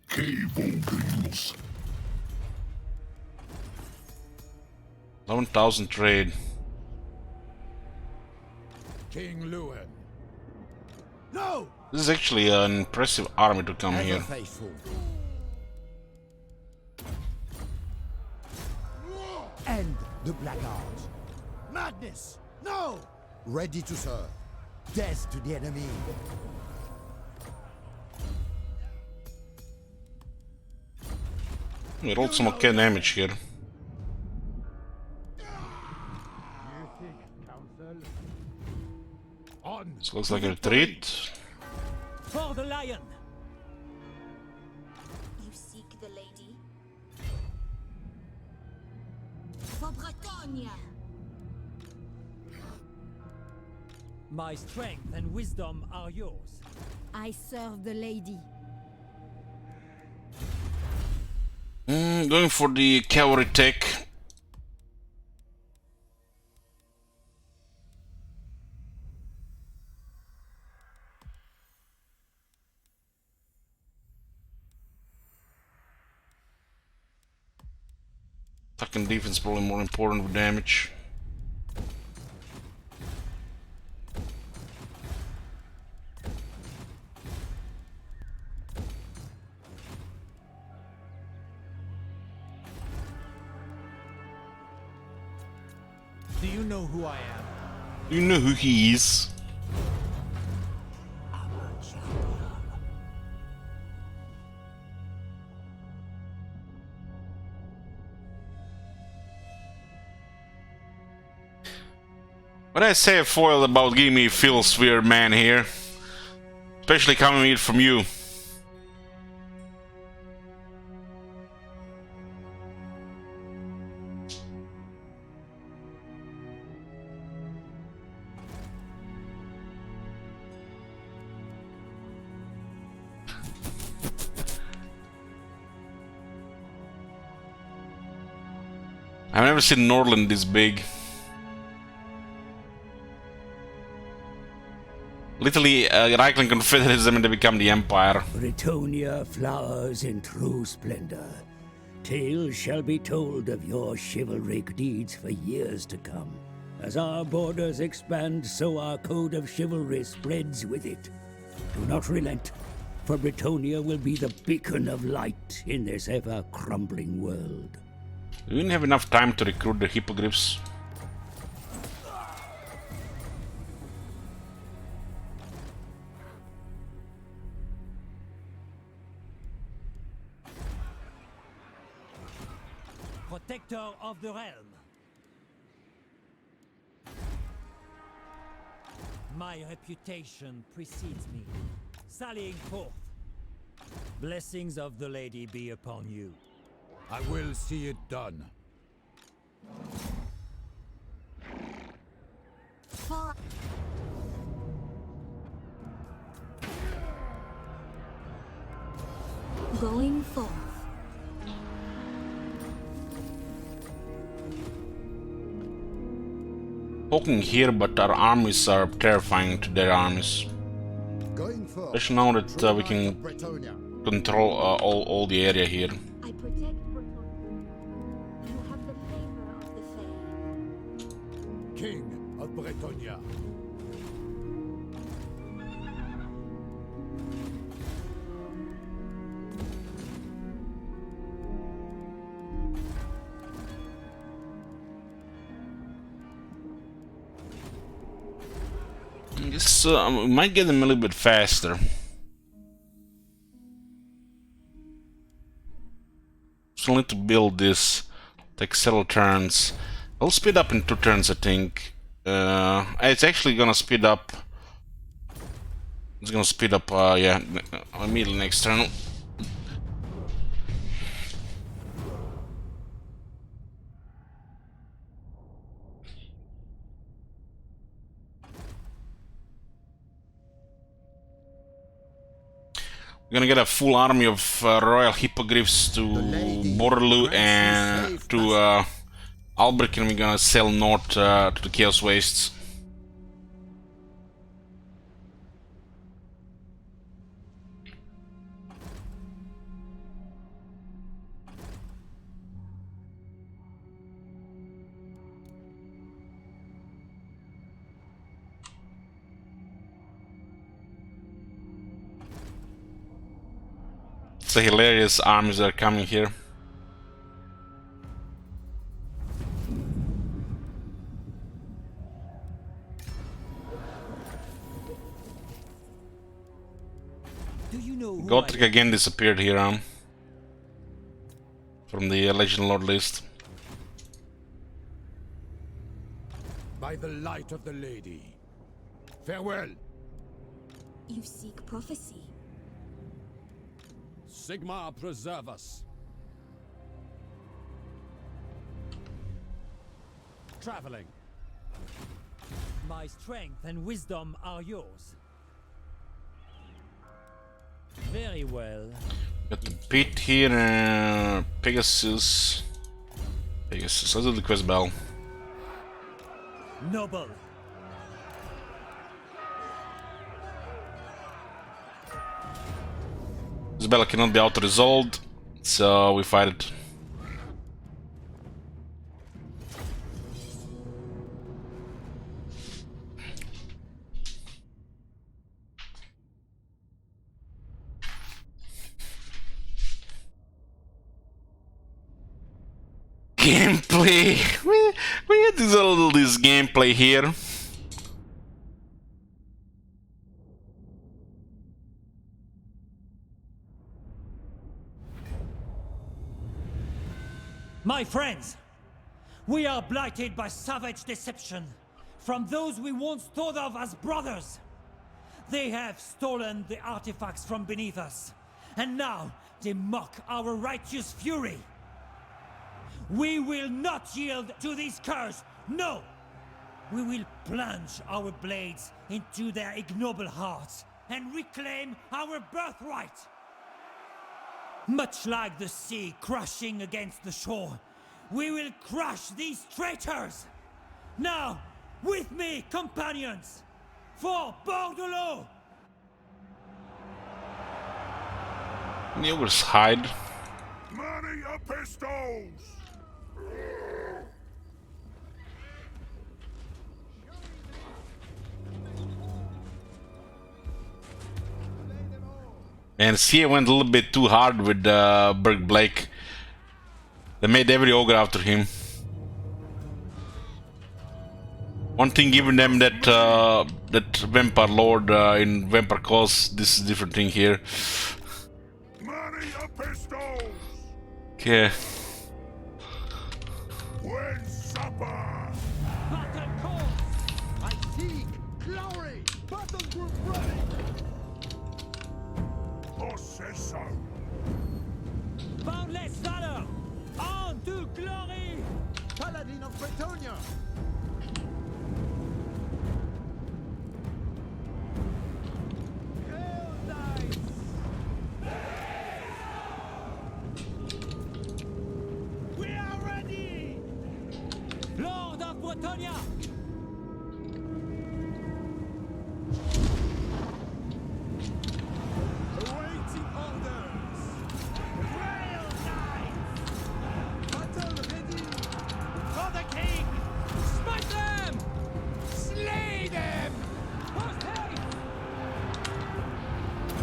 Bordeleaux. 11,000 trade. King Lewin. No! This is actually an impressive army to come here. Faithful. End the blackguards. Madness! No! Ready to serve. Death to the enemy. We rolled some okay damage here. This looks like a retreat. For the lion! You seek the lady? For Bretonia! My strength and wisdom are yours. I serve the lady. Going for the cavalry tech. Attacking defense probably more important with damage. Do you know who I am? You know who he is. When I say a foil about giving me feels weird, man, here. Especially coming from you. I've never seen Norland this big. Literally, Reichland confederates them and they become the Empire. Bretonia flowers in true splendor. Tales shall be told of your chivalric deeds for years to come. As our borders expand, so our code of chivalry spreads with it. Do not relent, for Bretonia will be the beacon of light in this ever-crumbling world. We didn't have enough time to recruit the hippogriffs. Protector of the realm. My reputation precedes me. Sallying forth. Blessings of the lady be upon you. I will see it done. Going forth. Poking here, but our armies are terrifying to their armies. Especially now that we can control all the area here. I protect Bretonia. You have the favor of the Fae. King of Bretonia. I guess we might get them a little bit faster. Still need to build this. Take several turns. I'll speed up in 2 turns, I think. It's actually gonna speed up. It's gonna speed up, yeah, immediately next turn. We're gonna get a full army of royal hippogriffs to Bordeleaux and to Albrecht, and we're gonna sail north to the Chaos Wastes. It's a hilarious armies that are coming here. Do you know who Gotrek again disappeared here from the Legend Lord list. By the light of the lady. Farewell. You seek prophecy. Sigmar preserve us. Traveling. My strength and wisdom are yours. Very well. Got the pit here, Pegasus. Let's do the quest bell. Noble. This battle cannot be auto-resolved, so we fight it. Gameplay! We had this gameplay here. My friends, we are blighted by savage deception from those we once thought of as brothers. They have stolen the artifacts from beneath us, and now they mock our righteous fury. We will not yield to this curse, no! We will plunge our blades into their ignoble hearts and reclaim our birthright. Much like the sea crashing against the shore, we will crush these traitors! Now, with me, companions, for Bordeleaux! The ogres hide. Money your pistols! And Sia went a little bit too hard with Berg Blake. They made every ogre after him. One thing giving them that that Vampire Lord in Vampire Cause, this is a different thing here. Okay. When supper! Battle calls! I seek glory! Battle group ready! Boss says so. Boundless valor! On to glory! Paladin of Bretonia! We are ready! Lord of Bretonia! Awaiting orders! Rail knights! Battle ready! For the king! Smite them! Slay them! Post haste!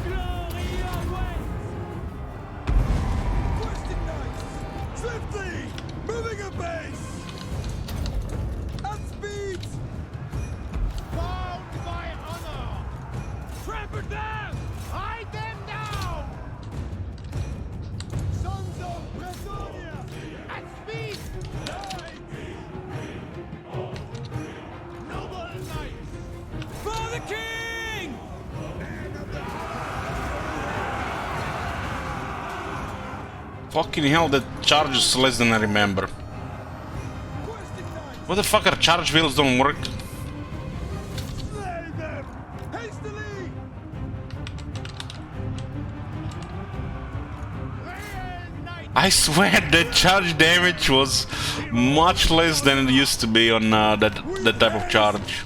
Glory awaits! Questing knights! Swiftly! Moving a base! At speed! Fucking hell, that charge is less than I remember. What the fuck, our charge wheels don't work? I swear that charge damage was much less than it used to be on that type of charge.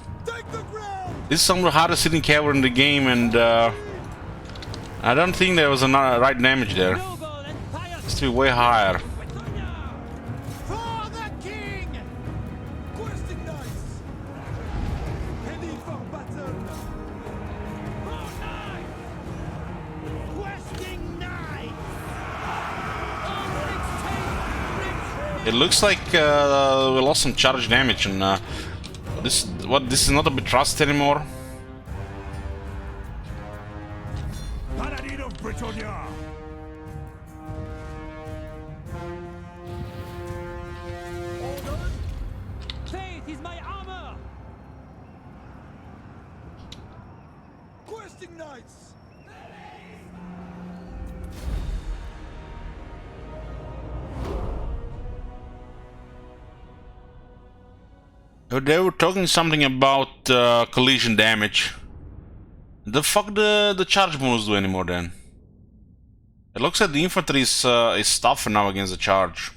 This is some of the hardest hitting cavalry in the game, and I don't think there was a right damage there. It's to be way higher. It looks like we lost some charge damage, and this is not a bit trust anymore. Paladin of Britannia. Faith is my armor. Questing knights. They were talking something about collision damage. The fuck the charge bonus do anymore then? It looks like the infantry is tougher now against the charge.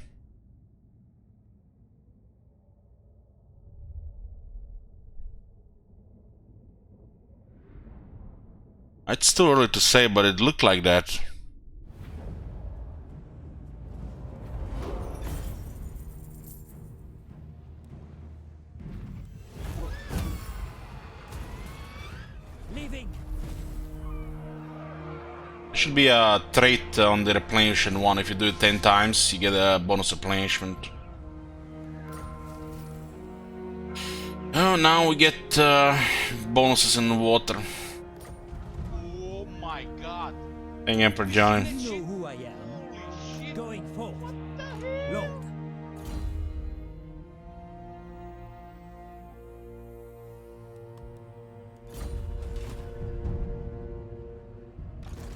It's too early to say, but it looked like that. Should be a trait on the replenishment one. If you do it 10 times, you get a bonus replenishment. Oh, now we get bonuses in the water. Oh my god. Thank you, Emperor Johnny. You know who I am. Going forth, Lord.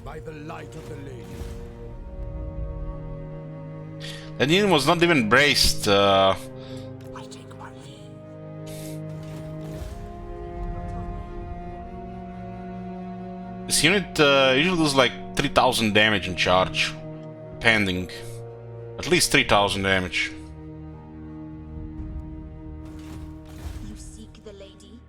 By the light of the lady. That unit was not even braced. This unit usually does like 3000 damage in charge. Pending. At least 3000 damage. You seek the lady?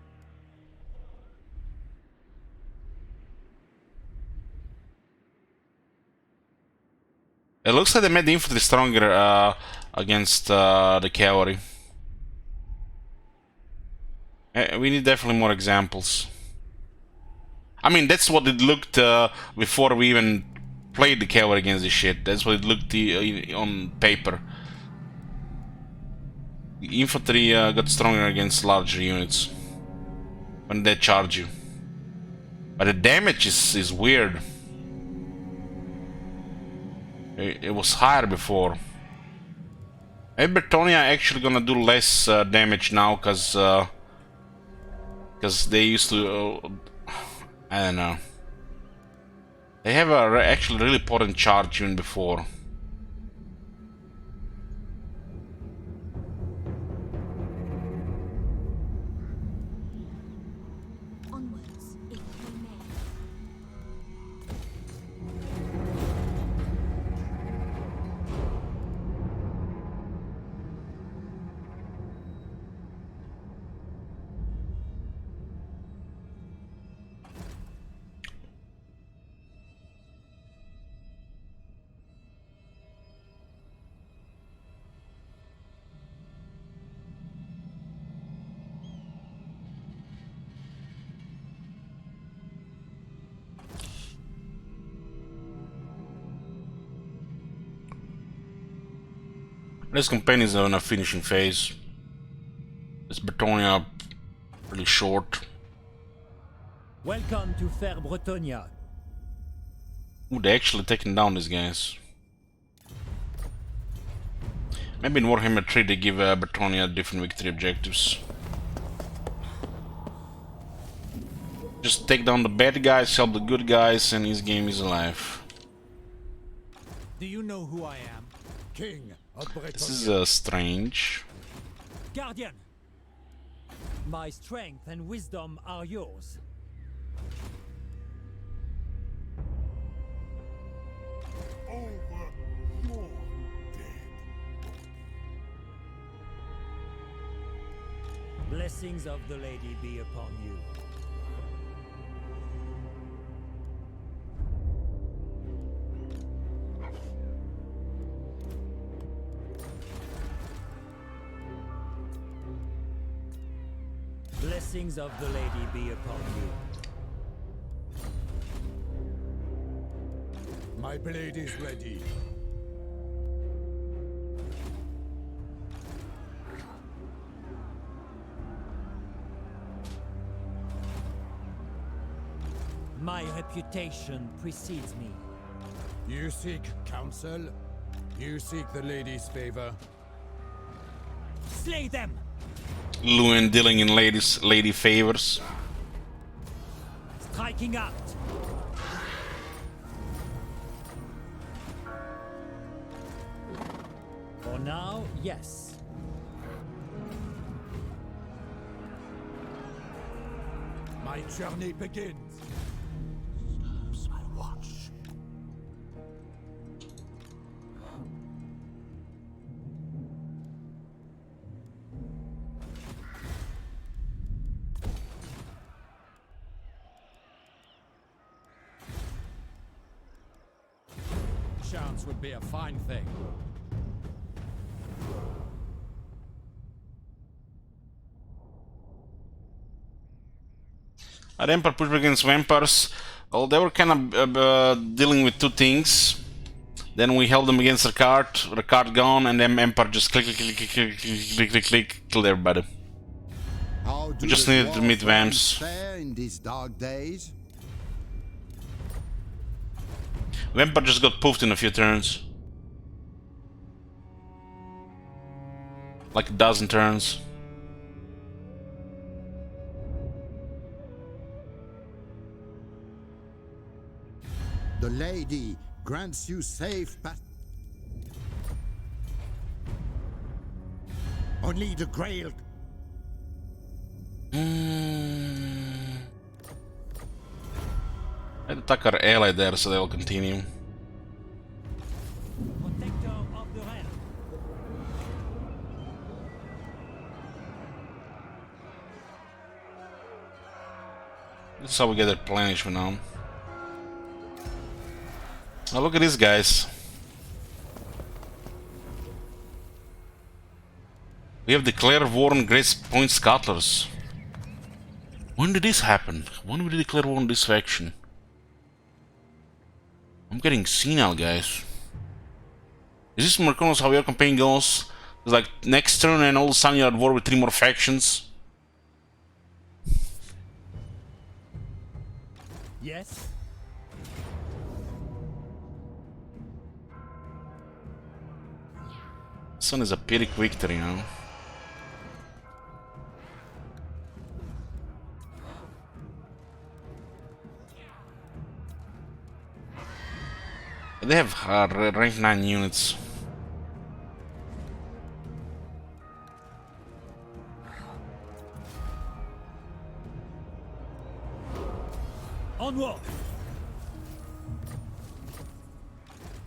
It looks like they made the infantry stronger against the cavalry. We need definitely more examples. I mean, that's what it looked before we even played the cavalry against this shit. That's what it looked on paper. The infantry got stronger against larger units when they charge you. But the damage is weird. It was higher before. Maybe Britannia actually gonna do less damage now, cause they used to. I don't know. They have a actually really potent charge even before. Onwards, if I may. This campaign is on a finishing phase. This Britannia really short. Welcome to Fair Bretonia. Ooh, they actually taking down these guys. Maybe in Warhammer 3 they give Britannia different victory objectives. Just take down the bad guys, help the good guys, and his game is alive. Do you know who I am? King of Bretagne. This is strange. Guardian! My strength and wisdom are yours. Over your dead. Blessings of the Lady be upon you. Blessings of the Lady be upon you. My blade is ready. My reputation precedes me. You seek counsel? You seek the lady's favor? Slay them! Lewin dealing in lady favors. Striking out! For now, yes. My journey begins. Serves my watch. Chance would be a fine thing. Our Emperor pushed back against vampires. Well, they were kind of dealing with two things. Then we held them against Ricard gone, and then Emperor just click, killed everybody. How do We just the needed to meet dwarf vamps. fare in these dark days? Vampire just got poofed in a few turns. Like a dozen turns. The lady grants you safe path. Only the Grail. I'd attack our ally there so they'll continue. Protector of the realm. This is how we get replenishment now. Oh, look at these guys. We have declared war on Great Point Scuttlers. When did this happen? When did we declare war on this faction? I'm getting senile, guys. Is this more or less how your campaign goes? It's like next turn and all of a sudden you're at war with 3 more factions? Yes? This one is a Pyrrhic victory, you know. They have rank 9 units. Onward!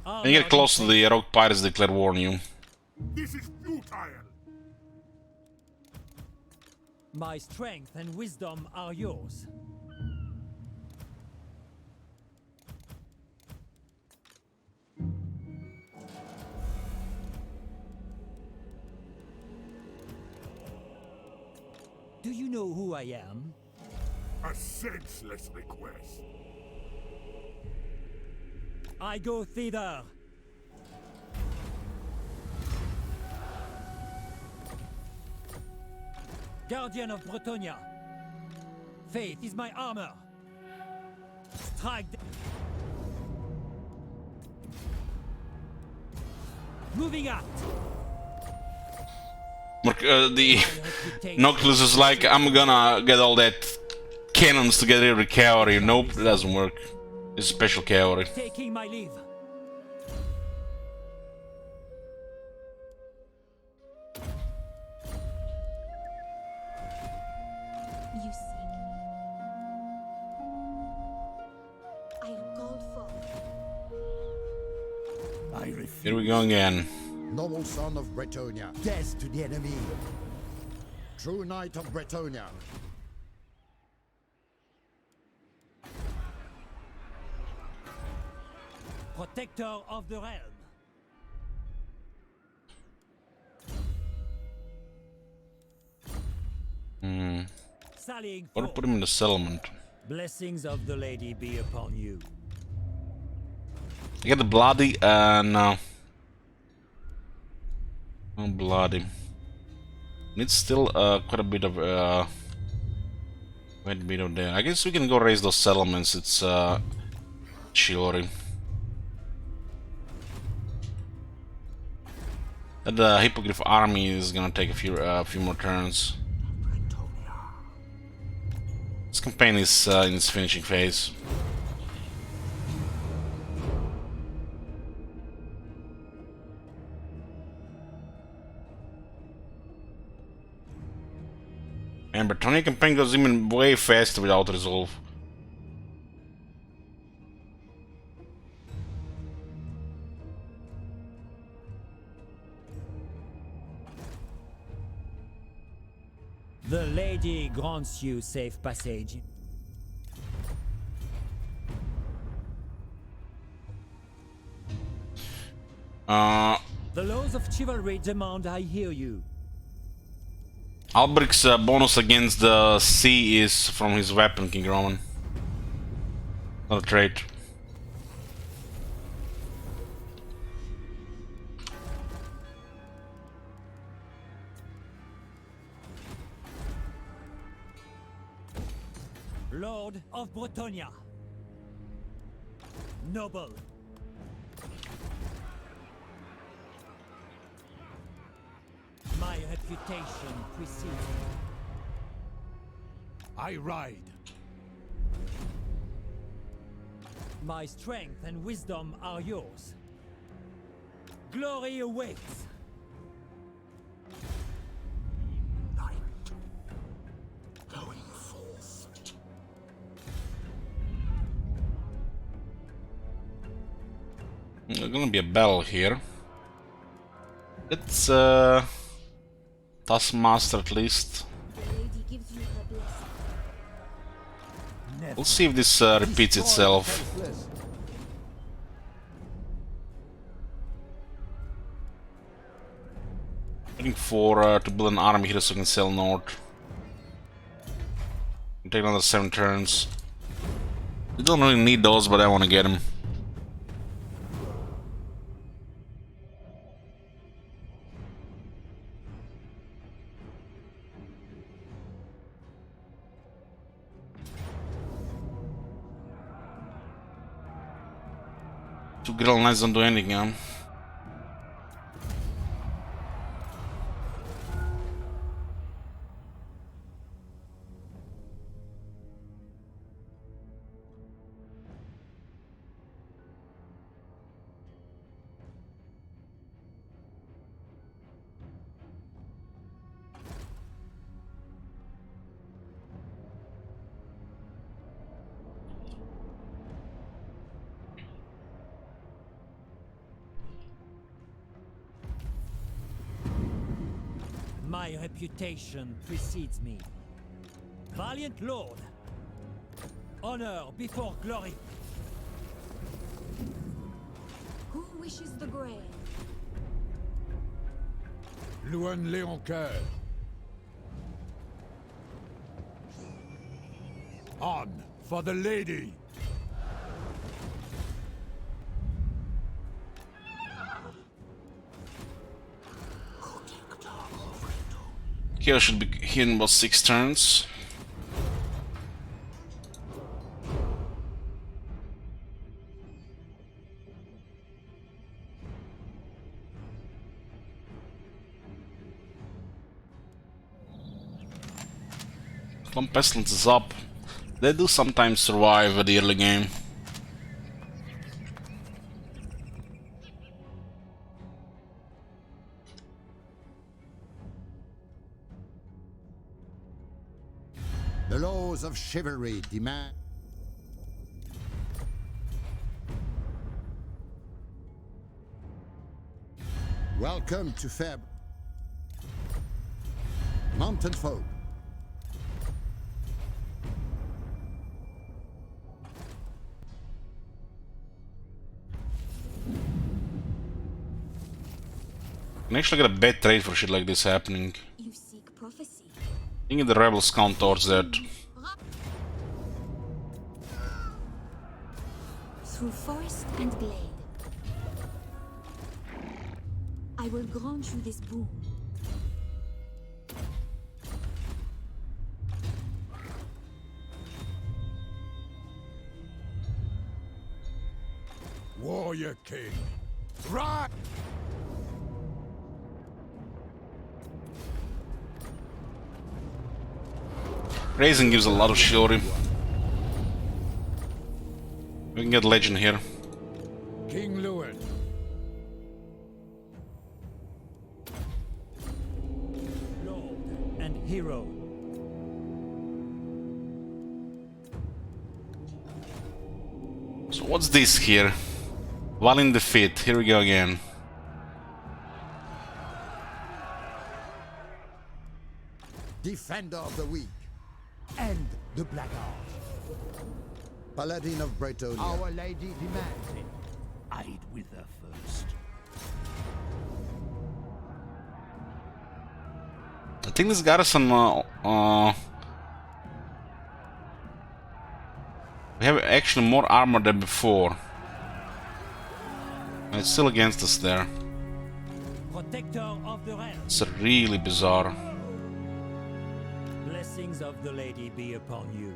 When you get close to the rogue pirates, declare war on you. This is futile. My strength and wisdom are yours. Do you know who I am? A senseless request. I go thither. Guardian of Bretonia. Faith is my armor. Strike. Moving out. The Noctilus is like, I'm gonna get all that cannons to get rid of the cavalry. Nope, it doesn't work. It's special cavalry. Taking my leave. I refuse. Here we go again. Noble son of Bretonia, death to the enemy. True knight of Bretonia. Protector of the realm. Sallying Or forth. put him in the settlement. Blessings of the lady be upon you. I get the bloody, no. No bloody. Needs still quite a bit of quite a bit of there. I guess we can go raise those settlements. It's Chiori. The Hippogriff army is gonna take a few more turns. This campaign is in its finishing phase. And Bretonia campaign goes even way faster without resolve. The lady grants you safe passage. The laws of chivalry demand I hear you. Albric's bonus against the sea is from his weapon, King Roman. Not a trait. Lord of Bretonia. Noble. My reputation precedes me. I ride. My strength and wisdom are yours. Glory awaits. Going forth. There's gonna be a battle here. Let's Taskmaster at least. The lady gives you her blessing. We'll see if this repeats itself. Waiting for to build an army here so we can sail north. Take another 7 turns. We don't really need those, but I want to get them. Two Grill Knights don't do anything, huh? My reputation precedes me. Valiant Lord. Honor before glory. Who wishes the grave? Louane Léoncoeur. On for the lady. Here should be here in about 6 turns. Plum Pestilence is up. They do sometimes survive at the early game. The laws of chivalry demand. Welcome to Feb. Mountain folk. I can actually get a bad trade for shit like this happening. You seek prophecy. I think the rebels count towards that. Through forest and glade. I will grant you this boon. Warrior King. Right! Raising gives a lot of chivalry. We can get legend here. King Lewin. Lord and hero. So what's this here? While in defeat, here we go again. Defender of the weak. And the black art. Paladin of Bretonia. Our Lady demands it. I'd wither first. I think this garrison, we have actually more armor than before. And it's still against us there. Protector of the realm. It's really bizarre. Blessings of the lady be upon you.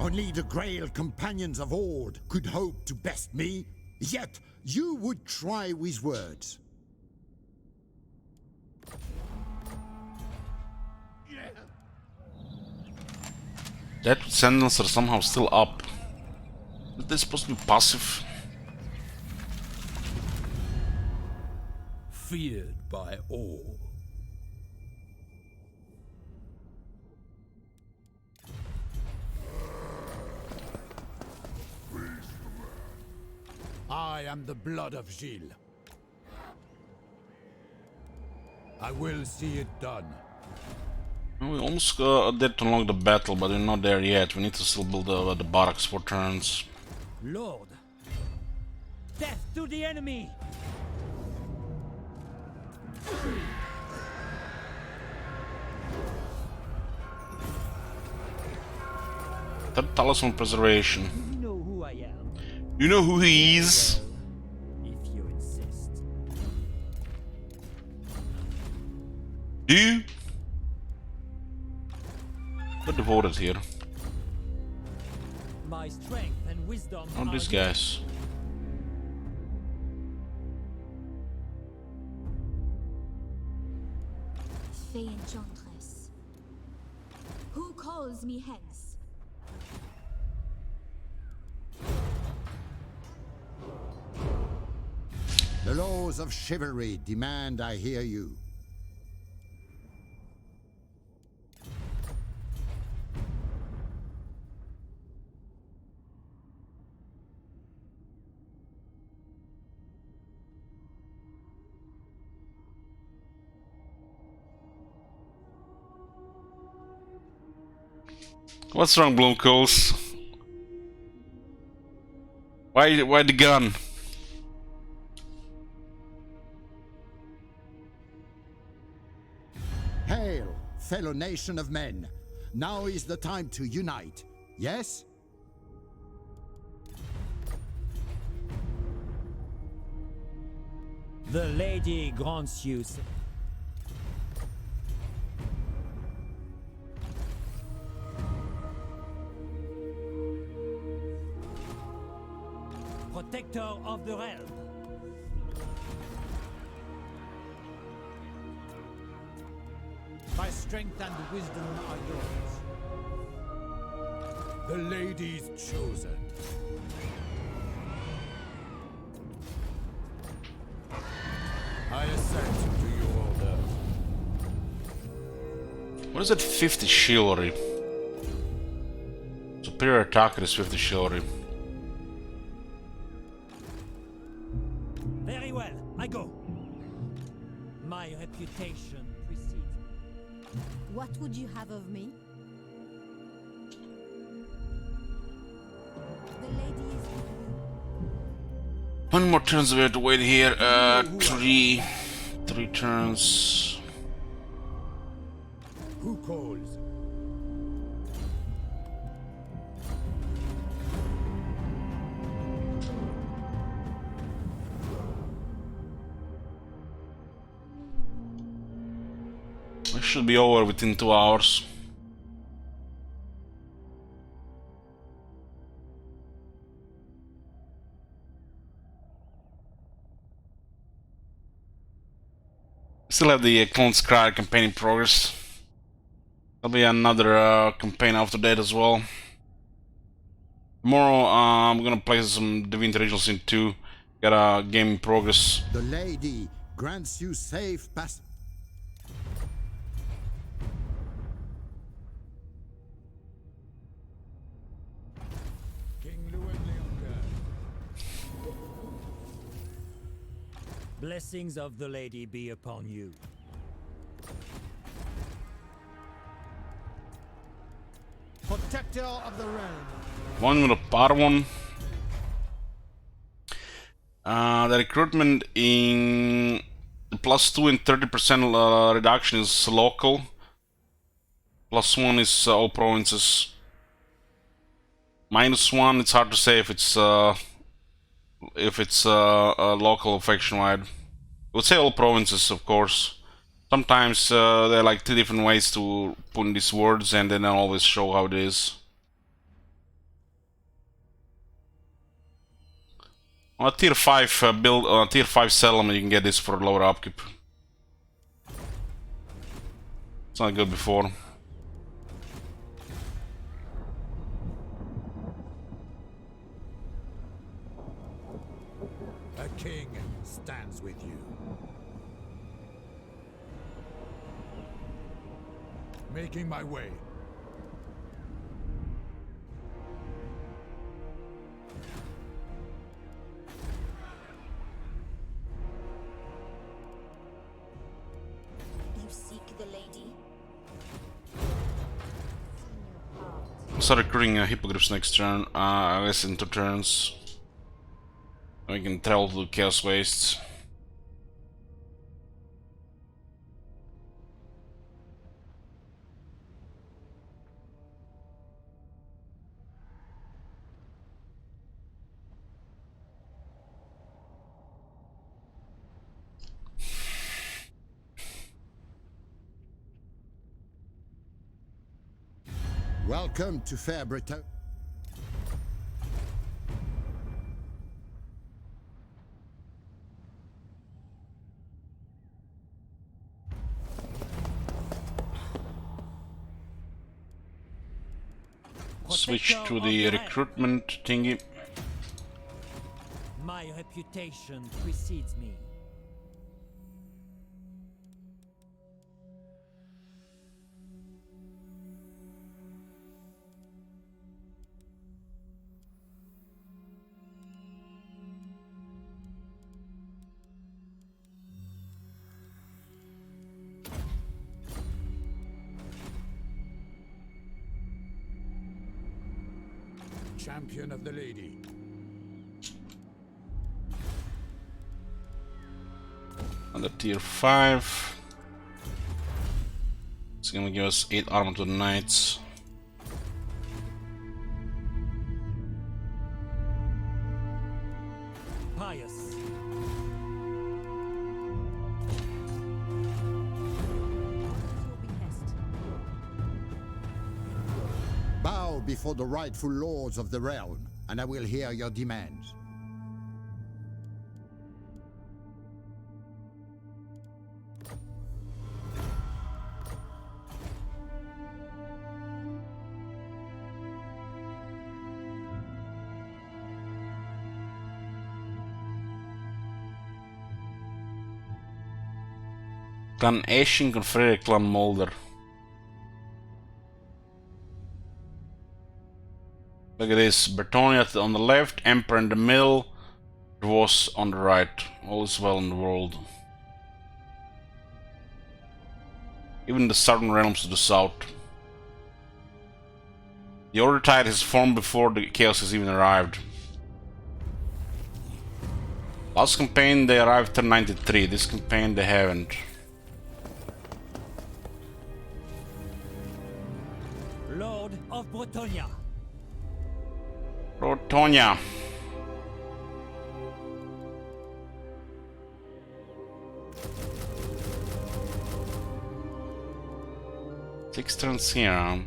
Only the Grail companions of old could hope to best me, yet you would try with words. That sentinels are somehow still up. Is this supposed to be passive? Feared by all. I am the blood of Gilles. I will see it done. We almost did to unlock the battle, but we're not there yet. We need to still build the barracks for turns. Lord, death to the enemy! Third talisman preservation. You know who I am. You know who he is? If you insist. Do you? We're devoted here. My strength and wisdom. Not these guys. Fey enchantress. Who calls me hence? The laws of chivalry demand I hear you. What's wrong, Bloomcoals? Why the gun? Hail, fellow nation of men. Now is the time to unite, yes? The lady grants you. Protector of the realm. strength and wisdom are yours. The lady's chosen. I assent to your order. What is that 50 chivalry? Superior attacker is 50 chivalry. Very well, I go. My reputation precedes me. What would you have of me? The lady is with you. How many more turns do we have to wait here? Three turns. Who calls? It should be over within 2 hours. Still have the Clone Scry campaign in progress. There'll be another campaign after that as well. Tomorrow I'm gonna play some Divinity Original Sin 2. Got a game in progress. The lady grants you safe pass. Blessings of the lady be upon you. Protector of the realm. One with a power one. The recruitment in +2 and 30% reduction is local. +1 is all provinces. -1, it's hard to say if it's local or faction wide. I would say all provinces, of course. Sometimes there are like 2 different ways to put in these words, and they don't always show how it is. On a tier 5 build, on a tier 5 settlement, you can get this for lower upkeep. It's not good before. A king stands with you. Making my way. You seek the lady? I'll start recruiting hippogriffs next turn. I guess in 2 turns. We can travel to Chaos Wastes. Welcome to Fair Britain. Switch to the recruitment thingy. My reputation precedes me. Champion of the lady. Under tier 5. It's gonna give us 8 armor to the knights. Pious. Bow before the rightful lords of the realm, and I will hear your demands. Clan Esching confronted Clan Mulder. Look at this. Bertonia on the left, Emperor in the middle, Dwarves on the right. All is well in the world. Even the southern realms to the south. The Order Tide has formed before the Chaos has even arrived. Last campaign they arrived turn 93. This campaign they haven't. Lord of Bretonia. Bretonia. Six turns here.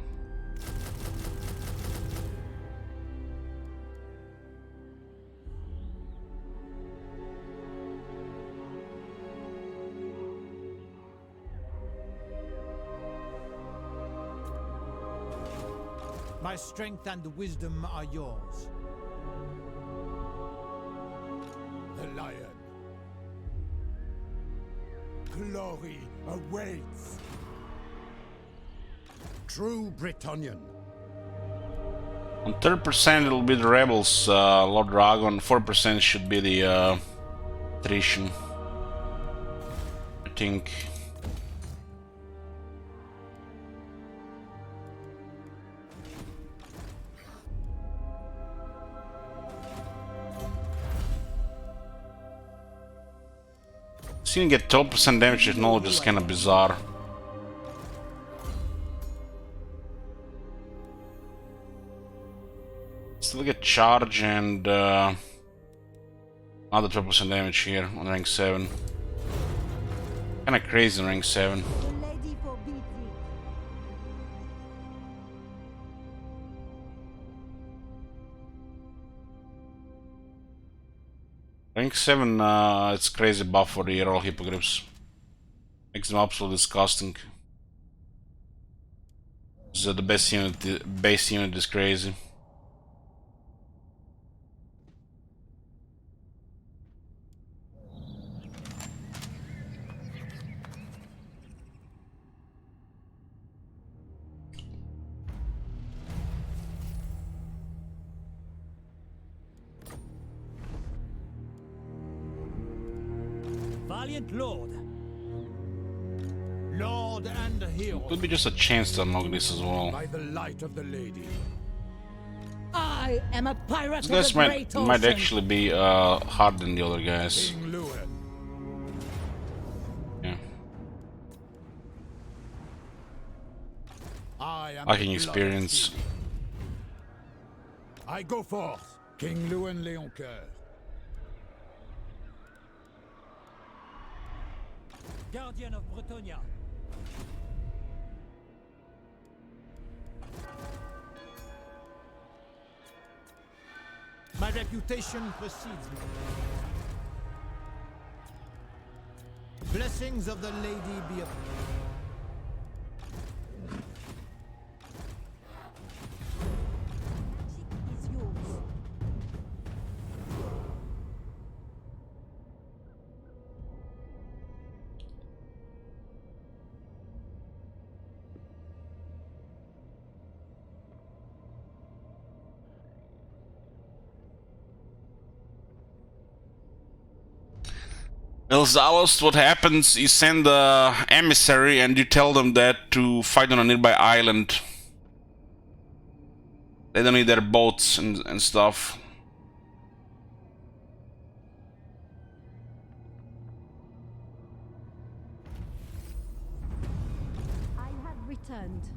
My strength and wisdom are yours. The lion. Glory awaits. True Bretonian. On 30% it'll be the rebels, Lord Dragon. 4% should be the attrition. I think. Seeing get 12% damage with knowledge is kinda bizarre. Still get charge and another 12% damage here on rank 7. Kinda crazy on rank 7. Rank 7, it's crazy buff for the royal hippogriffs. Makes them absolutely disgusting. So the base unit is crazy. Valiant Lord. Lord and hero. Could be just a chance to unlock this as well. By the light of the lady. I am a pirate This of guys the great might ocean. actually be harder than the other guys. King Lewin. Yeah. I am Lacking the experience. blood of I go forth, King Lewin Leoncoeur. Guardian of Bretonia. My reputation precedes me. Blessings of the lady be upon Is yours. Well, Zalos, what happens, you send a emissary and you tell them that to fight on a nearby island. They don't need their boats and stuff. I have returned.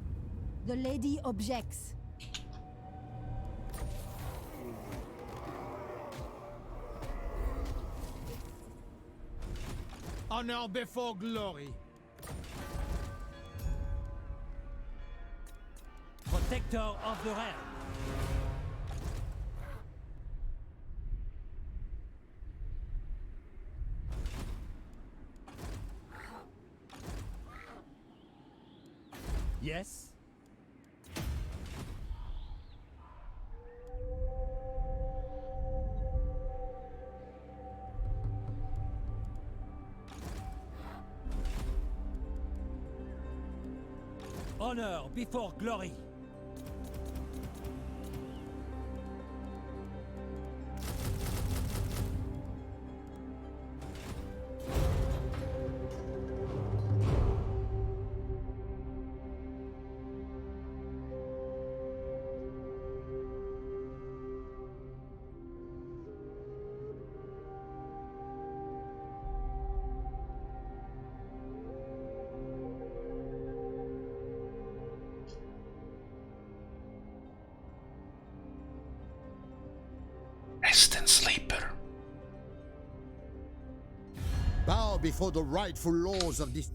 The lady objects. honor before glory. Protector of the realm. Yes? Honor before glory. Rest and sleeper. Bow before the rightful laws of this.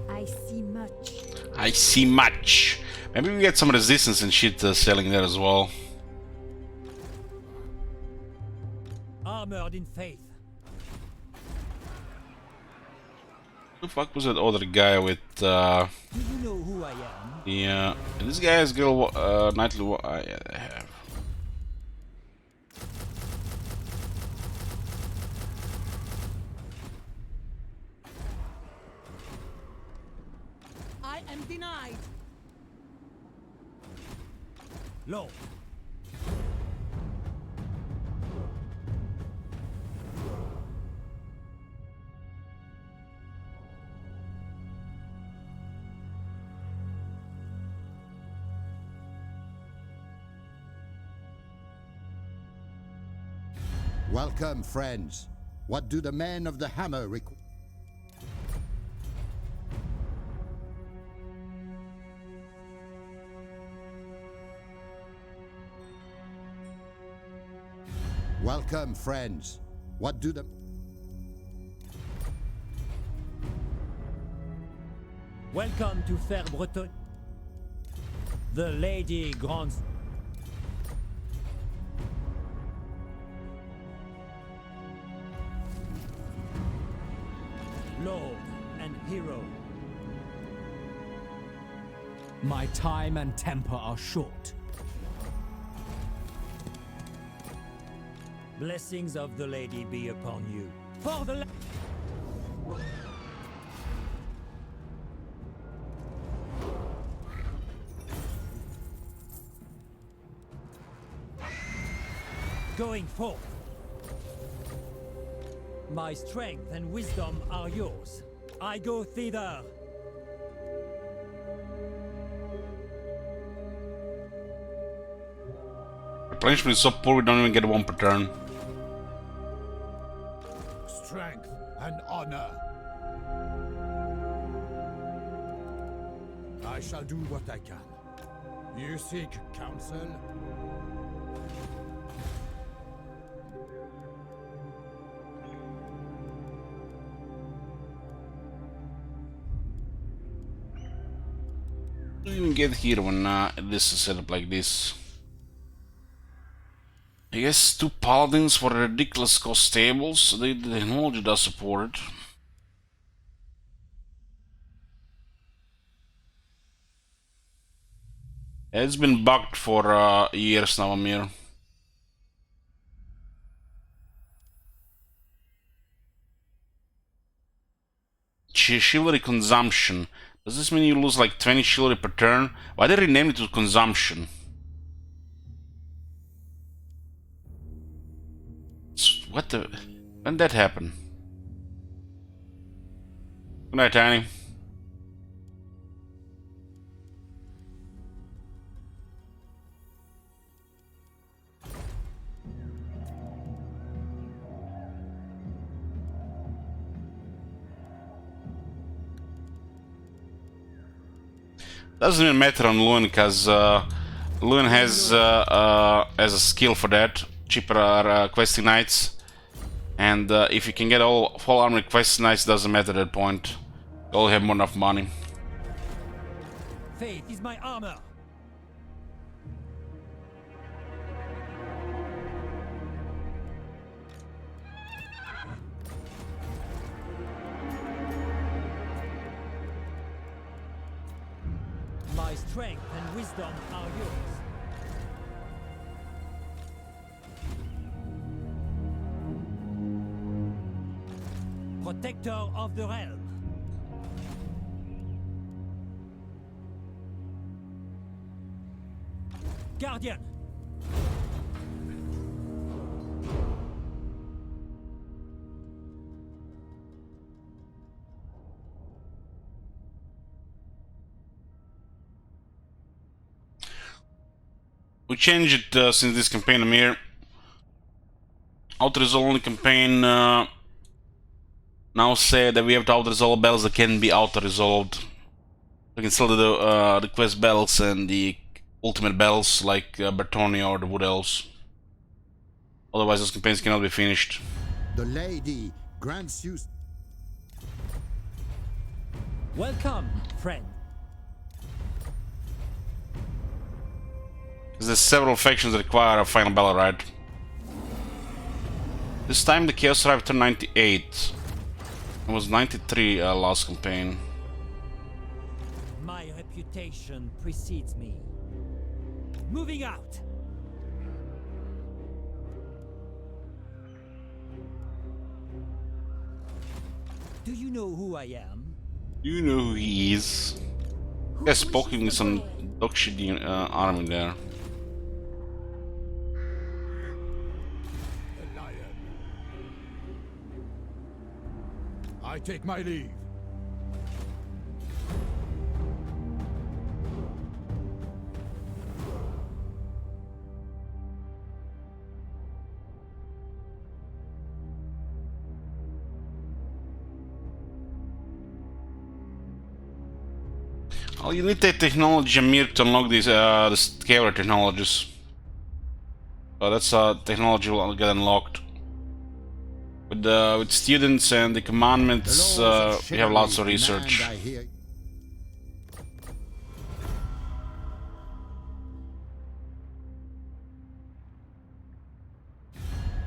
I see much. I see much. Maybe we get some resistance and shit selling there as well. Armored in faith. Who the fuck was that other guy with Do you know who I am? yeah, this guy has girl nightly yeah, they have. I am denied. Lord. Welcome, friends. What do the men of the hammer require? Welcome, friends. What do the... Welcome to Fair Breton. The Lady Grand... Lord and hero. My time and temper are short. Blessings of the Lady be upon you. For the... Going forth. My strength and wisdom are yours. I go thither. Replenishment is so poor we don't even get one per turn. Strength and honor. I shall do what I can. You seek counsel? We didn't get here when this is set up like this. I guess 2 paladins for ridiculous cost tables. The technology does support it. It's been bugged for years now, Amir. Chivalry consumption. Does this mean you lose like 20 chivalry per turn? Why did they rename it to consumption? What the... When did that happen? Good night, Tiny. Doesn't even matter on Luan because Luan has a skill for that. Cheaper questing knights, and if you can get all full armor questing knights, doesn't matter at that point. You'll have more enough money. Faith is my armor. My strength and wisdom are yours. Protector of the realm. Guardian. We changed it since this campaign, Amir. Auto-resolve only campaign now say that we have to auto-resolve bells that can be auto-resolved. We can still do the quest bells and the ultimate bells like Bertonia or the Wood Elves. Otherwise, those campaigns cannot be finished. The lady grants you. Welcome, friend. There's several factions that require a final battle, right? This time the Chaos arrived to 98. It was 93 last campaign. My reputation precedes me. Moving out. Do you know who I am? You know who he is. He's poking some dog shit army there. I take my leave. Oh, you need that technology, Amir, to unlock these the scalar technologies. So that's technology will get unlocked. With students and the commandments, we have lots of research.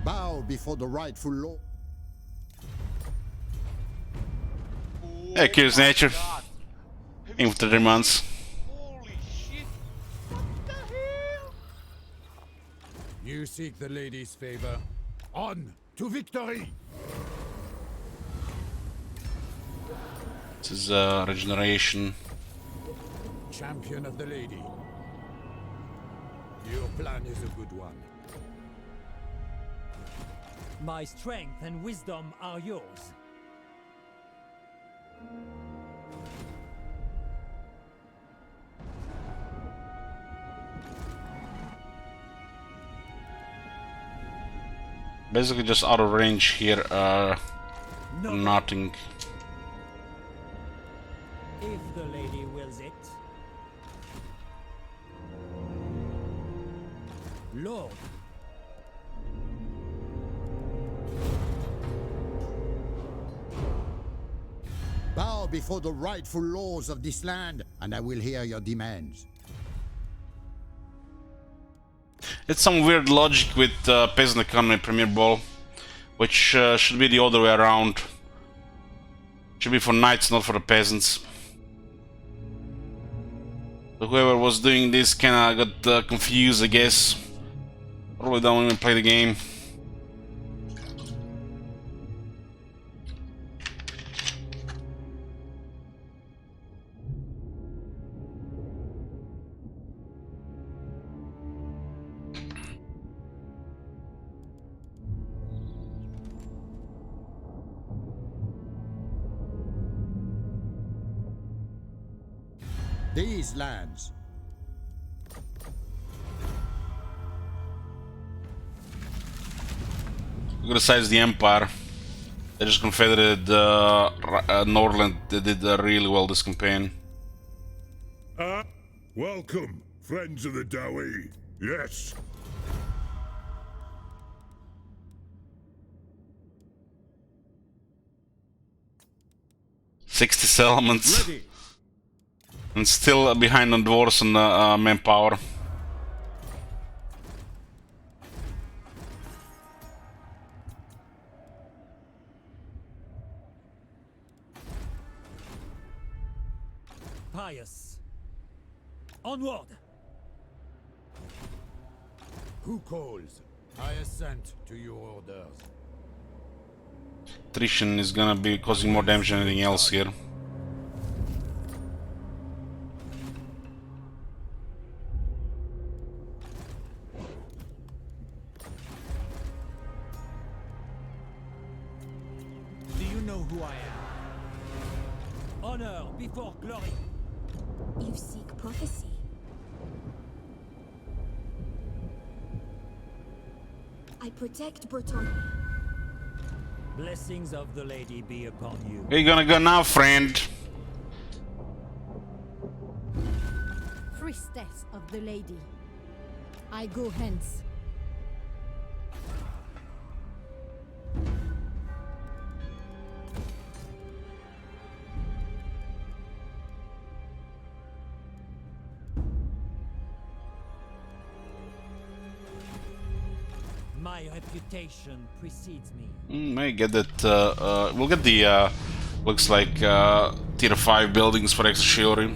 Bow before the rightful lord. Yeah, curious nature. In 3 months. Holy shit! What the hell? You seek the lady's favor. On to victory! This is regeneration. Champion of the lady. Your plan is a good one. My strength and wisdom are yours. Basically just out of range here, nothing. If the lady wills it. Lord. Bow before the rightful laws of this land, and I will hear your demands. It's some weird logic with peasant economy Premier Ball, which should be the other way around. Should be for knights, not for the peasants. So whoever was doing this kinda got confused, I guess. Probably don't even play the game. These lands. Besides the Empire, they just confederated Norland. They did really well this campaign. Welcome, friends of the Dowie. Yes. "60 settlements." Ready. And still behind on dwarves and manpower. Pious. Onward! Who calls? I assent to your orders. Attrition is gonna be causing more damage than anything else here. Do you know who I am? Honor before glory. You seek prophecy. I protect Bretonnia. Blessings of the lady be upon you. Where you gonna go now, friend? Priestess of the lady. I go hence. My reputation precedes me. May get that. We'll get the. Looks like tier 5 buildings for extra chivalry.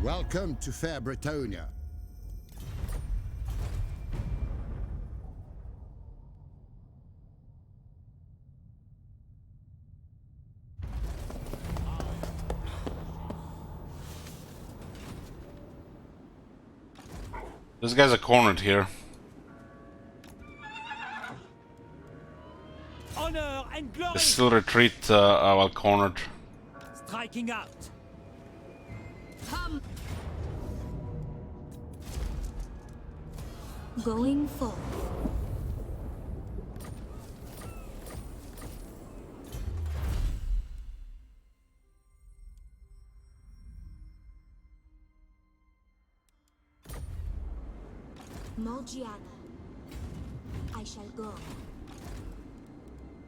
Welcome to fair Bretonnia. These guys are cornered here. Honor and glory. They still retreat while cornered. Striking out. Come. Going forth. Morgiana. I shall go.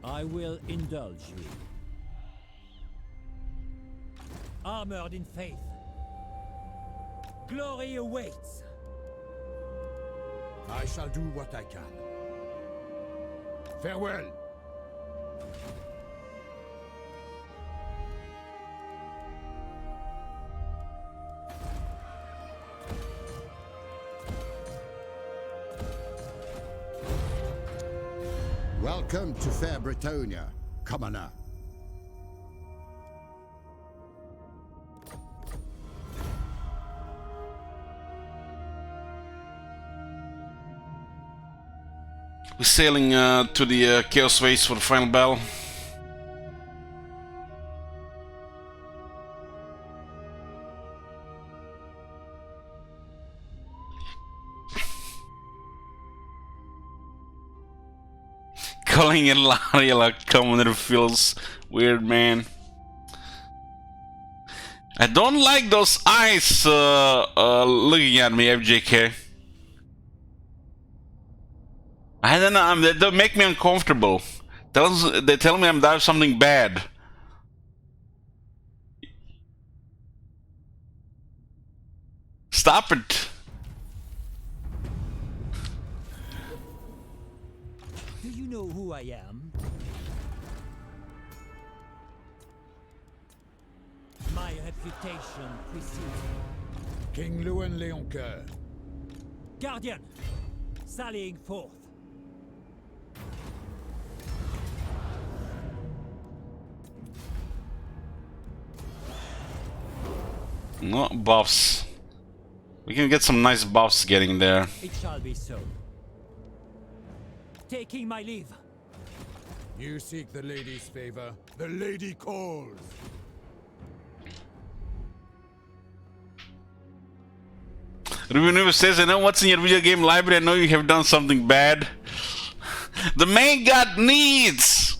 I will indulge you. Armored in faith. Glory awaits. I shall do what I can. Farewell. Welcome to fair Bretonnia, commoner. We're sailing to the Chaos Waste for the final battle. Calling it Lariel a commoner feels weird, man. I don't like those eyes looking at me, FJK. I don't know, they don't make me uncomfortable. They tell me I'm doing something bad. Stop it. Do you know who I am? My reputation precedes me. King Lewin Leoncoeur. Guardian, sallying forth. No buffs. We can get some nice buffs getting there. It shall be so. Taking my leave. You seek the lady's favor. The lady calls. Ruben says, I know what's in your video game library. I know you have done something bad. The man got needs.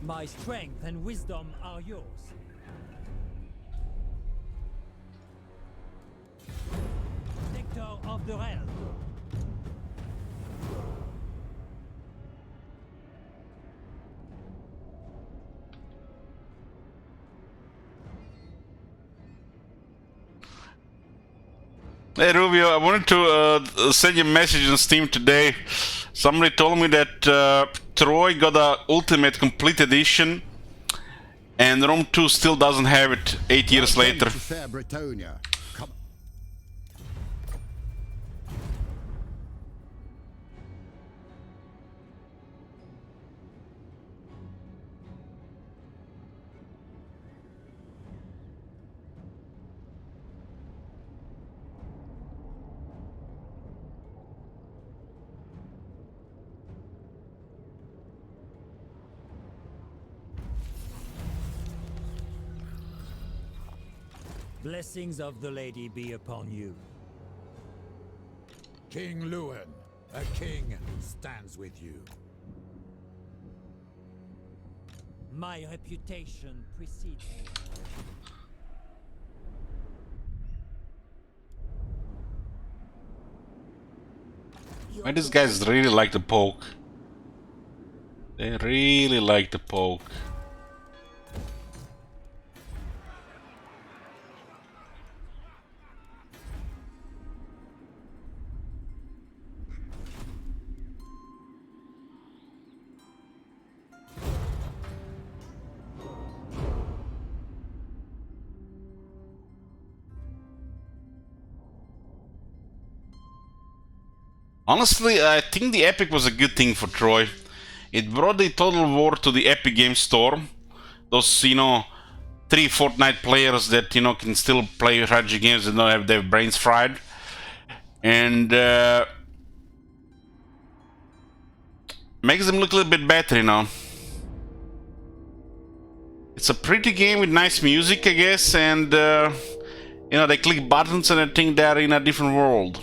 My strength and wisdom are yours. Protector of the realm. Hey Rubio, I wanted to send you a message on Steam today. Somebody told me that Troy got a Ultimate Complete Edition and Rome 2 still doesn't have it 8 years later. Fair Bretonia. Come. Blessings of the lady be upon you. King Lewin, a king stands with you. My reputation precedes me. Why these guys really like the poke? They really like the poke. Honestly, I think the Epic was a good thing for Troy. It brought the Total War to the Epic Game Store. Those, you know, 3 Fortnite players that, you know, can still play strategy games and don't have their brains fried. And makes them look a little bit better, you know. It's a pretty game with nice music, I guess, and you know, they click buttons and I think they're in a different world.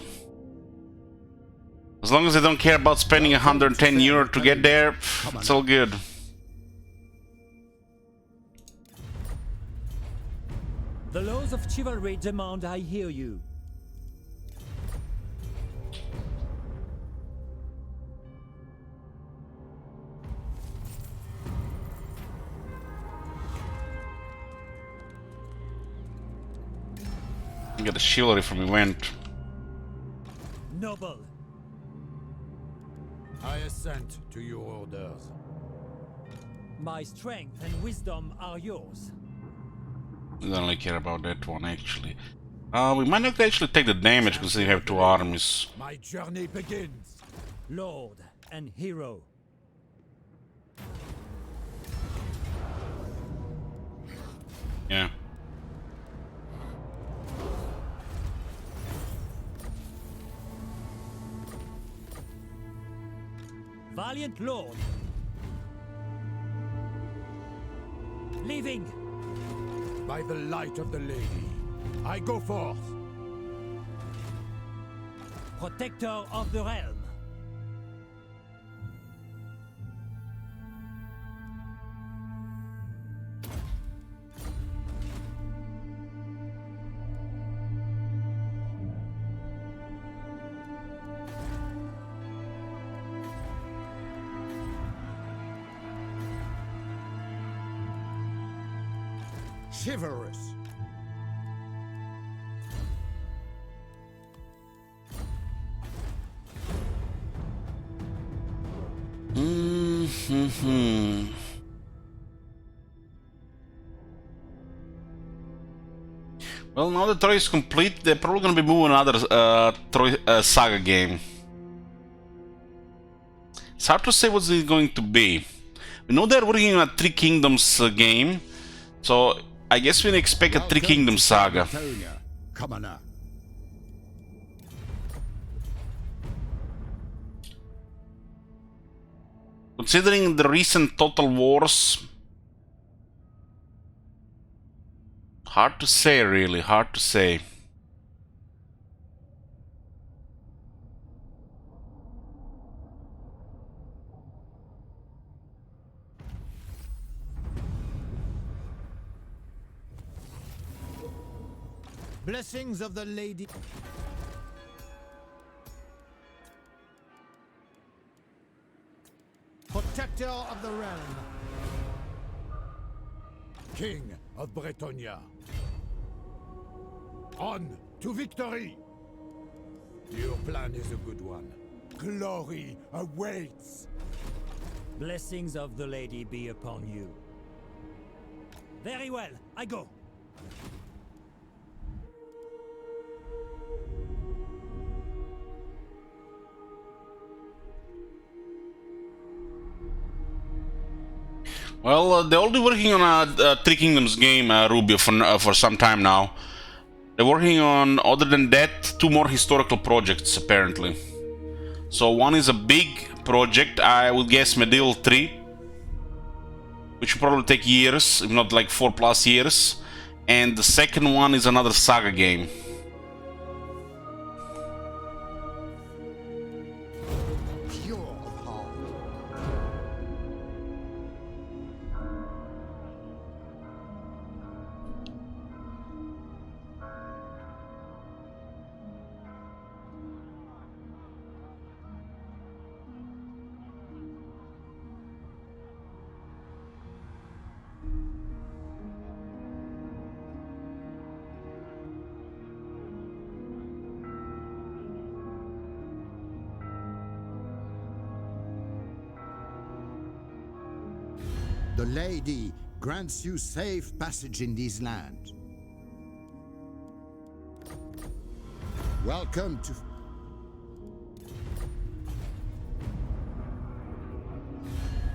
As long as they don't care about spending 110 euro to get there, it's all good. The laws of chivalry demand I hear you. You got a chivalry from event. Noble. I assent to your orders. My strength and wisdom are yours. We don't really care about that one, actually. We might not actually take the damage because they have 2 armies. My journey begins. Lord and hero. Yeah. Valiant Lord. Leaving. By the light of the lady, I go forth. Protector of the realm. Chivalrous. Well, now that Troy is complete, they're probably gonna be moving another Troy Saga game. It's hard to say what's it going to be. We know they're working on a Three Kingdoms game, so I guess we can expect a Three Kingdoms saga. Come on now. Considering the recent Total Wars, hard to say, really, hard to say. Blessings of the lady. Protector of the realm. King of Bretonia. On to victory! Your plan is a good one. Glory awaits! Blessings of the lady be upon you. Very well, I go. Well, they're already working on a Three Kingdoms game, Rubio, for some time now. They're working on, other than that, 2 more historical projects, apparently. So one is a big project, I would guess Medieval 3, which will probably take years, if not like 4+ years. And the second one is another saga game. The lady grants you safe passage in these lands. Welcome to...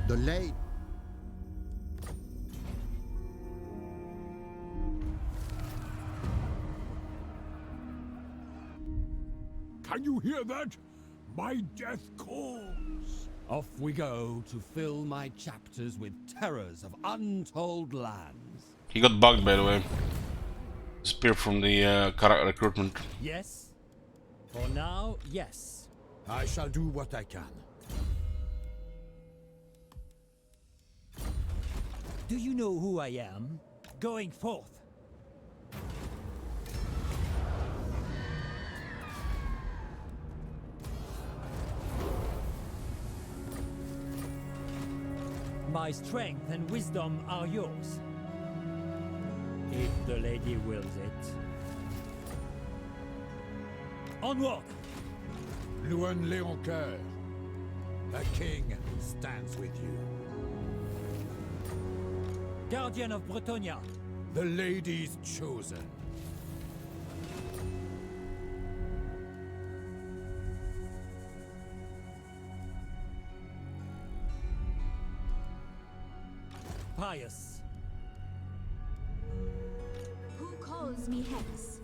The lady... Can you hear that? My death calls. Off we go to fill my chapters with terrors of untold lands. He got bugged, by the way. Disappeared from the recruitment. Yes. For now, yes. I shall do what I can. Do you know who I am? Going forth. My strength and wisdom are yours. If the lady wills it. Onward! Louen Léoncoeur, the king stands with you. Guardian of Bretonia. The lady's chosen. Pious. Who calls me hence?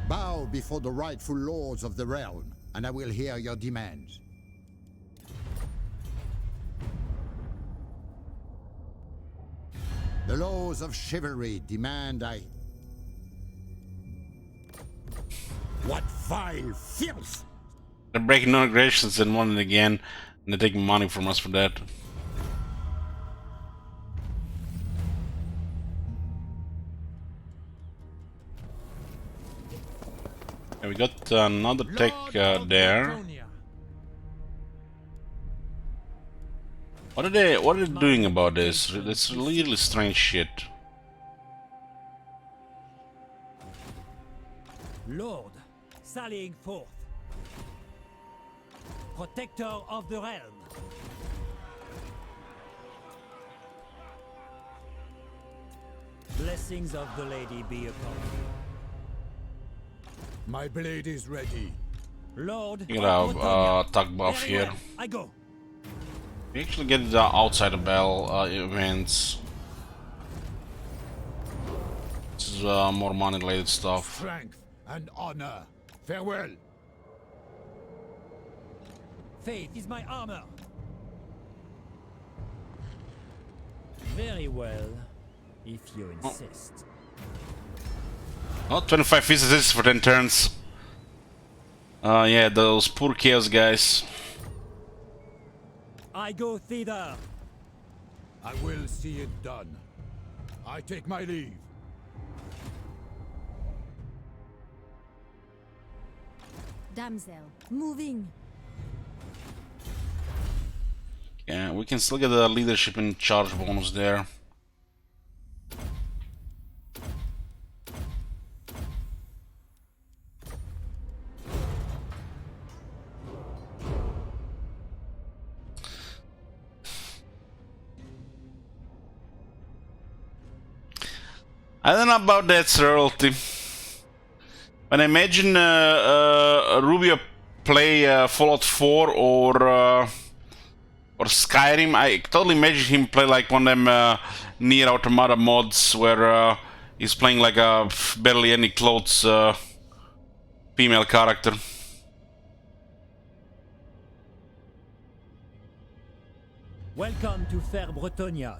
Bow before the rightful lords of the realm, and I will hear your demands. The laws of chivalry demand I... What vile filth! They're breaking non-aggressions and wanting it again, and they're taking money from us for that. Yeah, we got another tech there. What are they doing about this? It's really strange shit. Lord, sallying forth. Protector of the realm. Blessings of the lady be upon you. My blade is ready. Lord, You gotta attack buff here. I go. We actually get the outside the bell events. This is more money related stuff. Strength and honor. Farewell. Faith is my armor. Very well, if you insist. Oh, 25 visitors for 10 turns. Yeah, those poor chaos guys. I go thither. I will see it done. I take my leave. Damsel, moving. Yeah, we can still get the leadership and charge bonus there. I don't know about that royalty. When I imagine Rubio play Fallout 4 or Skyrim, I totally imagine him play like one of them Nier Automata mods where he's playing like a barely any clothes female character. Welcome to Fair Bretonia.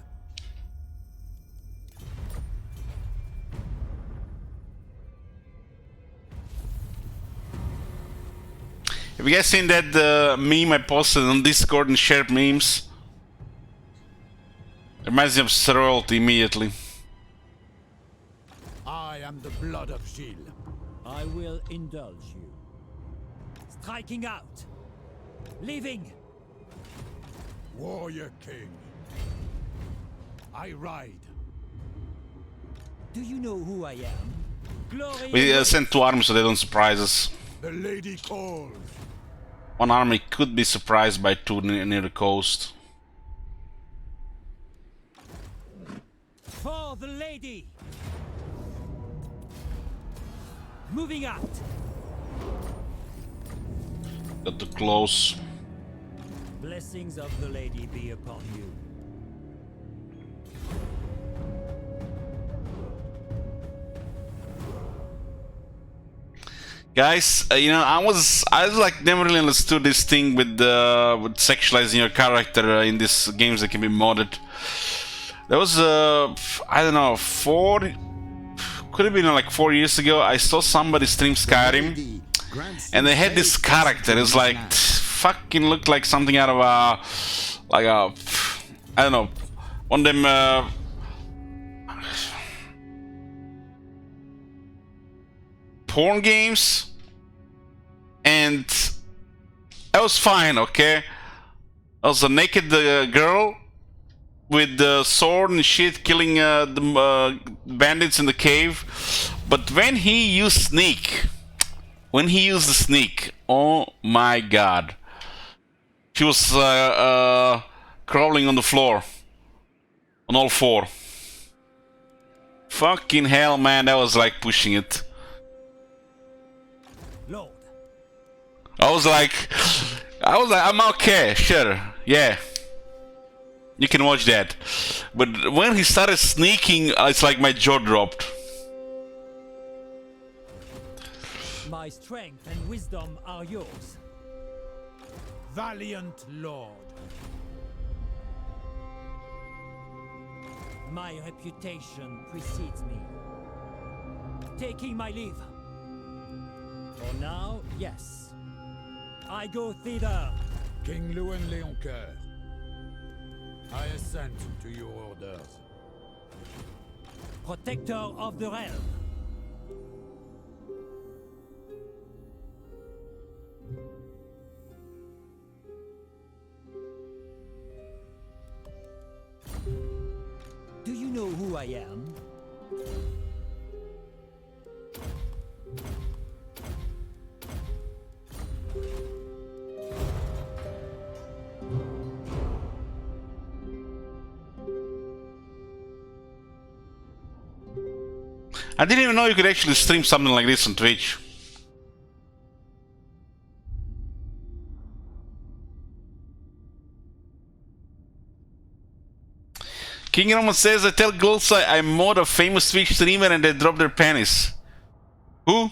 Have you guys seen that meme I posted on Discord and shared memes? It reminds me of royalty immediately. I am the blood of Gilles. I will indulge you. Striking out. Leaving. Warrior King. I ride. Do you know who I am? Glory. We sent 2 armies so they don't surprise us. The lady calls. One army could be surprised by 2 near the coast. For the lady. Moving out. Got too close. Blessings of the lady be upon you. Guys, you know, I was like never really understood this thing with sexualizing your character in these games that can be modded. There was I don't know, could have been like 4 years ago. I saw somebody stream Skyrim, and they had this character. It's like fucking looked like something out of like a I don't know, one of them. Porn games, and that was fine, okay? That was a naked girl with the sword and shit killing the bandits in the cave. But when he used sneak, oh my god, she was crawling on the floor on all 4. Fucking hell, man, that was like pushing it. Lord. I was like, I'm okay, sure, yeah. You can watch that. But when he started sneaking, it's like my jaw dropped. My strength and wisdom are yours. Valiant Lord. My reputation precedes me. Taking my leave. For now, yes. I go thither. King Louis Leoncoeur. I assent to your orders. Protector of the realm. Do you know who I am? I didn't even know you could actually stream something like this on Twitch. King Roman says, I tell girls I'm more a famous Twitch streamer and they drop their panties. Who?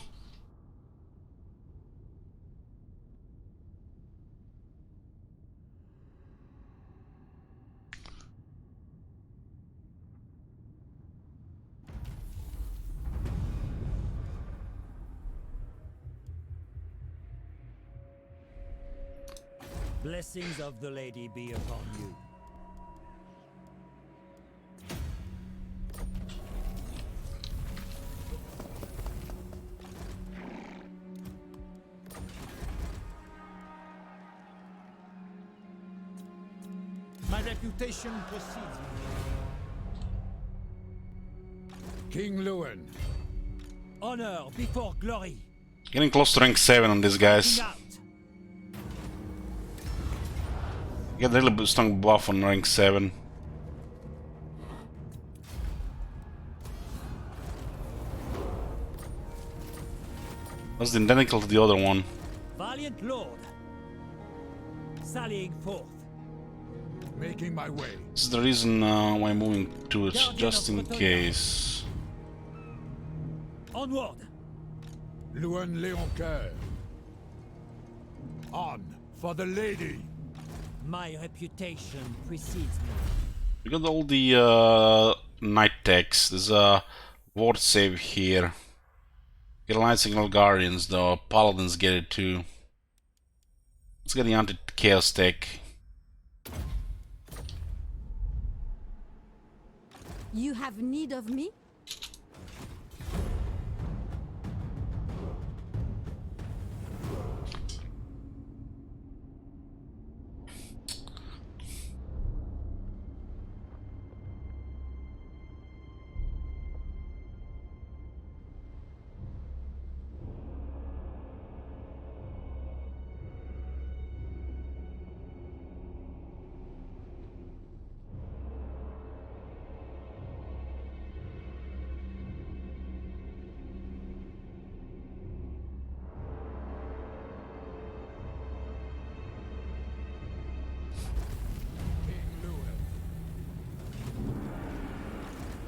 Blessings of the lady be upon you. My reputation precedes me. King Lewin. Honor before glory. Getting close to rank 7 on these guys. Get a really strong buff on rank 7. That's identical to the other one. Valiant Lord. Sallying forth. Making my way. This is the reason why I'm moving to it, just in case. Onward. Lewin Leoncoeur. On for the lady. My reputation precedes me. We got all the night techs. There's a ward save here. Get Alliance Signal Guardians, though. Paladins get it too. Let's get the anti-chaos tech. You have need of me?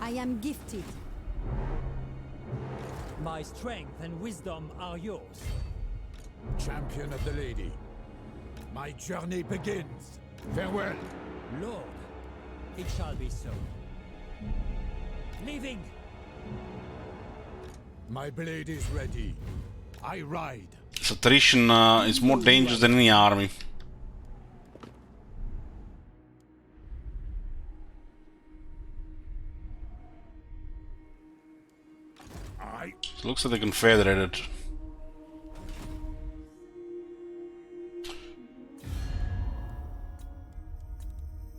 I am gifted. My strength and wisdom are yours. Champion of the lady. My journey begins. Farewell. Lord, it shall be so. Leaving. My blade is ready. I ride. This attrition is more dangerous than any army. It looks like the Confederated.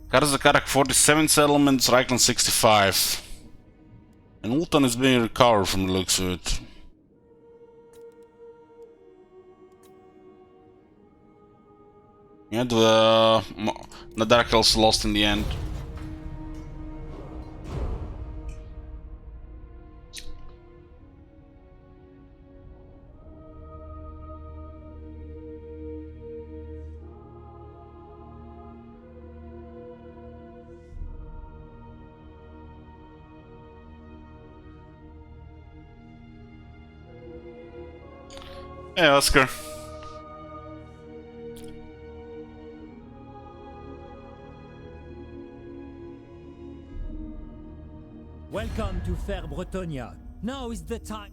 Karzakarak 47 settlements, Reichland 65. And Ultan is being recovered from the looks of it. Yeah, the Nadarkels lost in the end. Hey, Oscar. Welcome to fair Bretonia. Now is the time.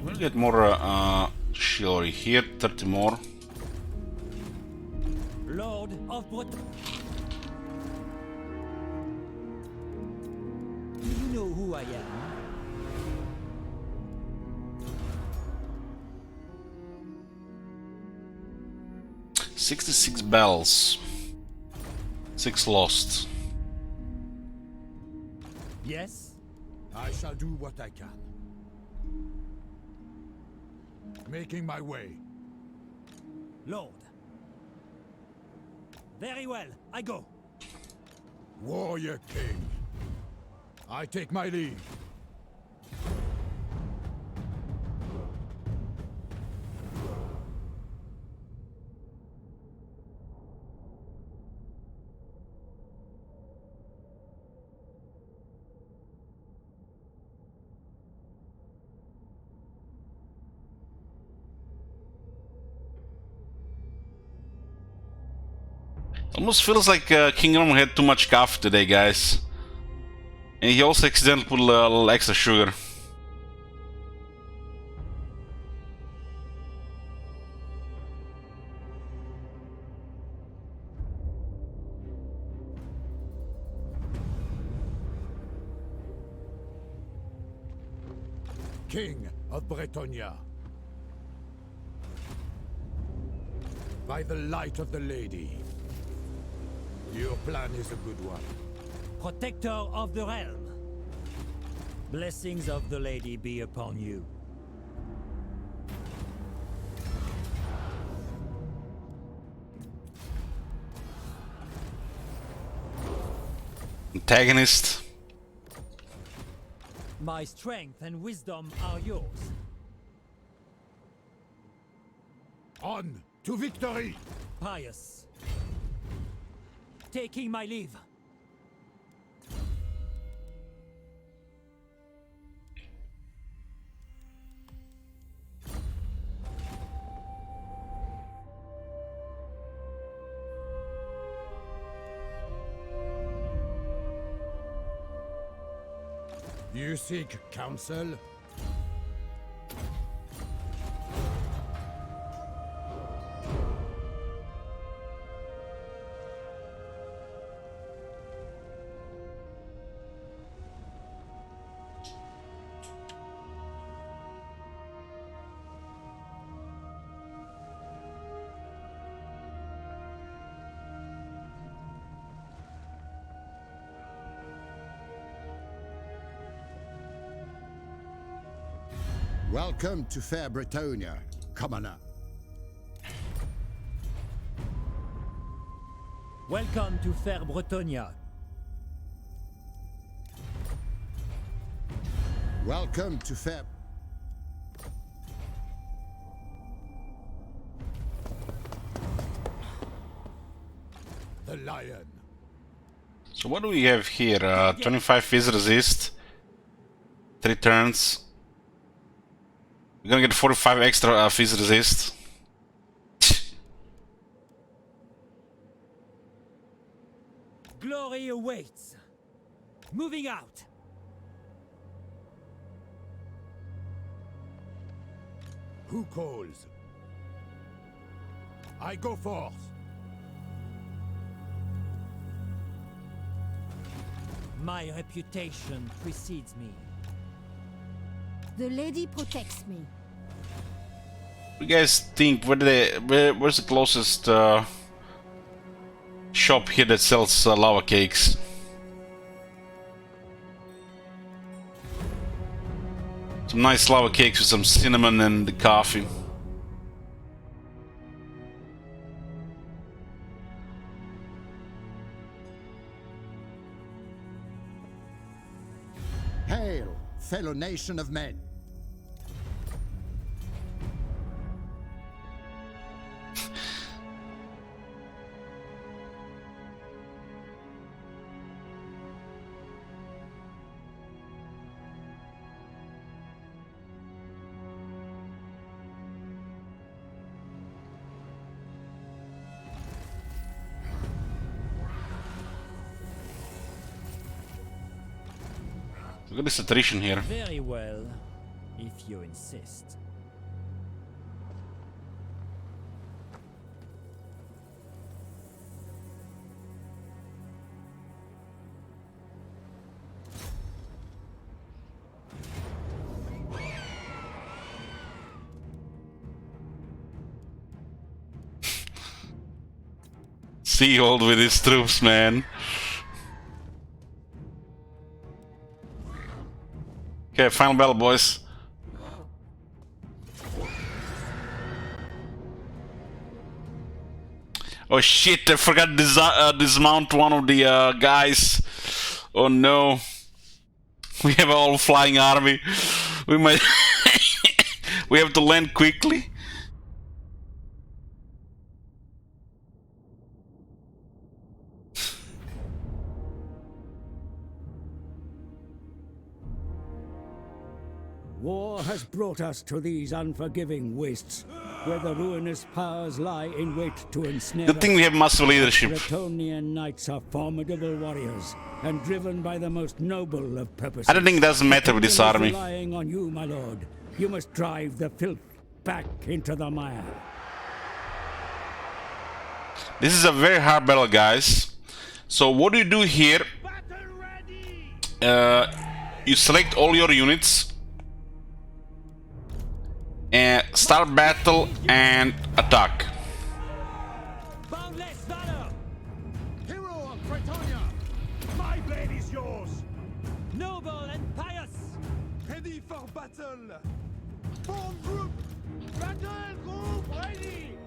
We'll get more chivalry here, 30 more. Lord of Breton. Do you know who I am? $66 battles. 6 lost. Yes? I shall do what I can. Making my way. Lord. Very well, I go. Warrior King, I take my leave. Almost feels like King Rom had too much coffee today, guys. And he also accidentally put a little extra sugar. King of Bretonia. By the light of the Lady. Your plan is a good one. Protector of the realm. Blessings of the Lady be upon you. Antagonist. My strength and wisdom are yours. On to victory! Pious. Taking my leave. You seek counsel? Welcome to fair Bretonia, commoner. Welcome to fair Bretonia. Welcome to fair... The lion. So what do we have here? 25 fizz resist. 3 turns. We're gonna get 45 extra fizz resist. Glory awaits. Moving out. Who calls? I go forth. My reputation precedes me. The Lady protects me. What do you guys think? Where's the closest shop here that sells lava cakes? Some nice lava cakes with some cinnamon and coffee. Hail, fellow nation of men. Look at this attrition here. Very well, if you insist. Seahold with his troops, man. Okay, final battle, boys. Oh shit, I forgot to dismount one of the guys. Oh no. We have a whole flying army. We might... we have to land quickly. War has brought us to these unforgiving wastes, where the ruinous powers lie in wait to ensnare Good thing we have massive leadership. Bretonnian knights are formidable warriors, and driven by the most noble of purposes. I don't think it doesn't matter with this army. Relying on you, my lord. You must drive the filth back into the mire. This is a very hard battle, guys. So what do you do here? You select all your units and start battle and attack. Boundless valor! Hero of Bretonia! My blade is yours! Noble and pious! Ready for battle! Form group! Battle group ready!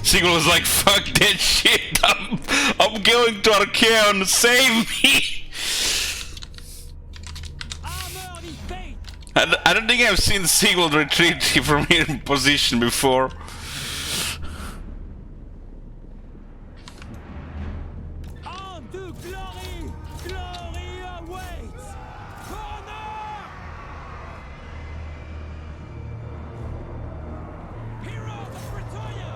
Sigurd was like, fuck that shit, I'm going to Archaon, save me! I don't think I've seen Sigurd retreat from here in position before. On to glory! Glory awaits! Honor! Heroes of Bretonia!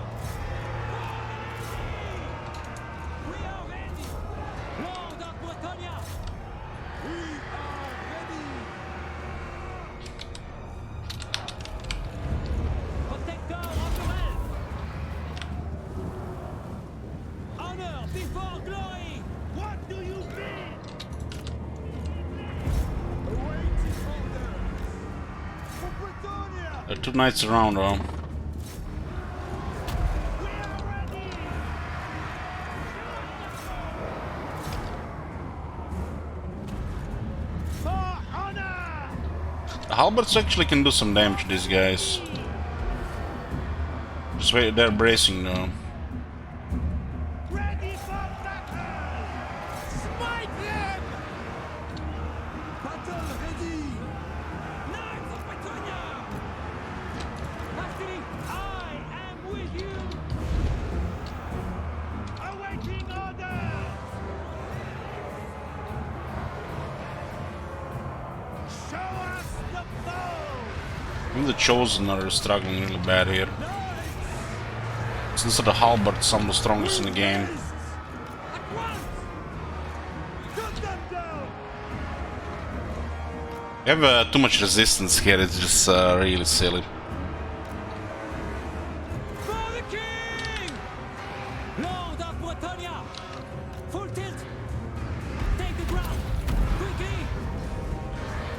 We are ready! Lord of Bretonia! We are ready! Protector of the realm! Honor before glory! What do you mean? Awaiting orders! For Bretonia! There are two knights around, though. For honor! The halberds actually can do some damage to these guys. Just wait, they're bracing though. Ready for battle! Smite them! Battle ready! Knights of Bretonia! Mastery, I am with you! Awaiting orders! Show us the foe! Even the Chosen are struggling really bad here. Since the halberd some of the strongest in the game. We have too much resistance here, it's just really silly. For the king! Lord of Bretonia! Full tilt! Take the ground! Quickly!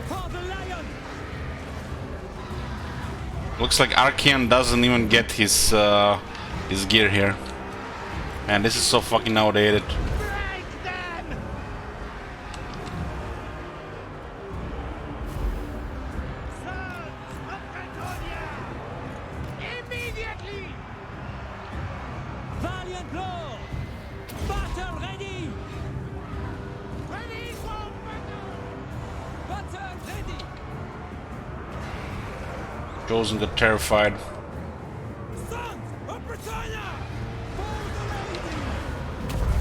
For the lion! Looks like Archaon doesn't even get his gear here. Man, this is so fucking outdated. Break them! Sons of Bretonia! Immediately! Valiant Lord! Battle ready! Ready for battle! Battle ready! Chosen got terrified. Sons of Bretonia! For the lady!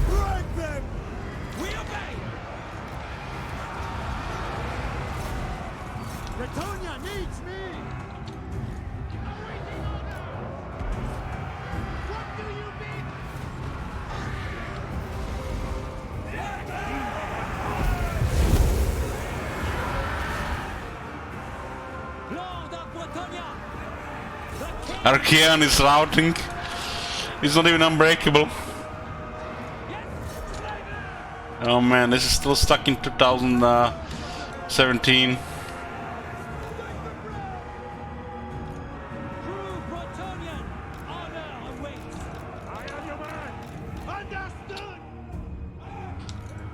Break them! We obey! Bretonia needs me! Awaiting orders! What do you mean? Lord of Bretonia! Archaon is routing. He's not even unbreakable. Oh man, this is still stuck in 2017. True Bretonian! Honor awaits! I am your man! Understood!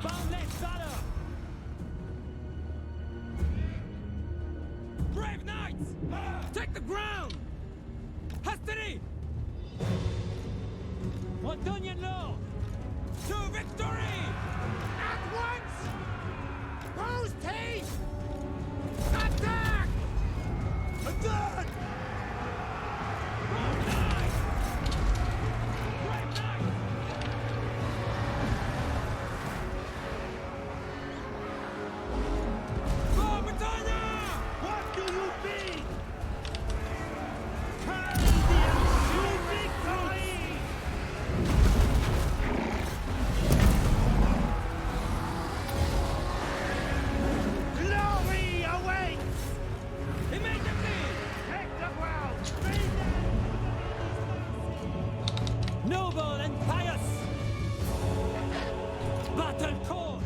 Boundless valor! Brave knights! Take Antonian Lord! To victory! At once! Post haste! Attack! Attack! For Britannia! What do you mean? Hail the ensuing victory! Glory awaits! Immediately! Take the ground! Noble and pious! Battle cause!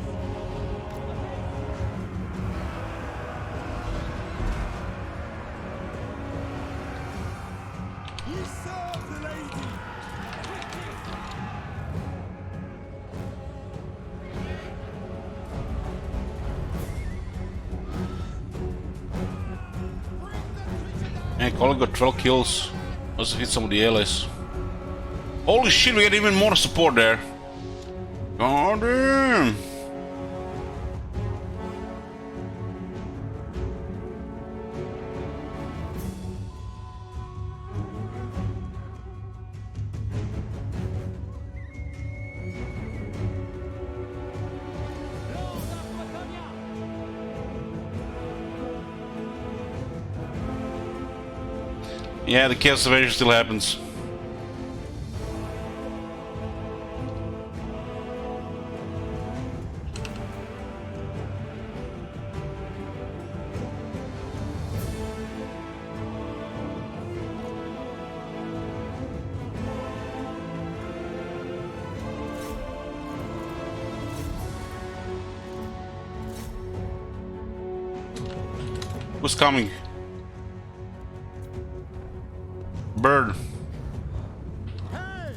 We serve the lady! Man, Colin got 12 kills. Must have hit somebody else. Holy shit, we had even more support there. God damn. Yeah, the chaos evasion still happens. Who's coming? Bird. Hey!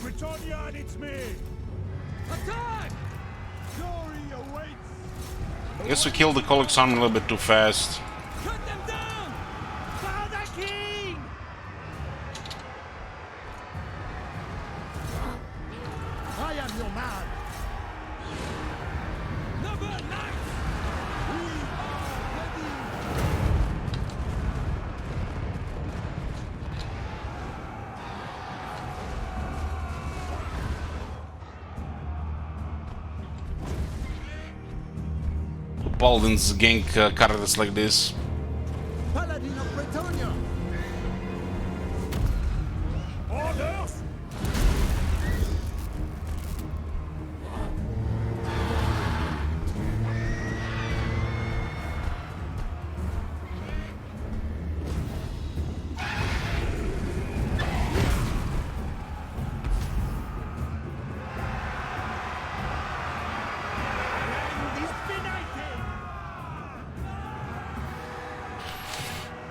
Britannia and it's me! Attack! Glory awaits! I guess we killed the Colix army a little bit too fast. Cut them down! Father King! I am your man! Noble knights! We are ready! Paladins gank characters like this. Paladin of Britannia! Orders!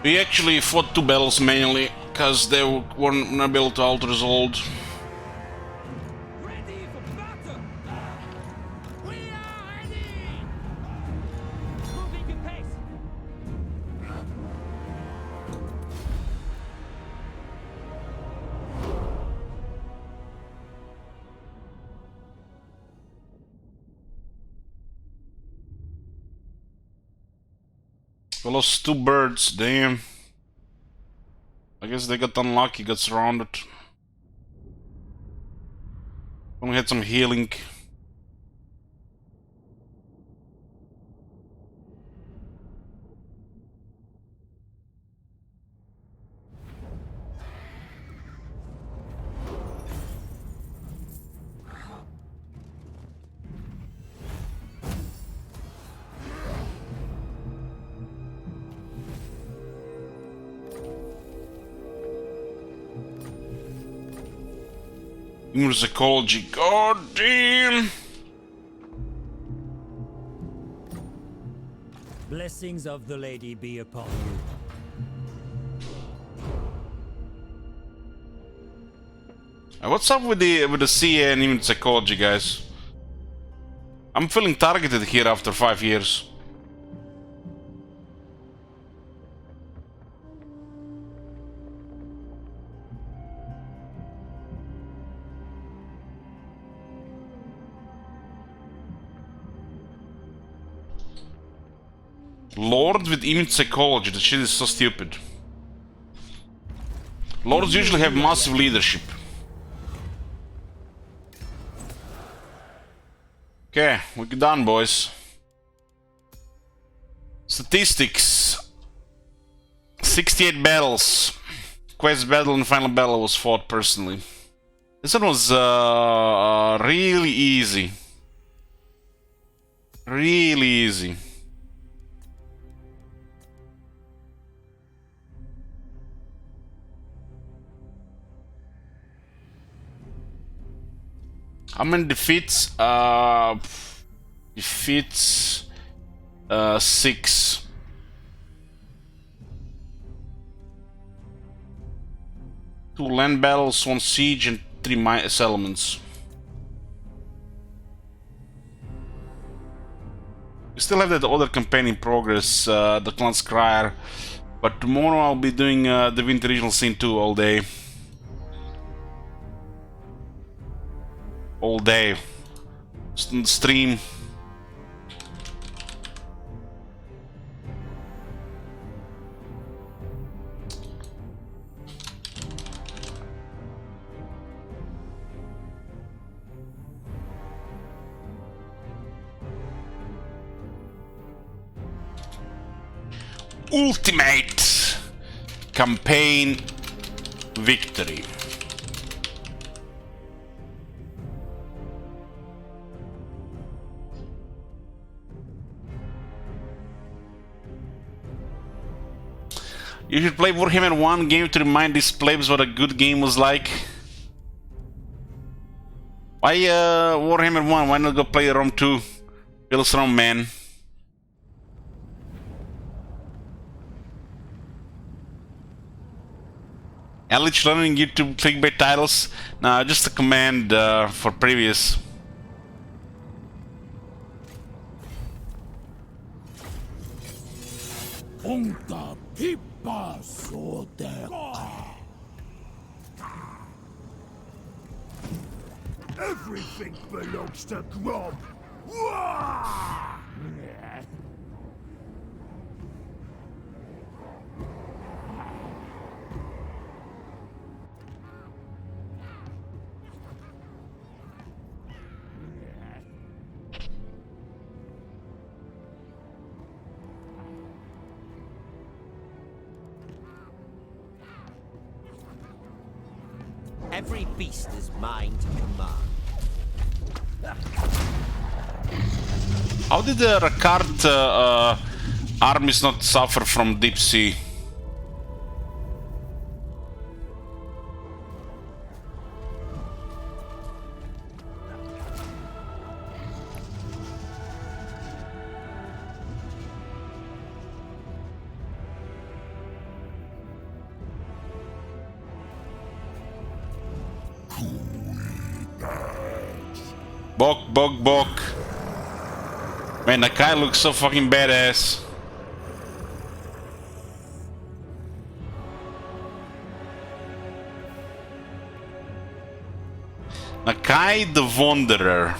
We actually fought 2 battles manually, because they weren't able to alter the old. Ready for battle! We are ready! Moving in pace! We lost 2 birds, damn. I guess they got unlucky, got surrounded. We had some healing. Musicology, god damn! Blessings of the lady be upon you. What's up with the CA and even psychology, guys? I'm feeling targeted here after 5 years. Lord with immune psychology. The shit is so stupid. Lords usually have massive leadership. Okay, we're done, boys. Statistics. 68 battles. Quest battle and final battle was fought personally. This one was really easy. Really easy. How many defeats? Defeats 6. Two land battles, 1 siege, and 3 settlements. We still have that other campaign in progress, the Clan Scryer, but tomorrow I'll be doing the Winter Regional Scene 2 all day. All day. Stream. Ultimate campaign victory. You should play Warhammer 1 game to remind these plebs what a good game was like. Why Warhammer 1? Why not go play Rome 2? Feels Rome, man. Elich learning YouTube clickbait titles? Nah, just a command for previous. Unta pippa soter. Everything belongs to Grom. Every beast is mine to command. How did the Ricard armies not suffer from deep sea? Bok. Man, that guy looks so fucking badass. Nakai the Wanderer.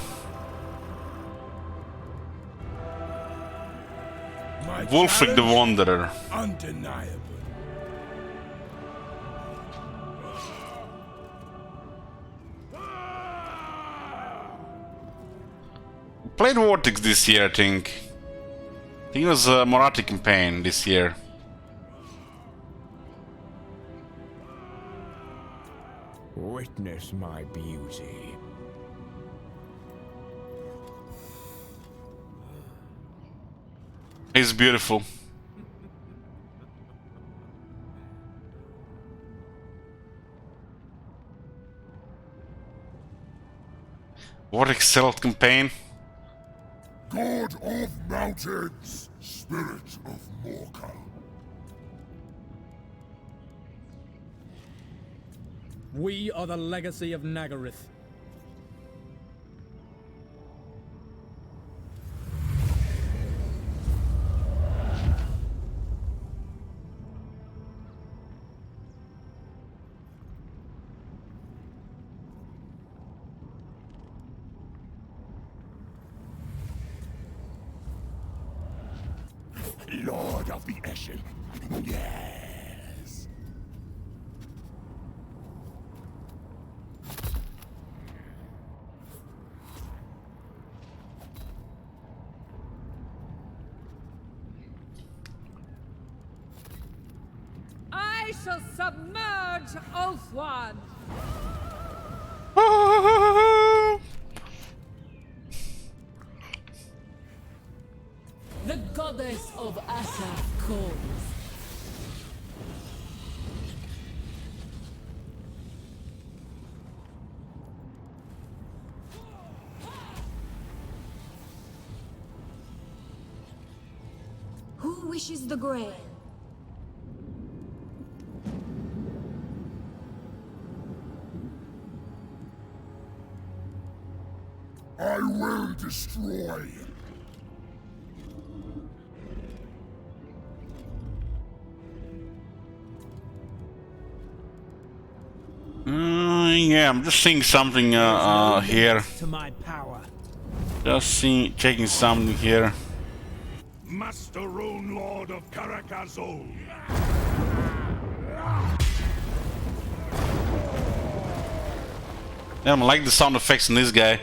Wolfric the Wanderer. Undeniable. Played Vortex this year, I think. I think it was a Moratti campaign this year. Witness my beauty. It's beautiful. Vortex Stealth campaign. God of mountains, spirit of Morka. We are the legacy of Nagaryth. Lord of the Eshin. Yes. I shall submerge Ulthuan. The goddess of Asaf calls. Who wishes the grail? I will destroy. Yeah, I'm just seeing something here. To my power. Just checking something here. Master Rune Lord of Karakazol. I don't like the sound effects in this guy.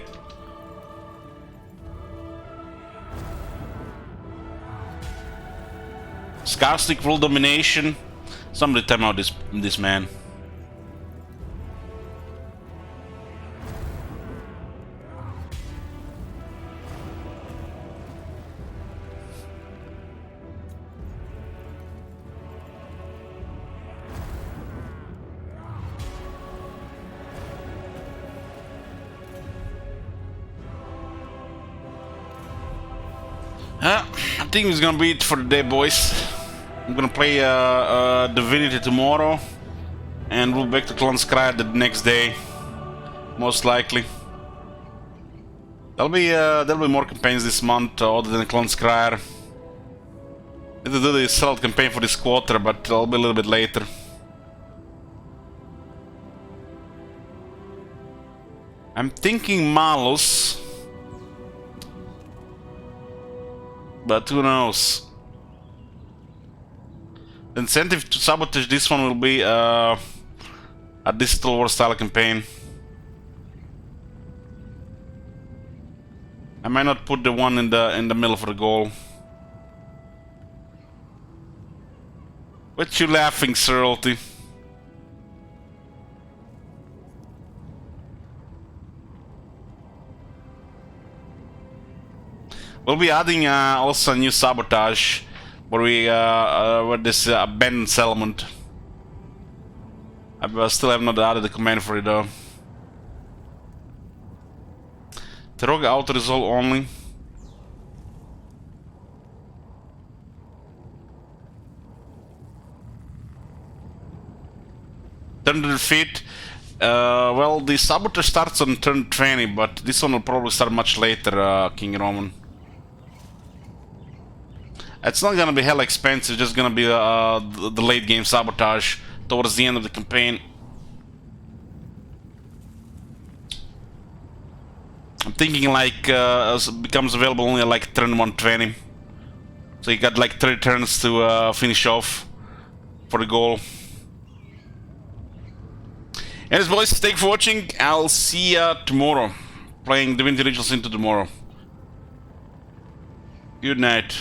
Scarstic World Domination. Somebody time out this man. I think it's gonna be it for the day, boys. I'm gonna play Divinity tomorrow, and we'll be back to Clanskryre the next day, most likely. There'll be more campaigns this month other than Clanskryre. Need to do the Select campaign for this quarter, but it'll be a little bit later. I'm thinking Malus, but who knows? The incentive to sabotage this one will be a Digital War style campaign. I might not put the one in the middle for the goal. What you laughing, Sir Ulti? We'll be adding also a new sabotage, where we with this abandoned settlement. I still have not added the command for it though. Terog auto resolve only. Turn to defeat. Well, the sabotage starts on turn 20, but this one will probably start much later, King Roman. It's not gonna be hell expensive, just gonna be the late game sabotage towards the end of the campaign. I'm thinking like becomes available only at like turn 120. So you got like 3 turns to finish off for the goal. Anyways, boys, thank you for watching. I'll see ya tomorrow. Playing Divinity Rituals into tomorrow. Good night.